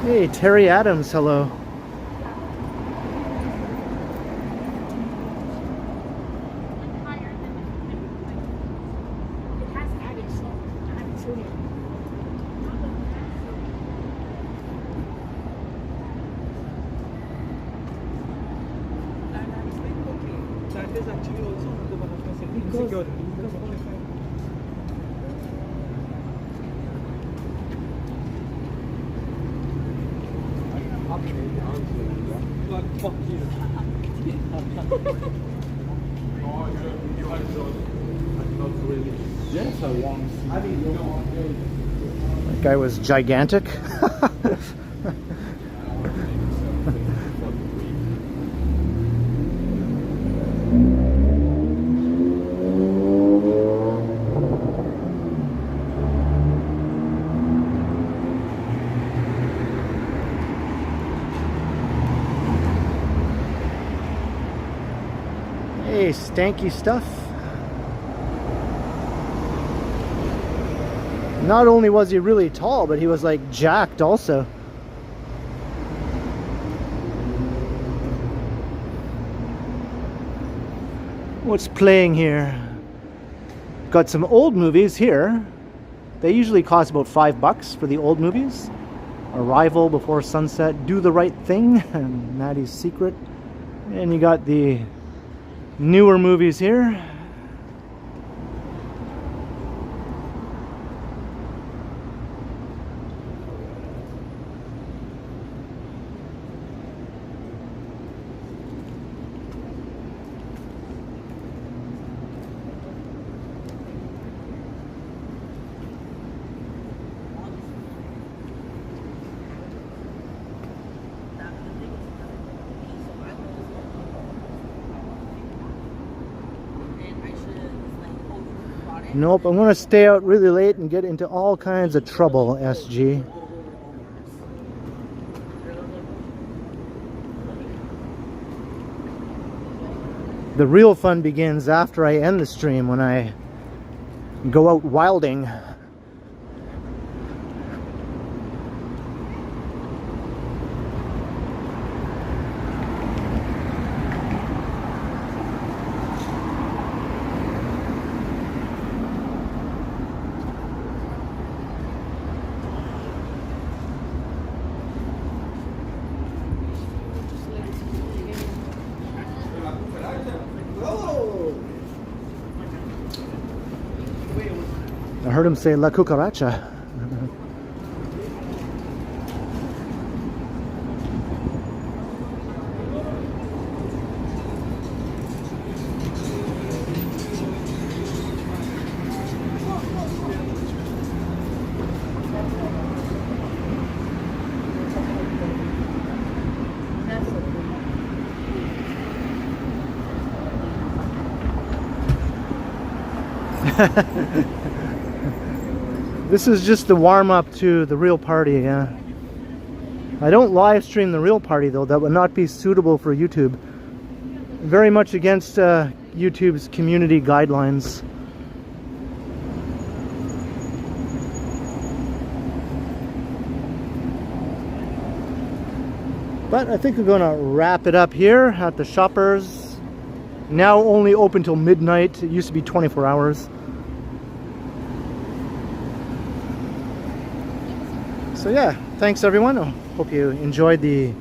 Hey, Terry Adams, hello. That guy was gigantic. Hey, stanky stuff. Not only was he really tall, but he was like jacked also. What's playing here? Got some old movies here. They usually cost about $5 for the old movies. Arrival, Before Sunset, Do the Right Thing, and Maddie's Secret. And you got the newer movies here. Nope, I'm going to stay out really late and get into all kinds of trouble, SG. The real fun begins after I end the stream, when I go out wilding. I heard him say La Cucaracha. This is just the warm-up to the real party, yeah. I don't live stream the real party though, that would not be suitable for YouTube. Very much against YouTube's community guidelines. But I think we're gonna wrap it up here at the Shoppers. Now only open till midnight. It used to be 24 hours. So yeah, thanks everyone. I hope you enjoyed the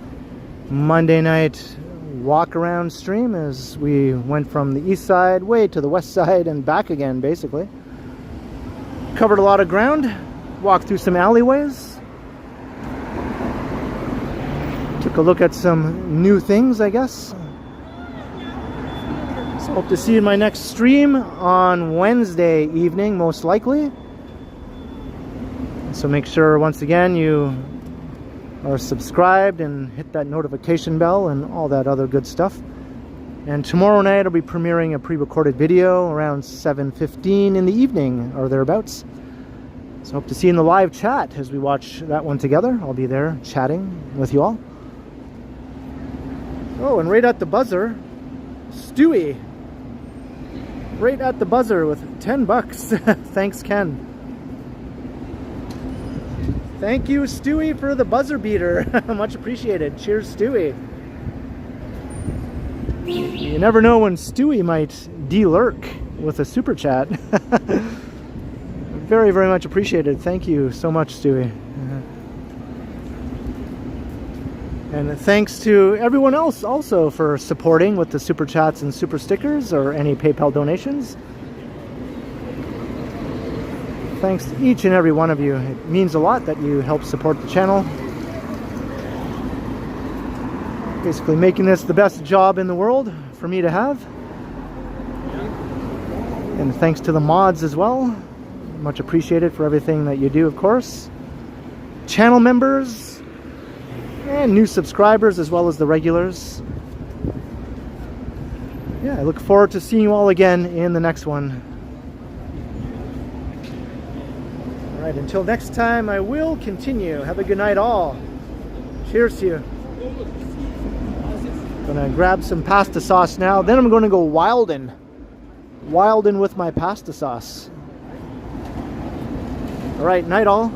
Monday night walk around stream as we went from the east side way to the west side and back again, basically. Covered a lot of ground, walked through some alleyways. Took a look at some new things, I guess. So hope to see you in my next stream on Wednesday evening, most likely. So make sure, once again, you are subscribed and hit that notification bell and all that other good stuff. And tomorrow night I'll be premiering a pre-recorded video around 7:15 in the evening or thereabouts. So hope to see you in the live chat as we watch that one together. I'll be there chatting with you all. Oh, and right at the buzzer, Stewie. Right at the buzzer with $10. Thanks, Ken. Thank you, Stewie, for the buzzer beater. Much appreciated. Cheers, Stewie. You never know when Stewie might de-lurk with a super chat. Very, very much appreciated. Thank you so much, Stewie. And thanks to everyone else also for supporting with the super chats and super stickers or any PayPal donations. Thanks to each and every one of you. It means a lot that you help support the channel. Basically making this the best job in the world for me to have. And thanks to the mods as well. Much appreciated for everything that you do, of course. Channel members and new subscribers as well as the regulars. Yeah, I look forward to seeing you all again in the next one. Alright, until next time, I will continue. Have a good night all. Cheers to you. Gonna grab some pasta sauce now. Then I'm gonna go wildin'. Wildin' with my pasta sauce. Alright, night all.